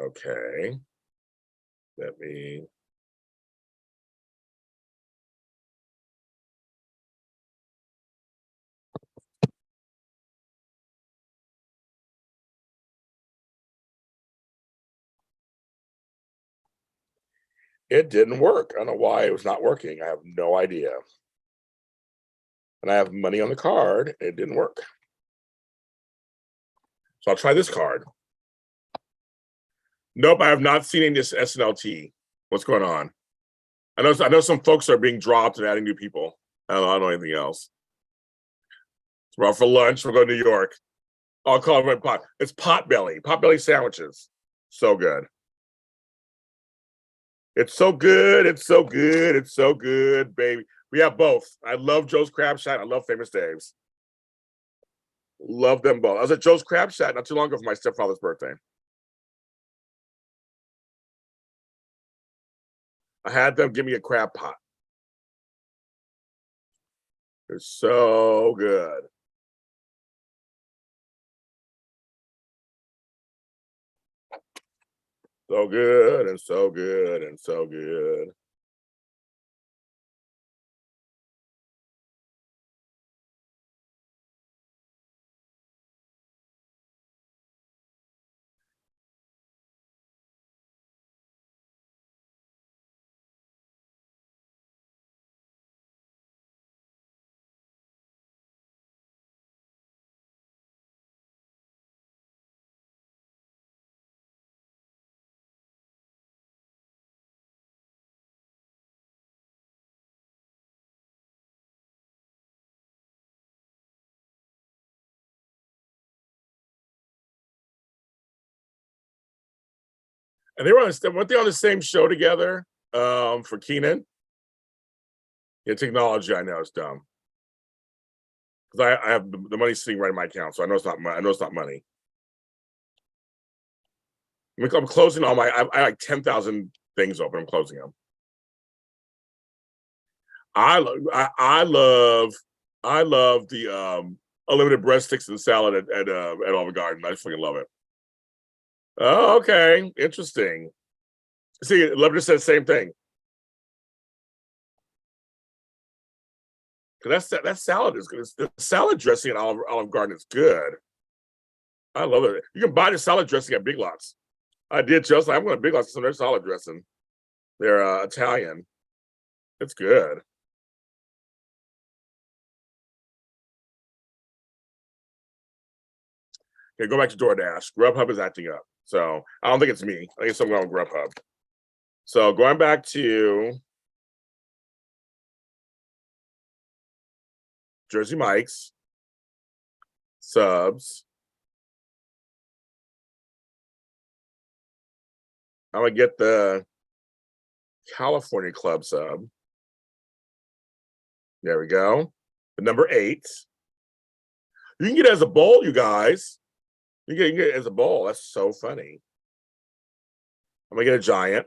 Okay. Let me. It didn't work. I don't know why it was not working. I have no idea. And I have money on the card. It didn't work. So I'll try this card. Nope, I have not seen any this SNLT. What's going on? I know some folks are being dropped and adding new people. I don't know anything else. We're out for lunch. We'll go to New York. I'll call it pot. It's Potbelly sandwiches. So good. It's so good. It's so good. It's so good, baby. We have both. I love Joe's Crab Shack. I love Famous Dave's. Love them both. I was at Joe's Crab Shack not too long ago for my stepfather's birthday. I had them give me a crab pot. It's so good. So good and so good and so good. And weren't they on the same show together for Keenan? Yeah, technology, I know it's dumb. Because I have the money sitting right in my account, so I know it's not money. I'm closing all my. I like 10,000 things open. I'm closing them. I love the unlimited breadsticks and salad at Olive Garden. I just fucking love it. Oh, okay, interesting. See, Love just said the same thing. Because that salad is good. The salad dressing at Olive Garden is good. I love it. You can buy the salad dressing at Big Lots. I did just. I'm going to Big Lots for some of their salad dressing. They're Italian. It's good. Okay, go back to DoorDash. Grubhub is acting up. So I don't think it's me. I think it's something on Grubhub. So going back to Jersey Mike's, subs. I'm gonna get the California Club sub. There we go. The number 8. You can get it as a bowl, you guys. You can get it as a bowl. That's so funny. I'm gonna get a giant.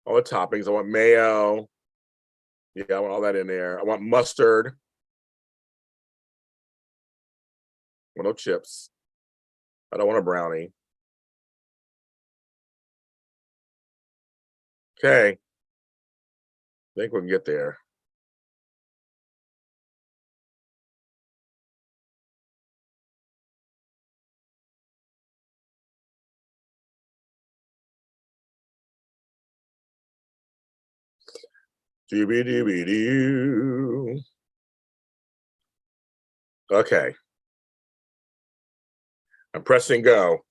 All the toppings. I want mayo. Yeah, I want all that in there. I want mustard. I want no chips. I don't want a brownie. Okay. I think we can get there. Dooby-dooby-doo. Okay. I'm pressing go.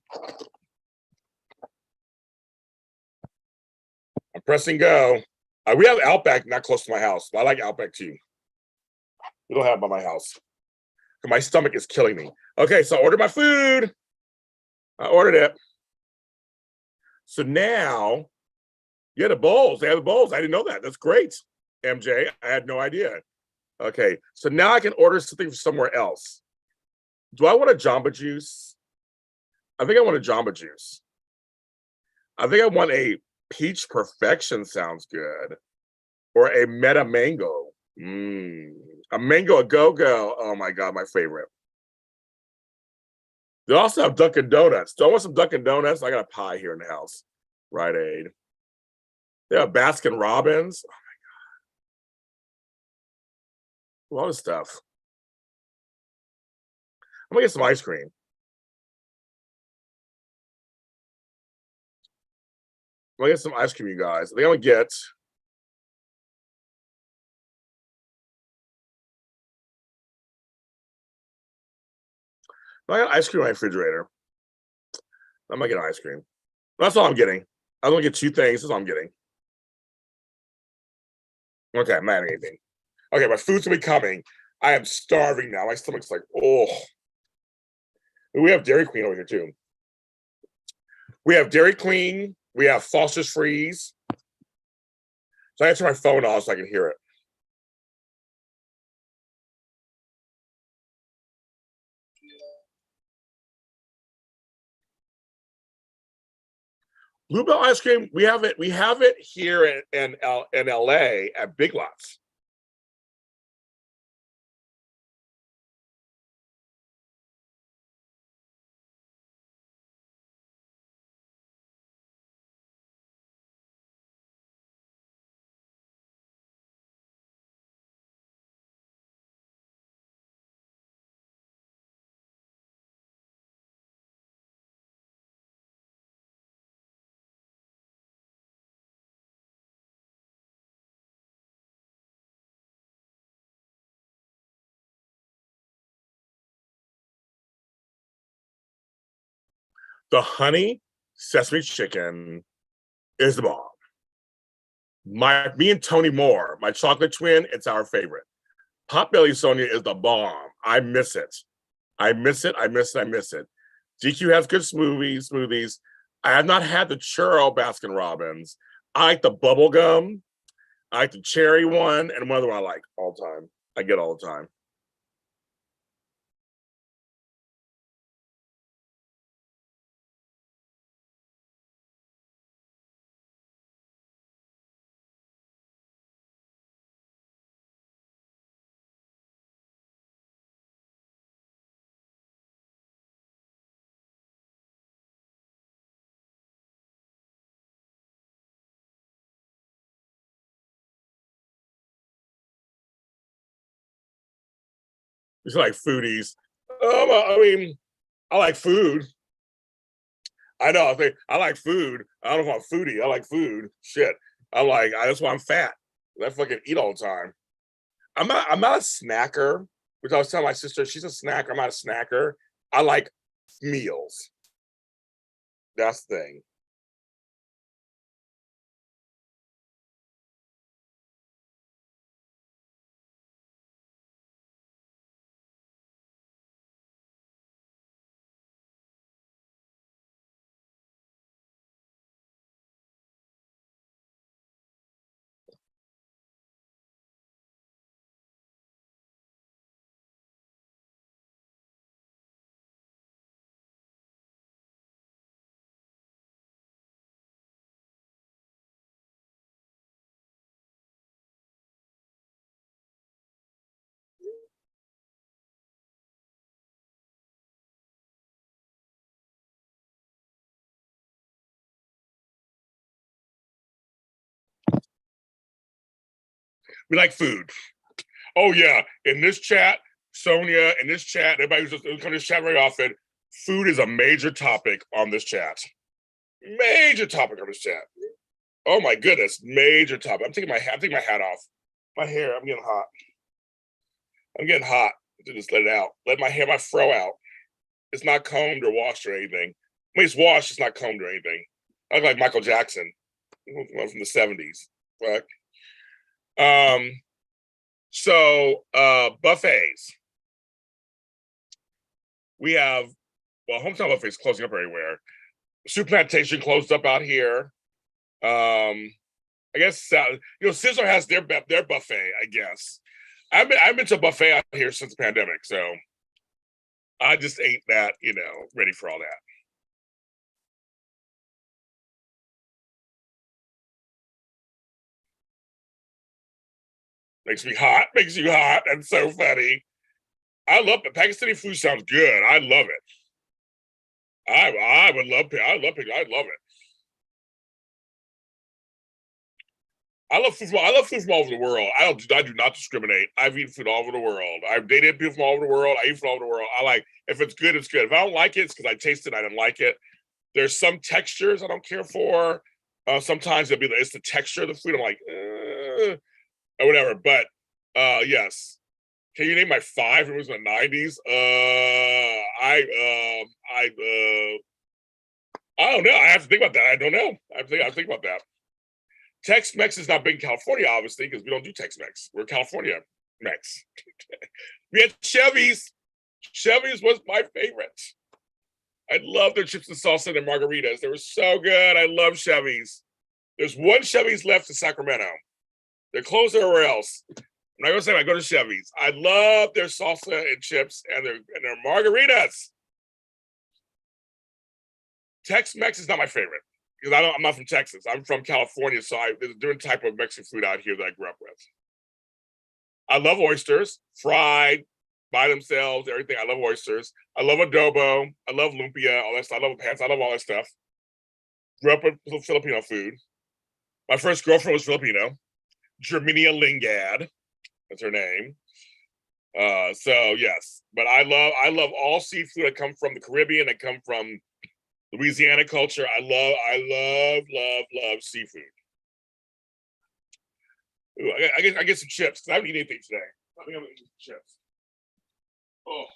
I'm pressing go. We have Outback not close to my house, but I like Outback too. We don't have it by my house. My stomach is killing me. Okay, so I ordered my food. I ordered it. So now, yeah, the bowls. They have the bowls. I didn't know that. That's great, MJ. I had no idea. Okay, so now I can order something from somewhere else. Do I want a Jamba Juice? I think I want a Jamba Juice. I think I want a Peach Perfection. Sounds good. Or a Meta Mango. A Mango a Go-Go. Oh my God, my favorite. They also have Dunkin' Donuts. Do I want some Dunkin' Donuts? I got a pie here in the house. Rite Aid. They have Baskin Robbins. Oh my God. A lot of stuff. I'm gonna get some ice cream. I'm gonna get some ice cream, you guys. I think I'm gonna get. I got ice cream in my refrigerator. I'm gonna get ice cream. That's all I'm getting. I'm gonna get 2 things. That's all I'm getting. Okay, I'm not having anything. Okay, my food's gonna be coming. I am starving now. My stomach's like, oh. We have Dairy Queen over here too. We have Dairy Queen. We have Foster's Freeze. So I have to turn my phone off so I can hear it. Bluebell ice cream. We have it. We have it here in LA at Big Lots. The honey sesame chicken is the bomb. Me and Tony Moore, my chocolate twin, it's our favorite. Potbelly Sonia is the bomb. I miss it. I miss it. I miss it. I miss it. GQ has good smoothies. I have not had the churro Baskin Robbins. I like the bubble gum. I like the cherry one, and one other one I like all the time. I get all the time. It's like foodies. I mean, I like food. I know. I like food. I don't know if I'm foodie. I like food. Shit. That's why I'm fat. I fucking eat all the time. I'm not a snacker, which I was telling my sister, she's a snacker. I'm not a snacker. I like meals. That's the thing. We like food. Oh yeah, in this chat, Sonia, in this chat, everybody who's coming to this chat very often, food is a major topic on this chat. Major topic on this chat. Oh my goodness, major topic. I'm taking my hat off. My hair, I'm getting hot. I'm getting hot. Just let it out. Let my fro out. It's not combed or washed or anything. I mean, it's washed, it's not combed or anything. I look like Michael Jackson from the 70s. Fuck. So buffets. We have, well, hometown buffets closing up everywhere. Soup Plantation closed up out here. I guess Sizzler has their buffet. I guess I've been to a buffet out here since the pandemic, so I just ain't that ready for all that. Makes me hot. Makes you hot. That's so funny. I love it. Pakistani food sounds good. I love it. I would love it. I love it. I love food from all over the world. I do not discriminate. I've eaten food all over the world. I've dated people from all over the world. I eat from all over the world. I like, if it's good, it's good. If I don't like it, it's because I tasted it, I didn't like it. There's some textures I don't care for. Sometimes it's the texture of the food. I'm like, or whatever. But yes. Can you name my 5 movies in the 90s? I don't know. I have to think about that. I don't know. I have to think about that. Tex-Mex is not big in California, obviously, because we don't do Tex-Mex. We're California Mex. We had Chevy's. Chevy's was my favorite. I love their chips and salsa and their margaritas. They were so good. I love Chevy's. There's one Chevy's left in Sacramento. They're closed everywhere else. I'm not gonna say I go to Chevy's. I love their salsa and chips and their margaritas. Tex-Mex is not my favorite because I'm not from Texas. I'm from California, so there's a different type of Mexican food out here that I grew up with. I love oysters, fried, by themselves, everything. I love oysters. I love adobo. I love lumpia, all that stuff. I love pants. I love all that stuff. Grew up with Filipino food. My first girlfriend was Filipino. Germinia Lingad. That's her name. So yes, but I love all seafood that come from the Caribbean, that come from Louisiana culture. I love seafood. Ooh, I get some chips because I haven't eaten anything today. I think I'm gonna eat some chips. Oh,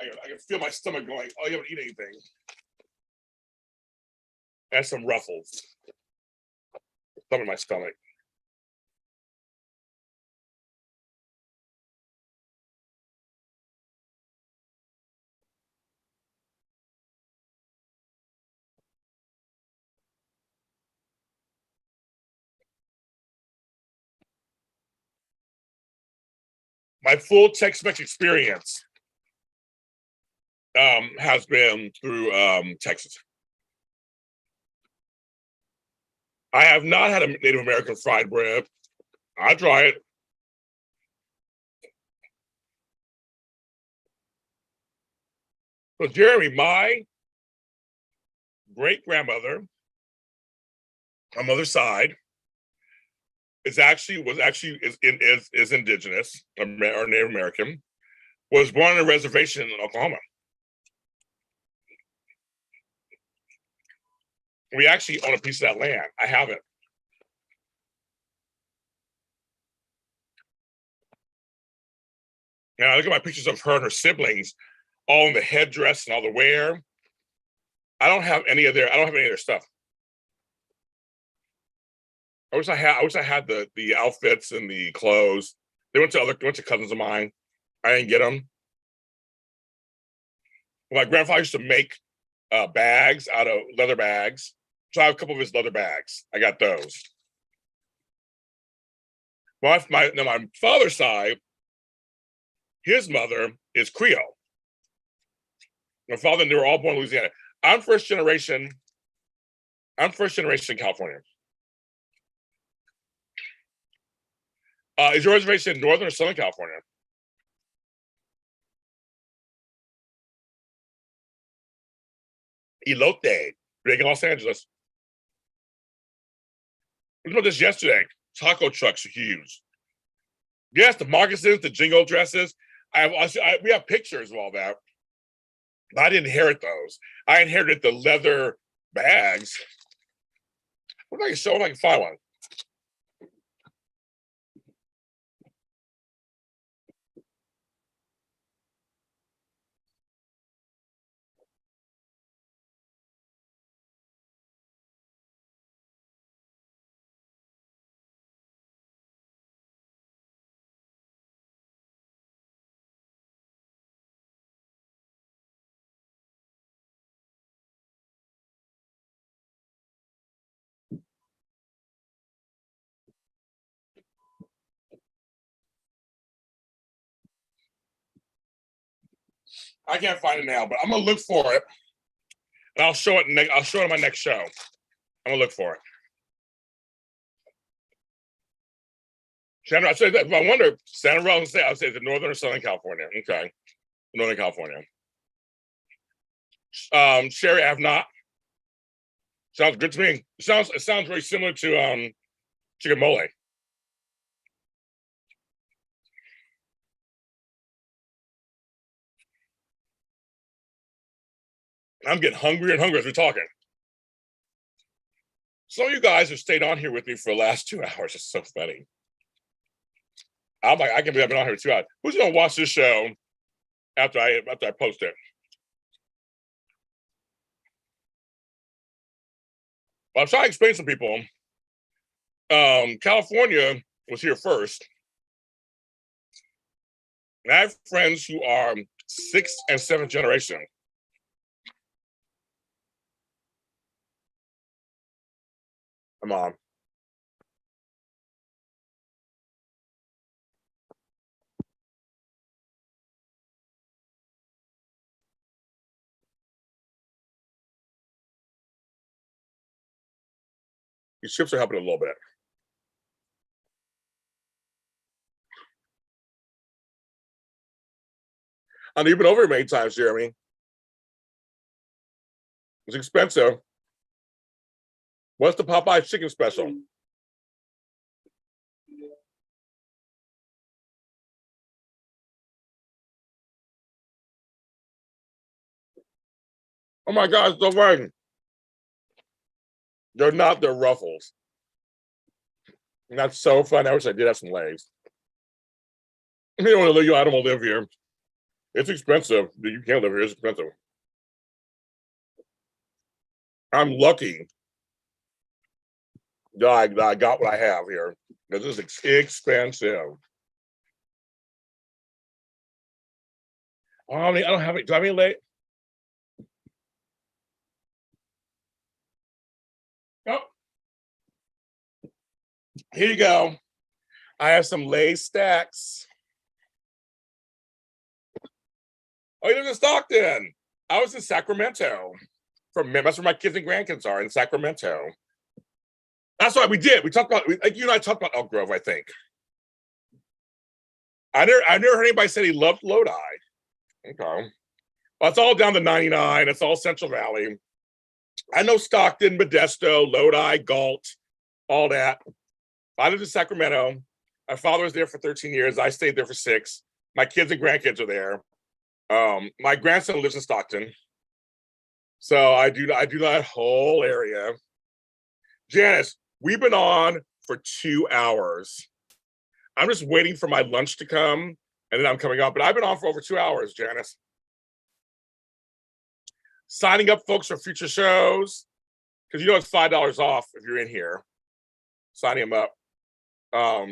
I can feel my stomach going. Oh, you haven't eaten anything. That's some Ruffles. Some in my stomach. My full Tex-Mex experience has been through Texas. I have not had a Native American fried bread. I'll try it. So Jeremy, my great grandmother, my mother's side, is indigenous or Native American. Was born on a reservation in Oklahoma. We actually own a piece of that land. I have it. Now look at my pictures of her and her siblings, all in the headdress and all the wear. I don't have any of their stuff. I wish I had the outfits and the clothes. They went to cousins of mine. I didn't get them. My grandfather used to make bags out of leather bags. So I have a couple of his leather bags. I got those. My father's side, his mother is Creole. My father and they were all born in Louisiana. I'm first generation California. Is your reservation in Northern or Southern California? Elote, big in Los Angeles. We about this yesterday. Taco trucks are huge. Yes, the moccasins, the jingle dresses. We have pictures of all that. I didn't inherit those. I inherited the leather bags. What if I can show if I can find one? I can't find it now, but I'm gonna look for it, and I'll show it. I'll show it in my next show. I'm gonna look for it. Shannon, I said that. I wonder, Santa Rosa. I would say the Northern or Southern California. Okay, Northern California. Sherry, I have not. Sounds good to me. It sounds very similar to chicken mole. I'm getting hungrier and hungrier as we're talking. Some of you guys have stayed on here with me for the last 2 hours. It's so funny. I'm like, I can believe I've been on here 2 hours. Who's gonna watch this show after I post it? Well, I'm trying to explain to people. California was here first. And I have friends who are 6th and 7th generation. My mom. These chips are helping a little bit. And you've been over here many times, Jeremy. It's expensive. What's the Popeye chicken special? Oh my God, it's so funny. They're not, they're ruffles. And that's so fun. I wish I did have some legs. You don't want to live, I don't want to live here. It's expensive. You can't live here, it's expensive. I'm lucky that I got what I have here. This is expensive. Oh, I don't have it. Do I have any late? Oh, here you go. I have some Lay's stacks. Oh, you live in Stockton. I was in Sacramento. That's where my kids and grandkids are, in Sacramento. That's what we did. We talked about, you and I talked about Elk Grove, I think. I never heard anybody say he loved Lodi. Okay. Well, it's all down to 99. It's all Central Valley. I know Stockton, Modesto, Lodi, Galt, all that. I lived in Sacramento. My father was there for 13 years. I stayed there for 6. My kids and grandkids are there. My grandson lives in Stockton. So I do that whole area. Janice, we've been on for 2 hours. I'm just waiting for my lunch to come, and then I'm coming up. But I've been on for over 2 hours, Janice. Signing up folks for future shows, because you know it's $5 off if you're in here. Signing them up. Well,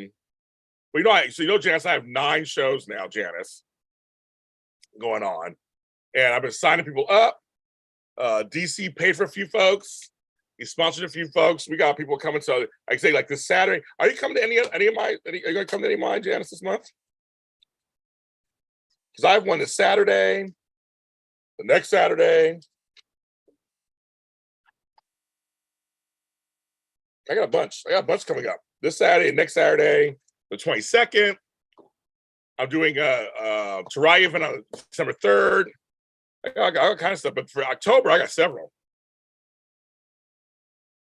Janice, I have 9 shows now, Janice, going on. And I've been signing people up. DC paid for a few folks. He sponsored a few folks. We got people coming. So I say, like this Saturday, are you coming to any of my? Are you going to come to any of mine, Janice, this month? Because I have one this Saturday, the next Saturday. I got a bunch. Coming up this Saturday, next Saturday, the 22nd. I'm doing a Teriah event on December 3rd. I got all kind of stuff, but for October, I got several.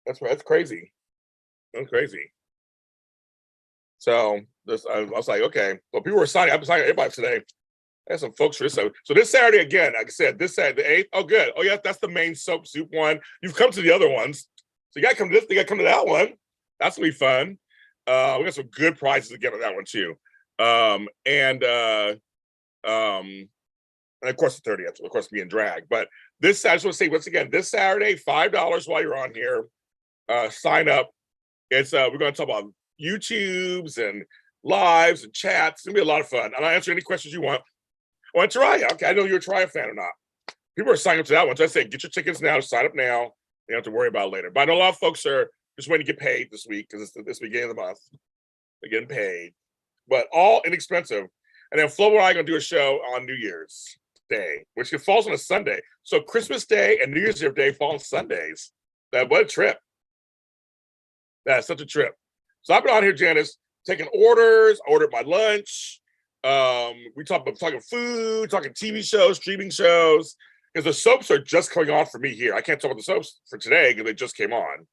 That's crazy. That's crazy. So this, I was like, okay. Well, people were signing. I'm signing everybody today. I had some folks for this. So this Saturday again, like I said, this Saturday, the 8th. Oh, good. Oh, yeah, that's the main soap soup one. You've come to the other ones. So you gotta come to this, you gotta come to that one. That's gonna be fun. We got some good prizes again on that one too. And of course the 30th, of course, being drag. But this, I just want to say once again, this Saturday, $5 while you're on here. Sign up. It's we're gonna talk about YouTubes and lives and chats. It's gonna be a lot of fun. And I'll answer any questions you want. Oh, and Teriah. Okay, I know you're a Teriah fan or not. People are signing up to that one. So I say get your tickets now, sign up now. You don't have to worry about it later. But I know a lot of folks are just waiting to get paid this week because it's this beginning of the month. They're getting paid. But all inexpensive. And then Flo and I are gonna do a show on New Year's Day, which falls on a Sunday. So Christmas Day and New Year's Day fall on Sundays. What a trip. That's such a trip. So I've been on here, Janice, taking orders. I ordered my lunch. We talking food, talking TV shows, streaming shows, because the soaps are just coming on for me here. I can't talk about the soaps for today because they just came on.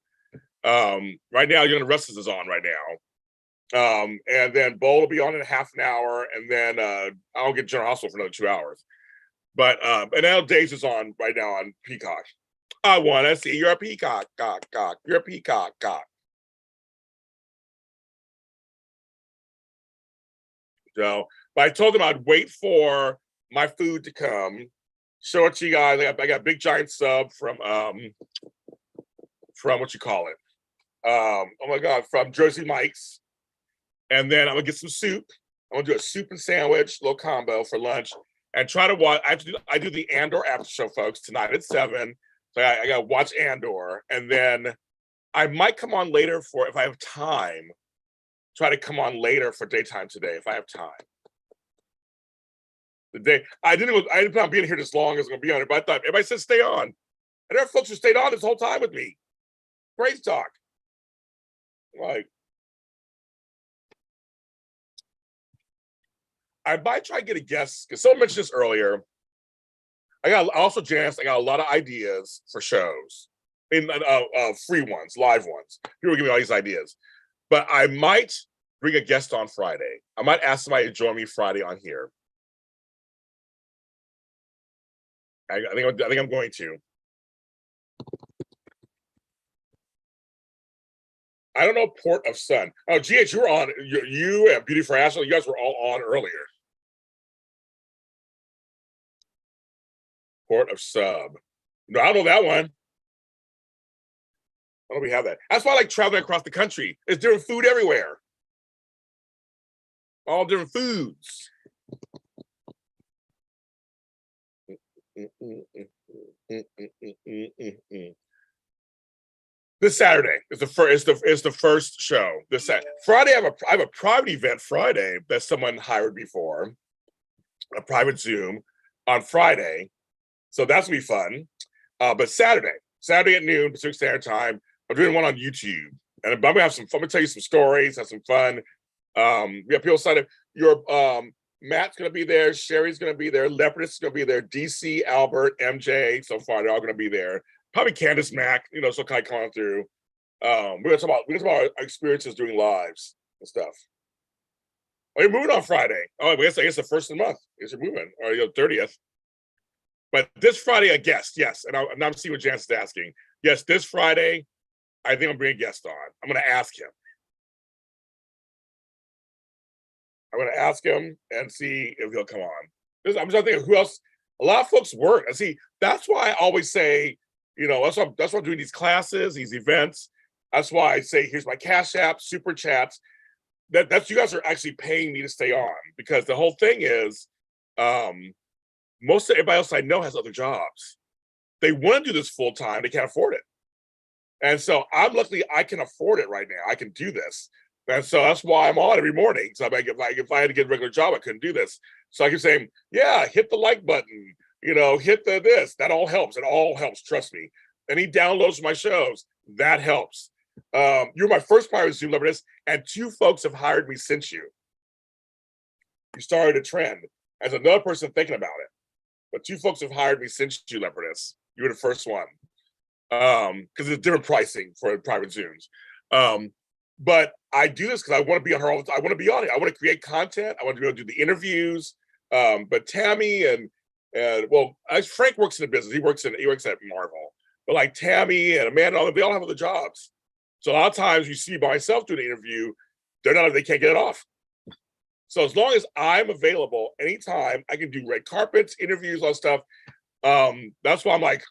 Right now, Young and Restless is on right now. And then Bowl will be on in half an hour, and then I'll get General Hospital for another 2 hours. But and now Days is on right now on Peacock. I want to see your peacock, cock. Your peacock, cock. So, but I told them I'd wait for my food to come. Show it to you guys. I got a big giant sub from what you call it. Oh my God, from Jersey Mike's. And then I'm gonna get some soup. I'm gonna do a soup and sandwich, little combo for lunch, and try to watch. I do the Andor after show, folks, tonight at 7. So I gotta watch Andor, and then I might come on later for if I have time. Try to come on later for daytime today if I have time. The day I didn't plan on being here this long. I was gonna be on it, but I thought everybody said stay on, and there are folks who stayed on this whole time with me. Great talk. Like, I might try to get a guest because someone mentioned this earlier. I got a lot of ideas for shows, in free ones, live ones. People give me all these ideas, but I might bring a guest on Friday. I might ask somebody to join me Friday on here. I think I'm going to. I don't know Port of Sun. Oh, GH, you were on. You and Beauty for Ashley, you guys were all on earlier. Port of Sub. No, I don't know that one. I don't know we have that. That's why I like traveling across the country. There's different food everywhere. All different foods. This Saturday is the first show. This Saturday. Friday, I have a private event Friday that someone hired me for, a private Zoom on Friday. So that's gonna be fun. But Saturday at noon Pacific Standard Time, I'm doing one on YouTube, and I'm gonna have some fun. I'm gonna tell you some stories, have some fun. We have people sign up. Matt's gonna be there, Sherry's gonna be there, Leopardess is gonna be there, DC, Albert, MJ. So far, they're all gonna be there. Probably Candace Mack, so kind of coming through. We're gonna talk about our experiences doing lives and stuff. Oh, you're moving on Friday. Oh, I guess the first of the month. I guess you're moving, or 30th. But this Friday, a guest, yes. And I'm seeing what Janice is asking. Yes, this Friday, I think I'm bringing a guest on. I'm going to ask him. I'm going to ask him and see if he'll come on. I'm just thinking who else. A lot of folks work. And see, that's why I always say, that's why I'm doing these classes, these events. That's why I say, here's my CashAPP, super chats. That's you guys are actually paying me to stay on, because the whole thing is, most of everybody else I know has other jobs. They want to do this full time, they can't afford it. And so I'm lucky I can afford it right now. I can do this. And so that's why I'm on every morning. So if I had to get a regular job, I couldn't do this. So I keep saying, yeah, hit the like button, hit the this. That all helps. It all helps, trust me. Any downloads of my shows, that helps. You're my first private Zoom Leopardess, and 2 folks have hired me since you. You started a trend. As another person thinking about it. But 2 folks have hired me since you, Leopardess. You were the first one. Because it's different pricing for private Zooms. but I do this because I want to be on her all the time. I want to be on it. I want to create content. I want to be able to do the interviews. But Tammy and well, Frank works in the business. He works at Marvel. But like Tammy and Amanda, they all have other jobs. So a lot of times you see myself doing an interview, they can't get it off. So as long as I'm available anytime, I can do red carpets, interviews, all stuff. That's why I'm like,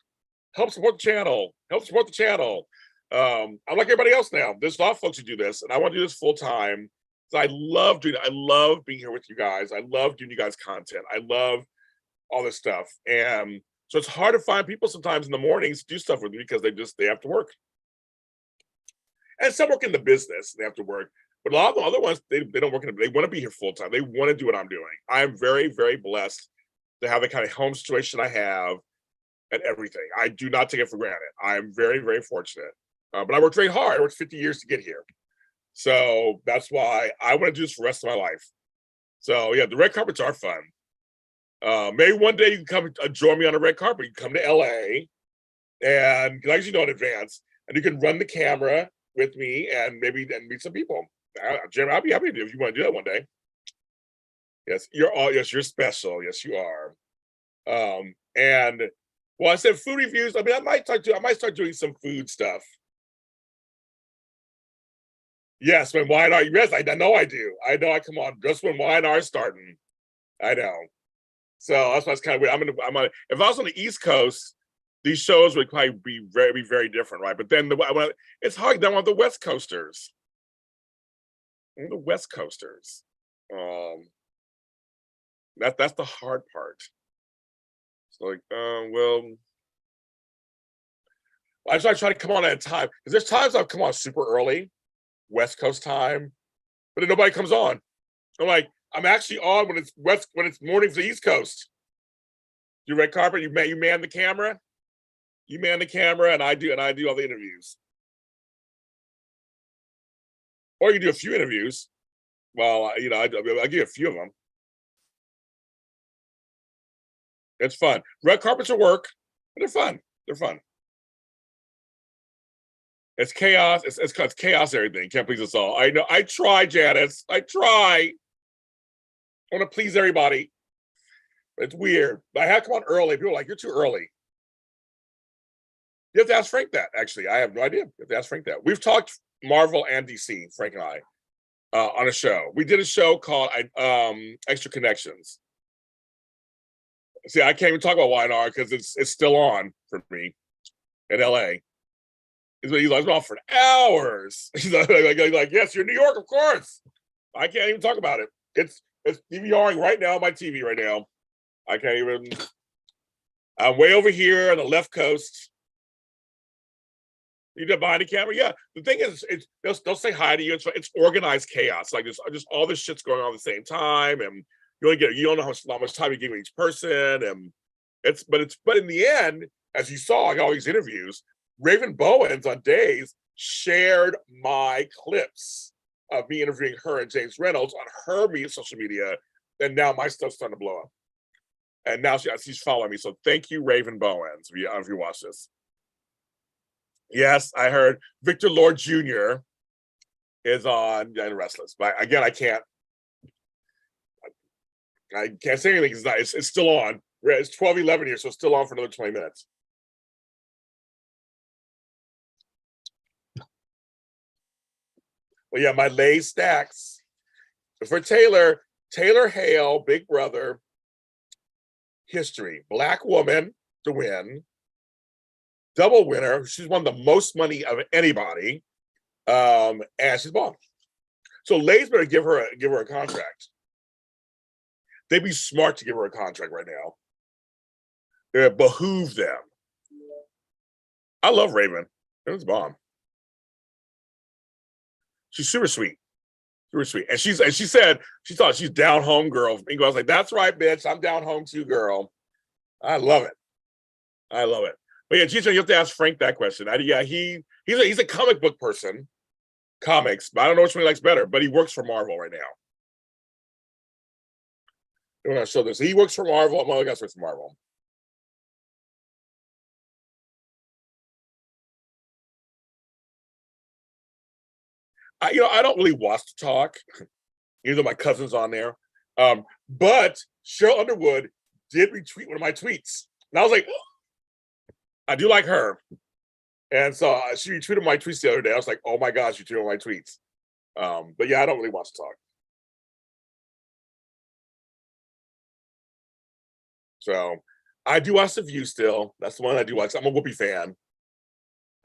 help support the channel. Help support the channel. I'm like everybody else now. There's a lot of folks who do this, and I want to do this full time. So I love doing it. I love being here with you guys. I love giving you guys content. I love all this stuff. And so it's hard to find people sometimes in the mornings to do stuff with me because they have to work. And some work in the business, they have to work. But a lot of the other ones, they don't work they want to be here full time. They want to do what I'm doing. I'm very, very blessed to have the kind of home situation I have and everything. I do not take it for granted. I'm very, very fortunate. But I worked very hard. I worked 50 years to get here. So that's why I want to do this for the rest of my life. So yeah, the red carpets are fun. Maybe one day you can come join me on a red carpet. You can come to LA and as you know in advance, and you can run the camera with me and maybe meet some people. Jim, I'll be happy to if you want to do that one day. Yes, you're special. Yes, you are. And well, I said food reviews. I mean, I might start doing some food stuff. Yes, when Y&R, yes, I know I do. I know I come on just when Y&R is starting. I know. So that's why it's kind of weird. If I was on the East Coast, these shows would probably be very, very different, right? But then it's hard. Then I want the West Coasters. The West Coasters. That's the hard part. It's like, well, I try to come on at a time because there's times I've come on super early, West Coast time, but then nobody comes on. I'm like, I'm actually on when it's morning for the East Coast. You red carpet, you man the camera, and I do all the interviews. Or you do a few interviews. Well, I give you a few of them. It's fun. Red carpets are work, but they're fun. They're fun. It's chaos. It's chaos. Everything can't please us all. I know. I try, Janice. I try. I want to please everybody. It's weird. I have to come on early. People are like, you're too early. You have to ask Frank that. Actually, I have no idea. You have to ask Frank that. We've talked Marvel and DC, Frank and I, on a show. We did a show called Extra Connections. See, I can't even talk about Y&R because it's still on for me in LA. He's like, on for hours. He's like, yes, you're in New York, of course. I can't even talk about it. It's DVRing right now on my TV right now. I can't even. I'm way over here on the left coast. You get behind the camera, yeah. The thing is, they'll say hi to you. It's organized chaos. Like there's just all this shit's going on at the same time, and you don't know how much time you give each person, and but in the end, as you saw, I got all these interviews. Raven Bowens on Days shared my clips of me interviewing her and James Reynolds on her social media, and now my stuff's starting to blow up. And now she's following me. So thank you, Raven Bowens, if you watch this. Yes, I heard Victor Lord Jr. is on Restless, but again, I can't say anything. It's still on. It's 12:11 here, so it's still on for another 20 minutes. Well, yeah, my Lay's stacks for Taylor Hale, Big Brother, history, Black woman to win, double winner. She's won the most money of anybody, and she's bomb. So Lay's better give her a contract. They'd be smart to give her a contract right now. It behoove them. I love Raven. Raven's bomb. She's super sweet. Super sweet. And she said she thought she's down home girl. I was like, that's right, bitch. I'm down home too, girl. I love it. I love it. But yeah, you have to ask Frank that question. He's a comic book person, comics, but I don't know which one he likes better. But he works for Marvel right now. I'm gonna show this. He works for Marvel. My other guy works for Marvel. I don't really watch the talk, even though my cousin's on there. But Cheryl Underwood did retweet one of my tweets. And I was like, I do like her. And so she retweeted my tweets the other day. I was like, oh my gosh, you tweeted my tweets. But yeah, I don't really watch the talk. So I do watch The View still. That's the one I do watch. I'm a Whoopi fan.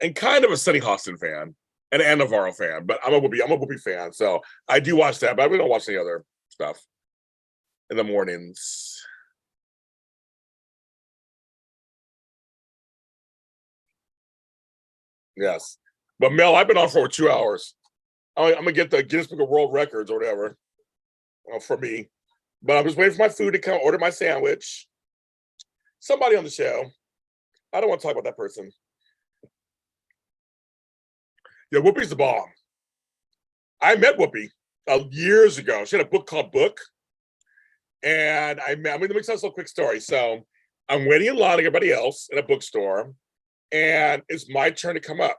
And kind of a Sunny Hostin fan. And Ann Navarro fan. But I'm a Whoopi fan. So I do watch that, but I really don't watch any other stuff in the mornings. Yes. But Mel, I've been on for 2 hours. I'm gonna get the Guinness Book of World Records or whatever for me. But I'm just waiting for my food to come, order my sandwich. Somebody on the show. I don't want to talk about that person. Yeah, Whoopi's the bomb. I met Whoopi years ago. She had a book called Book. And I'm going to make this a quick story. So I'm waiting in line like everybody else in a bookstore. And it's my turn to come up.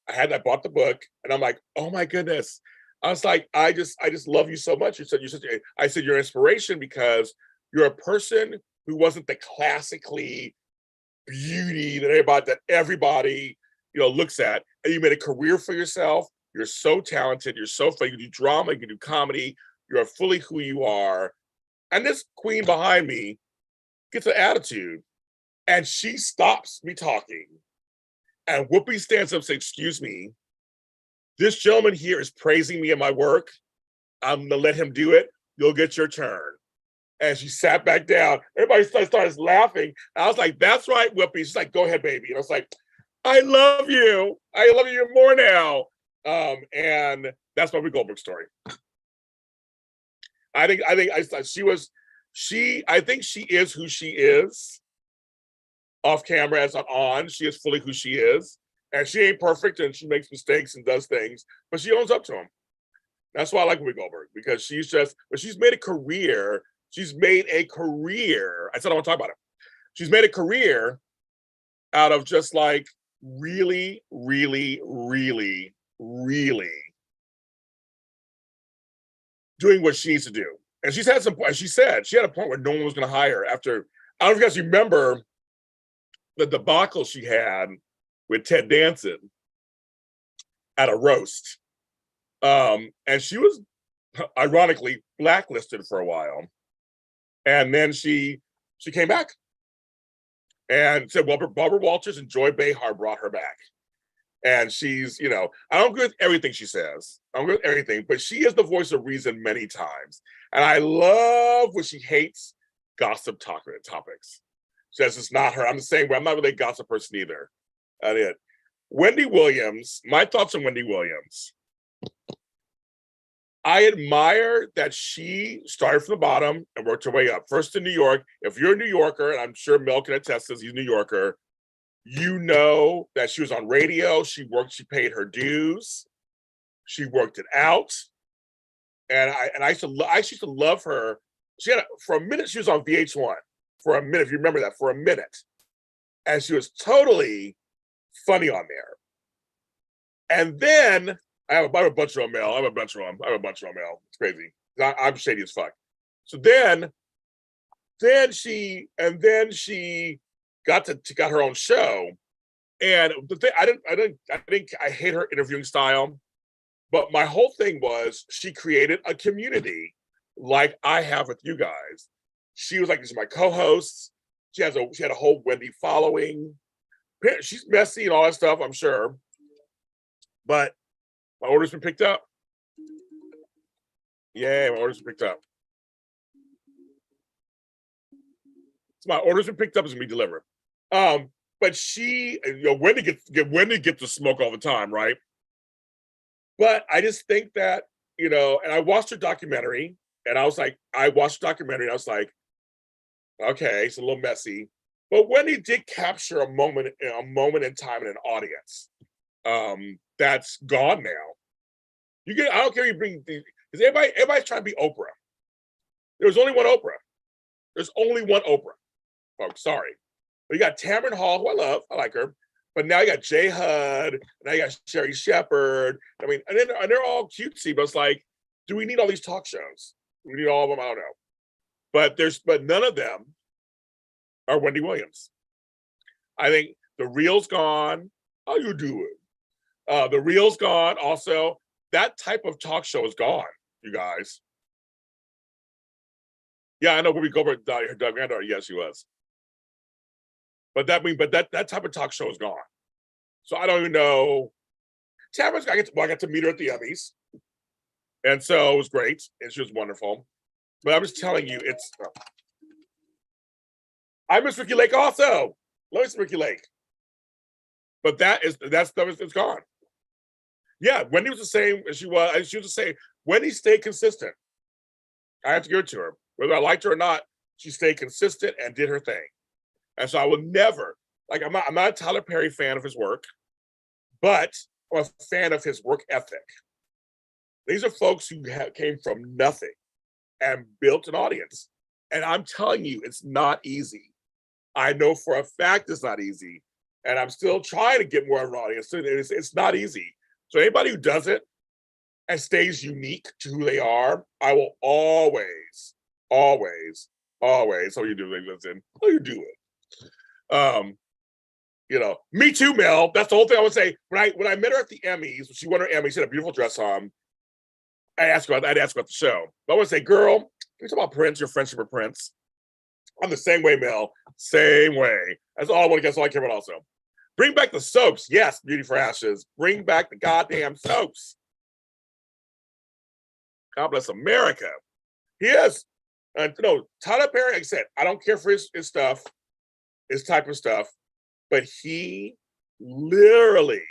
I bought the book and I'm like, oh my goodness. I was like, I just love you so much. I said, you're inspiration because you're a person who wasn't the classically beauty that everybody looks at. And you made a career for yourself. You're so talented. You're so funny. You can do drama, you can do comedy. You're fully who you are. And this queen behind me gets an attitude and she stops me talking. And Whoopi stands up and says, excuse me, this gentleman here is praising me and my work. I'm going to let him do it. You'll get your turn. And she sat back down. Everybody started laughing. And I was like, that's right, Whoopi. She's like, go ahead, baby. And I was like, I love you. I love you more now. And that's my Whoopi Goldberg story. I think she is who she is. Off camera as on, she is fully who she is. And she ain't perfect and she makes mistakes and does things, but she owns up to them. That's why I like Whoopi Goldberg, because she's made a career. She's made a career. I said I want to talk about it. She's made a career out of just like really, really, really, really doing what she needs to do. And she's had some, as she said, she had a point where no one was going to hire her after, I don't know if you guys remember the debacle she had with Ted Danson at a roast. And she was ironically blacklisted for a while. And then she came back and said, well, Barbara Walters and Joy Behar brought her back. And she's, I don't agree with everything she says. I don't agree with everything, but she is the voice of reason many times. And I love when she hates gossip topics. Says it's not her. I'm the same way. I'm not really a gossip person either. That's it. Wendy Williams, my thoughts on Wendy Williams. I admire that she started from the bottom and worked her way up. First in New York. If you're a New Yorker, and I'm sure Mel can attest this, he's a New Yorker, you know that she was on radio. She paid her dues. She worked it out. And I used to love her. For a minute, she was on VH1. For a minute, if you remember that, for a minute. And she was totally funny on there. And then, I have a bunch of them, Mel. I have a bunch of them, Mel. It's crazy. I'm shady as fuck. So then she got her own show. And the thing, I hate her interviewing style. But my whole thing was she created a community like I have with you guys. She was like, these are my co-hosts. She had a whole Wendy following. She's messy and all that stuff, I'm sure. But my order's been picked up. Yeah, my order's been picked up. So my order's been picked up, it's gonna be delivered. But she, Wendy gets to smoke all the time, right? But I just think that, and I watched her documentary, and I was like, okay, it's a little messy. But Wendy did capture a moment in time in an audience. That's gone now. I don't care if you bring because everybody's trying to be Oprah. There's only one Oprah. There's only one Oprah, folks. Sorry. But you got Tamron Hall, who I love. I like her. But now you got J Hud, now you got Sherry Shepherd. I mean, and they're all cutesy, but it's like, do we need all these talk shows? Do we need all of them? I don't know. But none of them are Wendy Williams. I think the Real's gone. How you doing? The Real's gone. Also, that type of talk show is gone, you guys. Yeah, I know. Whoopi Goldberg, her granddaughter. Yes, she was. But that type of talk show is gone. So I don't even know. Tamara's, I got to meet her at the Emmys, and so it was great, and she was wonderful. But I'm just telling you, it's. I miss Ricky Lake also. Love miss Ricky Lake. But it's gone. Yeah, Wendy was the same as she was. She was the same. Wendy stayed consistent. I have to give it to her. Whether I liked her or not, she stayed consistent and did her thing. And so I will never, like, I'm not a Tyler Perry fan of his work, but I'm a fan of his work ethic. These are folks who came from nothing and built an audience. And I'm telling you, it's not easy. I know for a fact it's not easy. And I'm still trying to get more of an audience. It's not easy. So anybody who does it and stays unique to who they are, I will always, oh, you do it, listen, oh, you do it. Me too, Mel. That's the whole thing I would say. When I met her at the Emmys, she won her Emmy, she had a beautiful dress on. I'd ask about the show. But I would say, girl, can you talk about Prince, your friendship with Prince? I'm the same way, Mel. Same way. That's all I want to guess. All I care about also. Bring back the soaps. Yes, Beauty for Ashes. Bring back the goddamn soaps. God bless America. He is. Tyler Perry, like I said, I don't care for his stuff, his type of stuff, but he literally,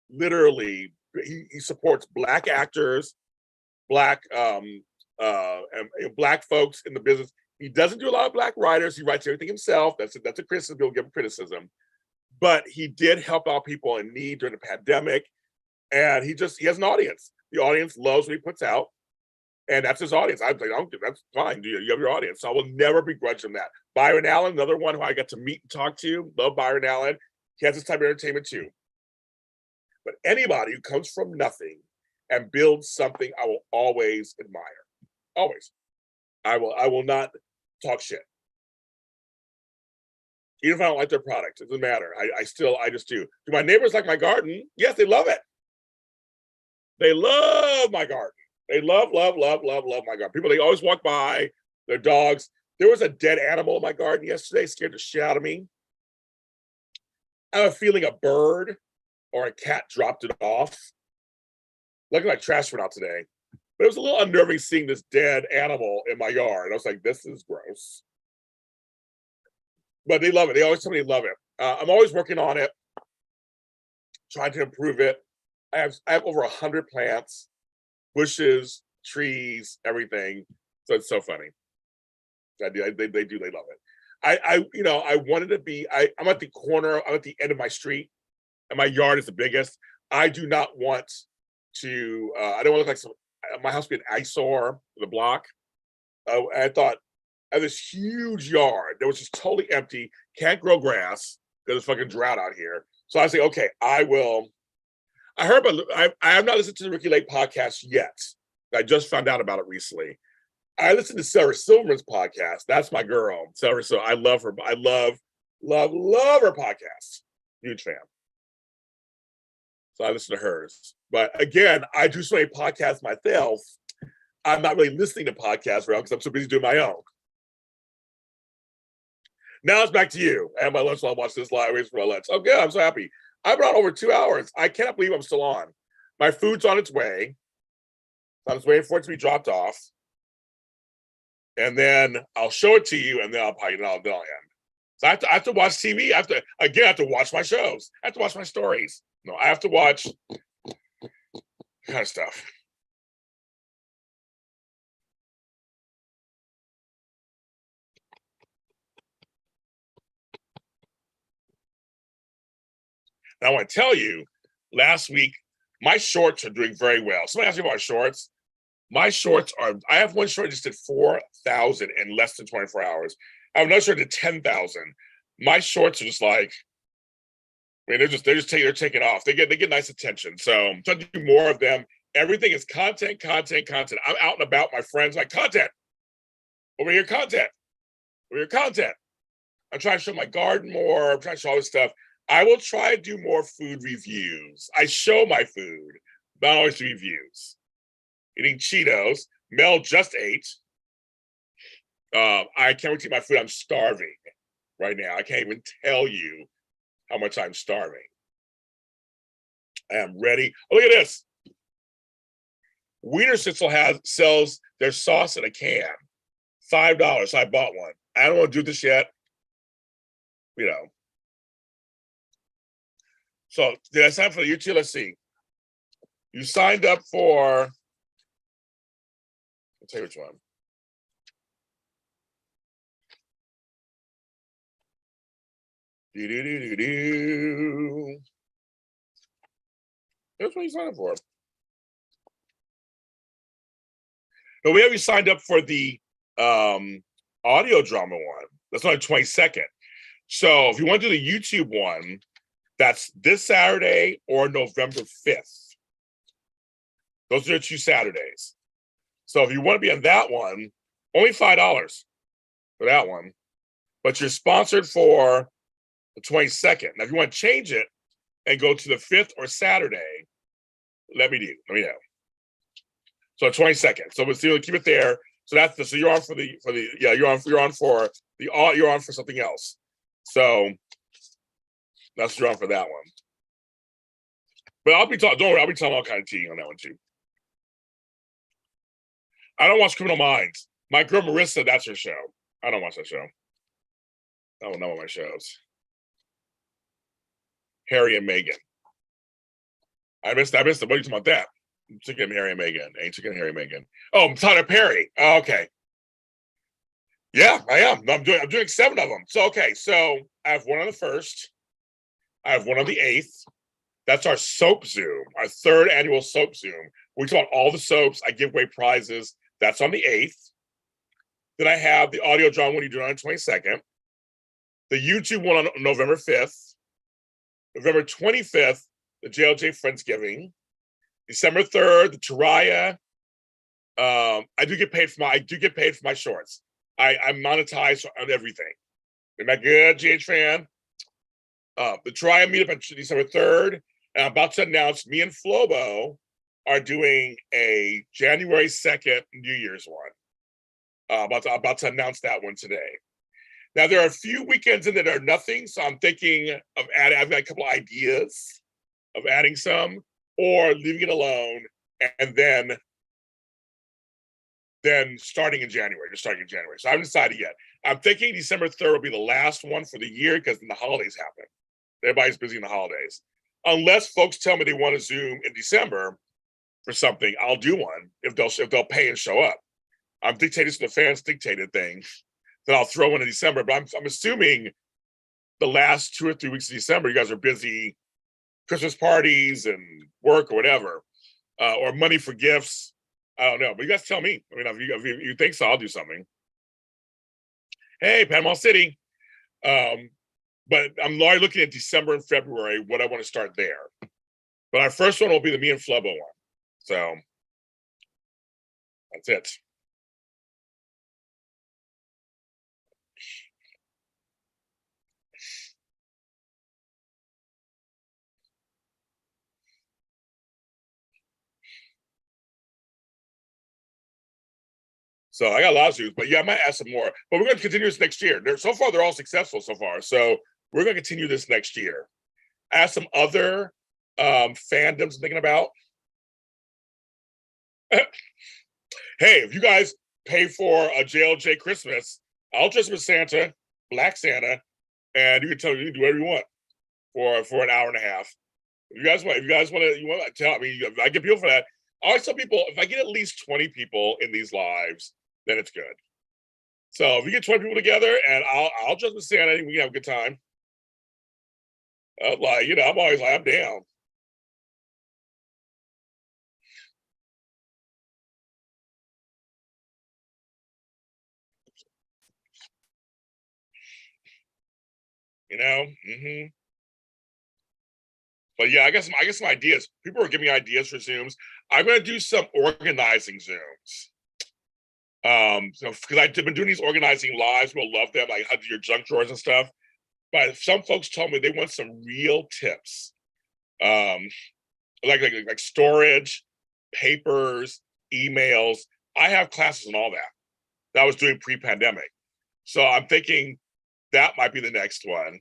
he supports Black actors, Black folks in the business. He doesn't do a lot of Black writers. He writes everything himself. That's a criticism. He'll give him criticism. But he did help out people in need during the pandemic. And he has an audience. The audience loves what he puts out. And that's his audience. I don't think that's fine. You have your audience. So I will never begrudge him that. Byron Allen, another one who I got to meet and talk to. Love Byron Allen. He has this type of entertainment too. But anybody who comes from nothing and builds something, I will always admire. Always. I will not talk shit. Even if I don't like their product, it doesn't matter. I just do. Do my neighbors like my garden? Yes, they love it. They love my garden. They love my garden. People, they always walk by, their dogs. There was a dead animal in my garden yesterday, scared the shit out of me. I have a feeling a bird or a cat dropped it off. Luckily, my trash went out today. But it was a little unnerving seeing this dead animal in my yard. I was like, this is gross. But they love it. They always tell me they love it. I'm always working on it, trying to improve it. I have over 100 plants, bushes, trees, everything. So it's so funny. They love it. I wanted to be. I'm at the corner. I'm at the end of my street, and my yard is the biggest. I do not want to. I don't want to look like my house be an eyesore for the block. I thought I had this huge yard that was just totally empty, can't grow grass because it's fucking drought out here. So I say, okay, I will. I heard, but I have not listened to the Ricky Lake podcast yet. I just found out about it recently. I listened to Sarah Silverman's podcast. That's my girl, Sarah. So I love her. I love her podcast. Huge fan. So I listen to hers. But again, I do so many podcasts myself. I'm not really listening to podcasts because I'm so busy doing my own. Now it's back to you. I have my lunch while I watch this live. Wait for my lunch. Oh, good. I'm so happy. I've been on over 2 hours. I cannot believe I'm still on. My food's on its way. I'm just waiting for it to be dropped off. And then I'll show it to you, and then I'll end. So I have to watch TV. I have to watch my shows. I have to watch my stories. No, I have to watch kind of stuff. And I want to tell you, last week, my shorts are doing very well. Somebody asked me about shorts. My shorts I have one short that just did 4,000 in less than 24 hours. I have another short that did 10,000. My shorts are just like, I mean, they're taking off. They get nice attention. So I'm trying to do more of them. Everything is content. I'm out and about. My friends like content. Over here, content. Over here, content. I'm trying to show my garden more. I'm trying to show all this stuff. I will try to do more food reviews. I show my food, but I always do reviews. Eating Cheetos. Mel just ate. I can't wait to eat my food. I'm starving right now. I can't even tell you how much I'm starving. I am ready. Oh, look at this. Wiener Schnitzel sells their sauce in a can. $5. I bought one. I don't want to do this yet. You know. So did I sign up for the YouTube? Let's see. You signed up for, I'll tell you which one. That's what you signed up for. No, we have you signed up for the audio drama one. That's on the 22nd. So if you want to do the YouTube one, that's this Saturday or November 5th. Those are the 2 Saturdays. So if you want to be on that one, only $5 for that one. But you're sponsored for the 22nd. Now, if you want to change it and go to the 5th or Saturday, let me know. So 22nd. So we'll see. Keep it there. So that's so you're on for you're on for something else. So that's what you're on for that one. But I'll be talking. Don't worry, I'll be telling all kind of tea on that one too. I don't watch Criminal Minds. My girl Marissa, that's her show. I don't watch that show. I don't know what my shows. Harry and Meghan. I missed it. What are you talking about that? I'm thinking Harry and Meghan. Ain't thinking Harry and Meghan. Oh, Tyler Perry. Oh, okay. Yeah, I am. I'm doing 7 of them. So okay, so I have one on the 1st. I have one on the 8th. That's our soap Zoom, our 3rd annual soap Zoom. We talk all the soaps. I give away prizes. That's on the 8th. Then I have the audio drama one you do on the 22nd. The YouTube one on November 5th. November 25th, the JLJ Friendsgiving. December 3rd, the Teriah. I do get paid for my shorts. I monetize on everything. Isn't that good, GH fan? The Teriah meetup on December 3rd. And I'm about to announce me and Flobo are doing a January 2nd New Year's one. About to announce that one today. Now there are a few weekends in that are nothing, so I'm thinking of adding. I've got a couple ideas of adding some or leaving it alone, and then starting in January. So I haven't decided yet. I'm thinking December 3rd will be the last one for the year because then the holidays happen. Everybody's busy in the holidays. Unless folks tell me they want to Zoom in December for something, I'll do one if they'll pay and show up. I'm dictating to the fans dictated thing. Then I'll throw one in December. But I'm assuming the last 2 or 3 weeks of December, you guys are busy, Christmas parties and work or whatever, or money for gifts. I don't know, but you guys tell me. I mean, if you think so, I'll do something. Hey, Panama City. But I'm already looking at December and February, what I want to start there. But our first one will be the me and Flobo one. So that's it. So I got a lot of Zooms, but yeah, I might add some more. But we're going to continue this next year. So far, they're all successful so far. So we're going to continue this next year. Add some other fandoms I'm thinking about. Hey, if you guys pay for a JLJ Christmas, I'll dress up as Santa, Black Santa, and you can tell me you can do whatever you want for an hour and a half. If you guys want to tell me, I get people for that. I always tell people if I get at least 20 people in these lives, then it's good. So if we get 20 people together, and I'll dress as Santa, and we can have a good time. I'm always like, I'm down. Mm-hmm. But yeah, I guess some ideas. People are giving me ideas for Zooms. I'm gonna do some organizing Zooms. So because I've been doing these organizing lives, we'll love them, like how to do your junk drawers and stuff. But some folks told me they want some real tips. Um, like storage, papers, emails. I have classes and all that I was doing pre-pandemic. So I'm thinking that might be the next one.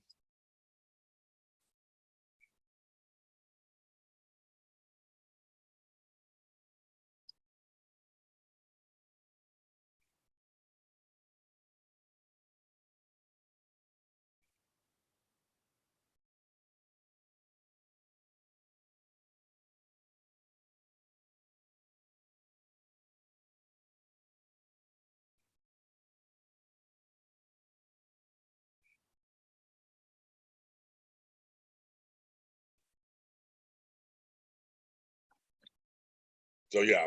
So yeah,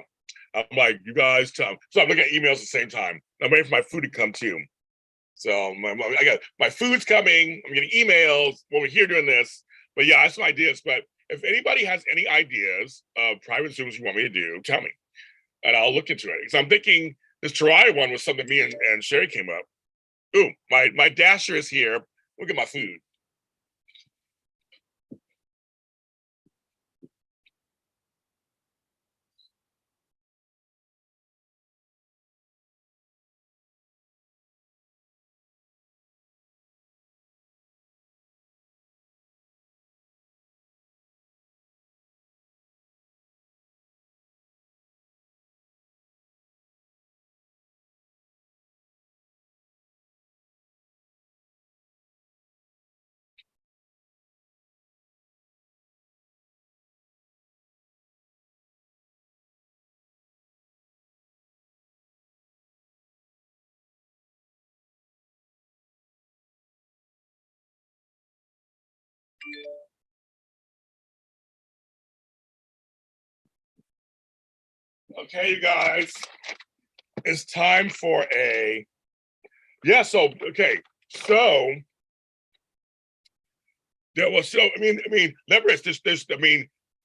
I'm like, you guys, so I'm looking at emails at the same time. I'm waiting for my food to come too. So I got my food's coming. I'm getting emails when we're here doing this. But yeah, I have some ideas. But if anybody has any ideas of private Zooms you want me to do, tell me, and I'll look into it. Because I'm thinking this Teriah one was something me and Sherry came up. Ooh, my dasher is here. Look at my food. Okay, you guys, it's time for a So okay, so there was remember there's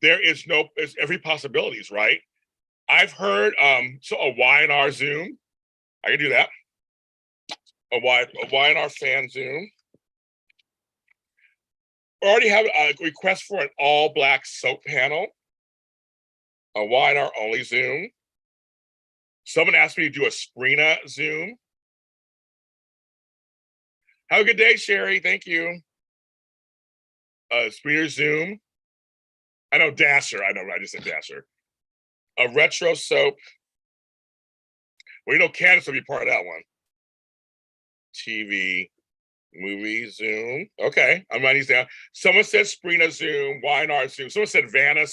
there is no it's every possibilities, right? I've heard so a Y&R Zoom. I can do that. A Y&R fan Zoom. I already have a request for an all black soap panel. A Y&R only Zoom. Someone asked me to do a Sprina Zoom. Have a good day, Sherry. Thank you. Sprina Zoom. I know Dasher. I know. I just said Dasher. A retro soap. Well, you know, Candace will be part of that one. TV, movie, Zoom. Okay, I'm writing these down. Someone said Sprina Zoom, Y&R Zoom. Someone said Vanna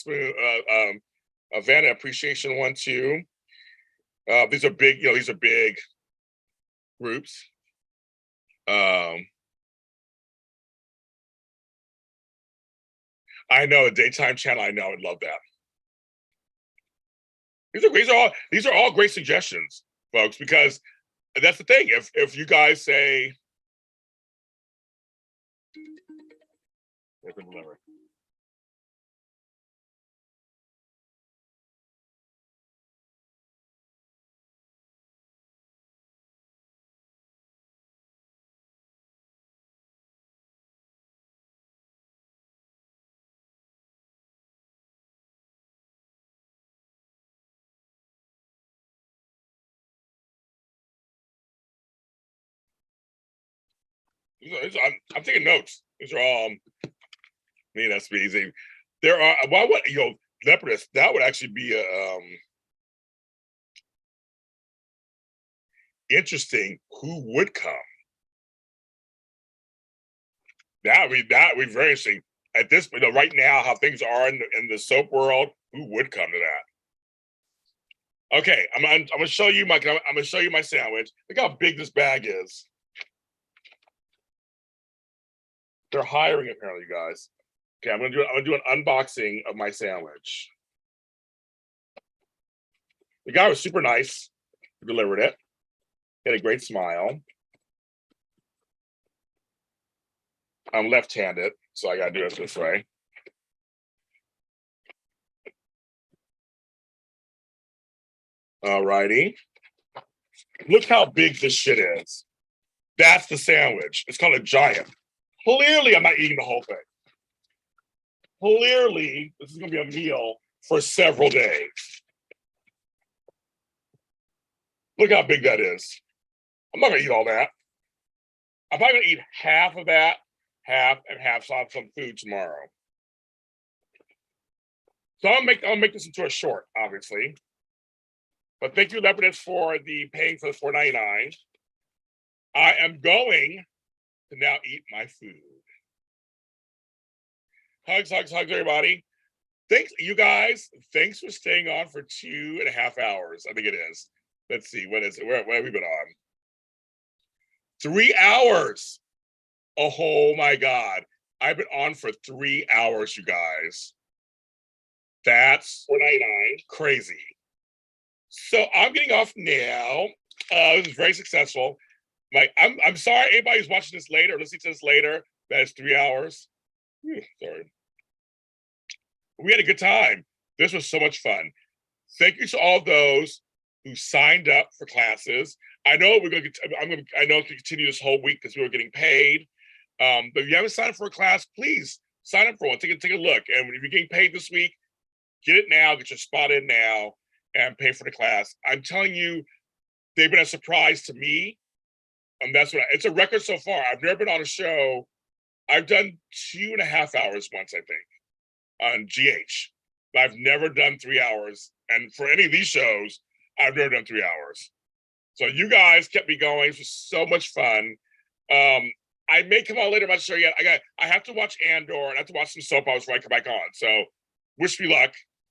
Vanna Appreciation one too. These are big, these are big groups. I know a daytime channel. I know. I would love that. These are all great suggestions, folks. Because that's the thing. If you guys say, I'm taking notes. These are all that's amazing. There are what Leopardus. That would actually be a interesting. Who would come? That would be very interesting. At this point, right now, how things are in the soap world, who would come to that? Okay, I'm gonna show you my sandwich. Look how big this bag is. They're hiring apparently, you guys. Okay, I'm gonna do an unboxing of my sandwich. The guy was super nice who delivered it. He had a great smile. I'm left-handed, so I gotta do it this way. All righty. Look how big this shit is. That's the sandwich. It's called a giant. Clearly, I'm not eating the whole thing. Clearly, this is going to be a meal for several days. Look how big that is. I'm not going to eat all that. I'm probably going to eat half of that, half, and half, so I'll have some food tomorrow. So I'll make this into a short, obviously. But thank you, Leopardess, for the paying for the $4.99. I am going to now eat my food. Hugs, hugs, hugs, everybody. Thanks, you guys. Thanks for staying on for 2.5 hours. I think it is. Let's see, what is it? Where have we been on? 3 hours. Oh my God. I've been on for 3 hours, you guys. That's $4.99. Crazy. So I'm getting off now. This is very successful. I'm sorry, anybody who's watching this later or listening to this later, that is 3 hours. Sorry. We had a good time. This was so much fun. Thank you to all those who signed up for classes. I know we're going to. I know to continue this whole week because we were getting paid. But if you haven't signed up for a class, please sign up for one. Take a look. And if you're getting paid this week, get it now. Get your spot in now and pay for the class. I'm telling you, they've been a surprise to me. And that's what it's a record so far. I've never been on a show. I've done 2.5 hours once, I think, on GH. But I've never done 3 hours. And for any of these shows, I've never done 3 hours. So you guys kept me going. It was so much fun. I may come on later. I'm not sure yet. I have to watch Andor and I have to watch some soap operas before I come back on. So wish me luck.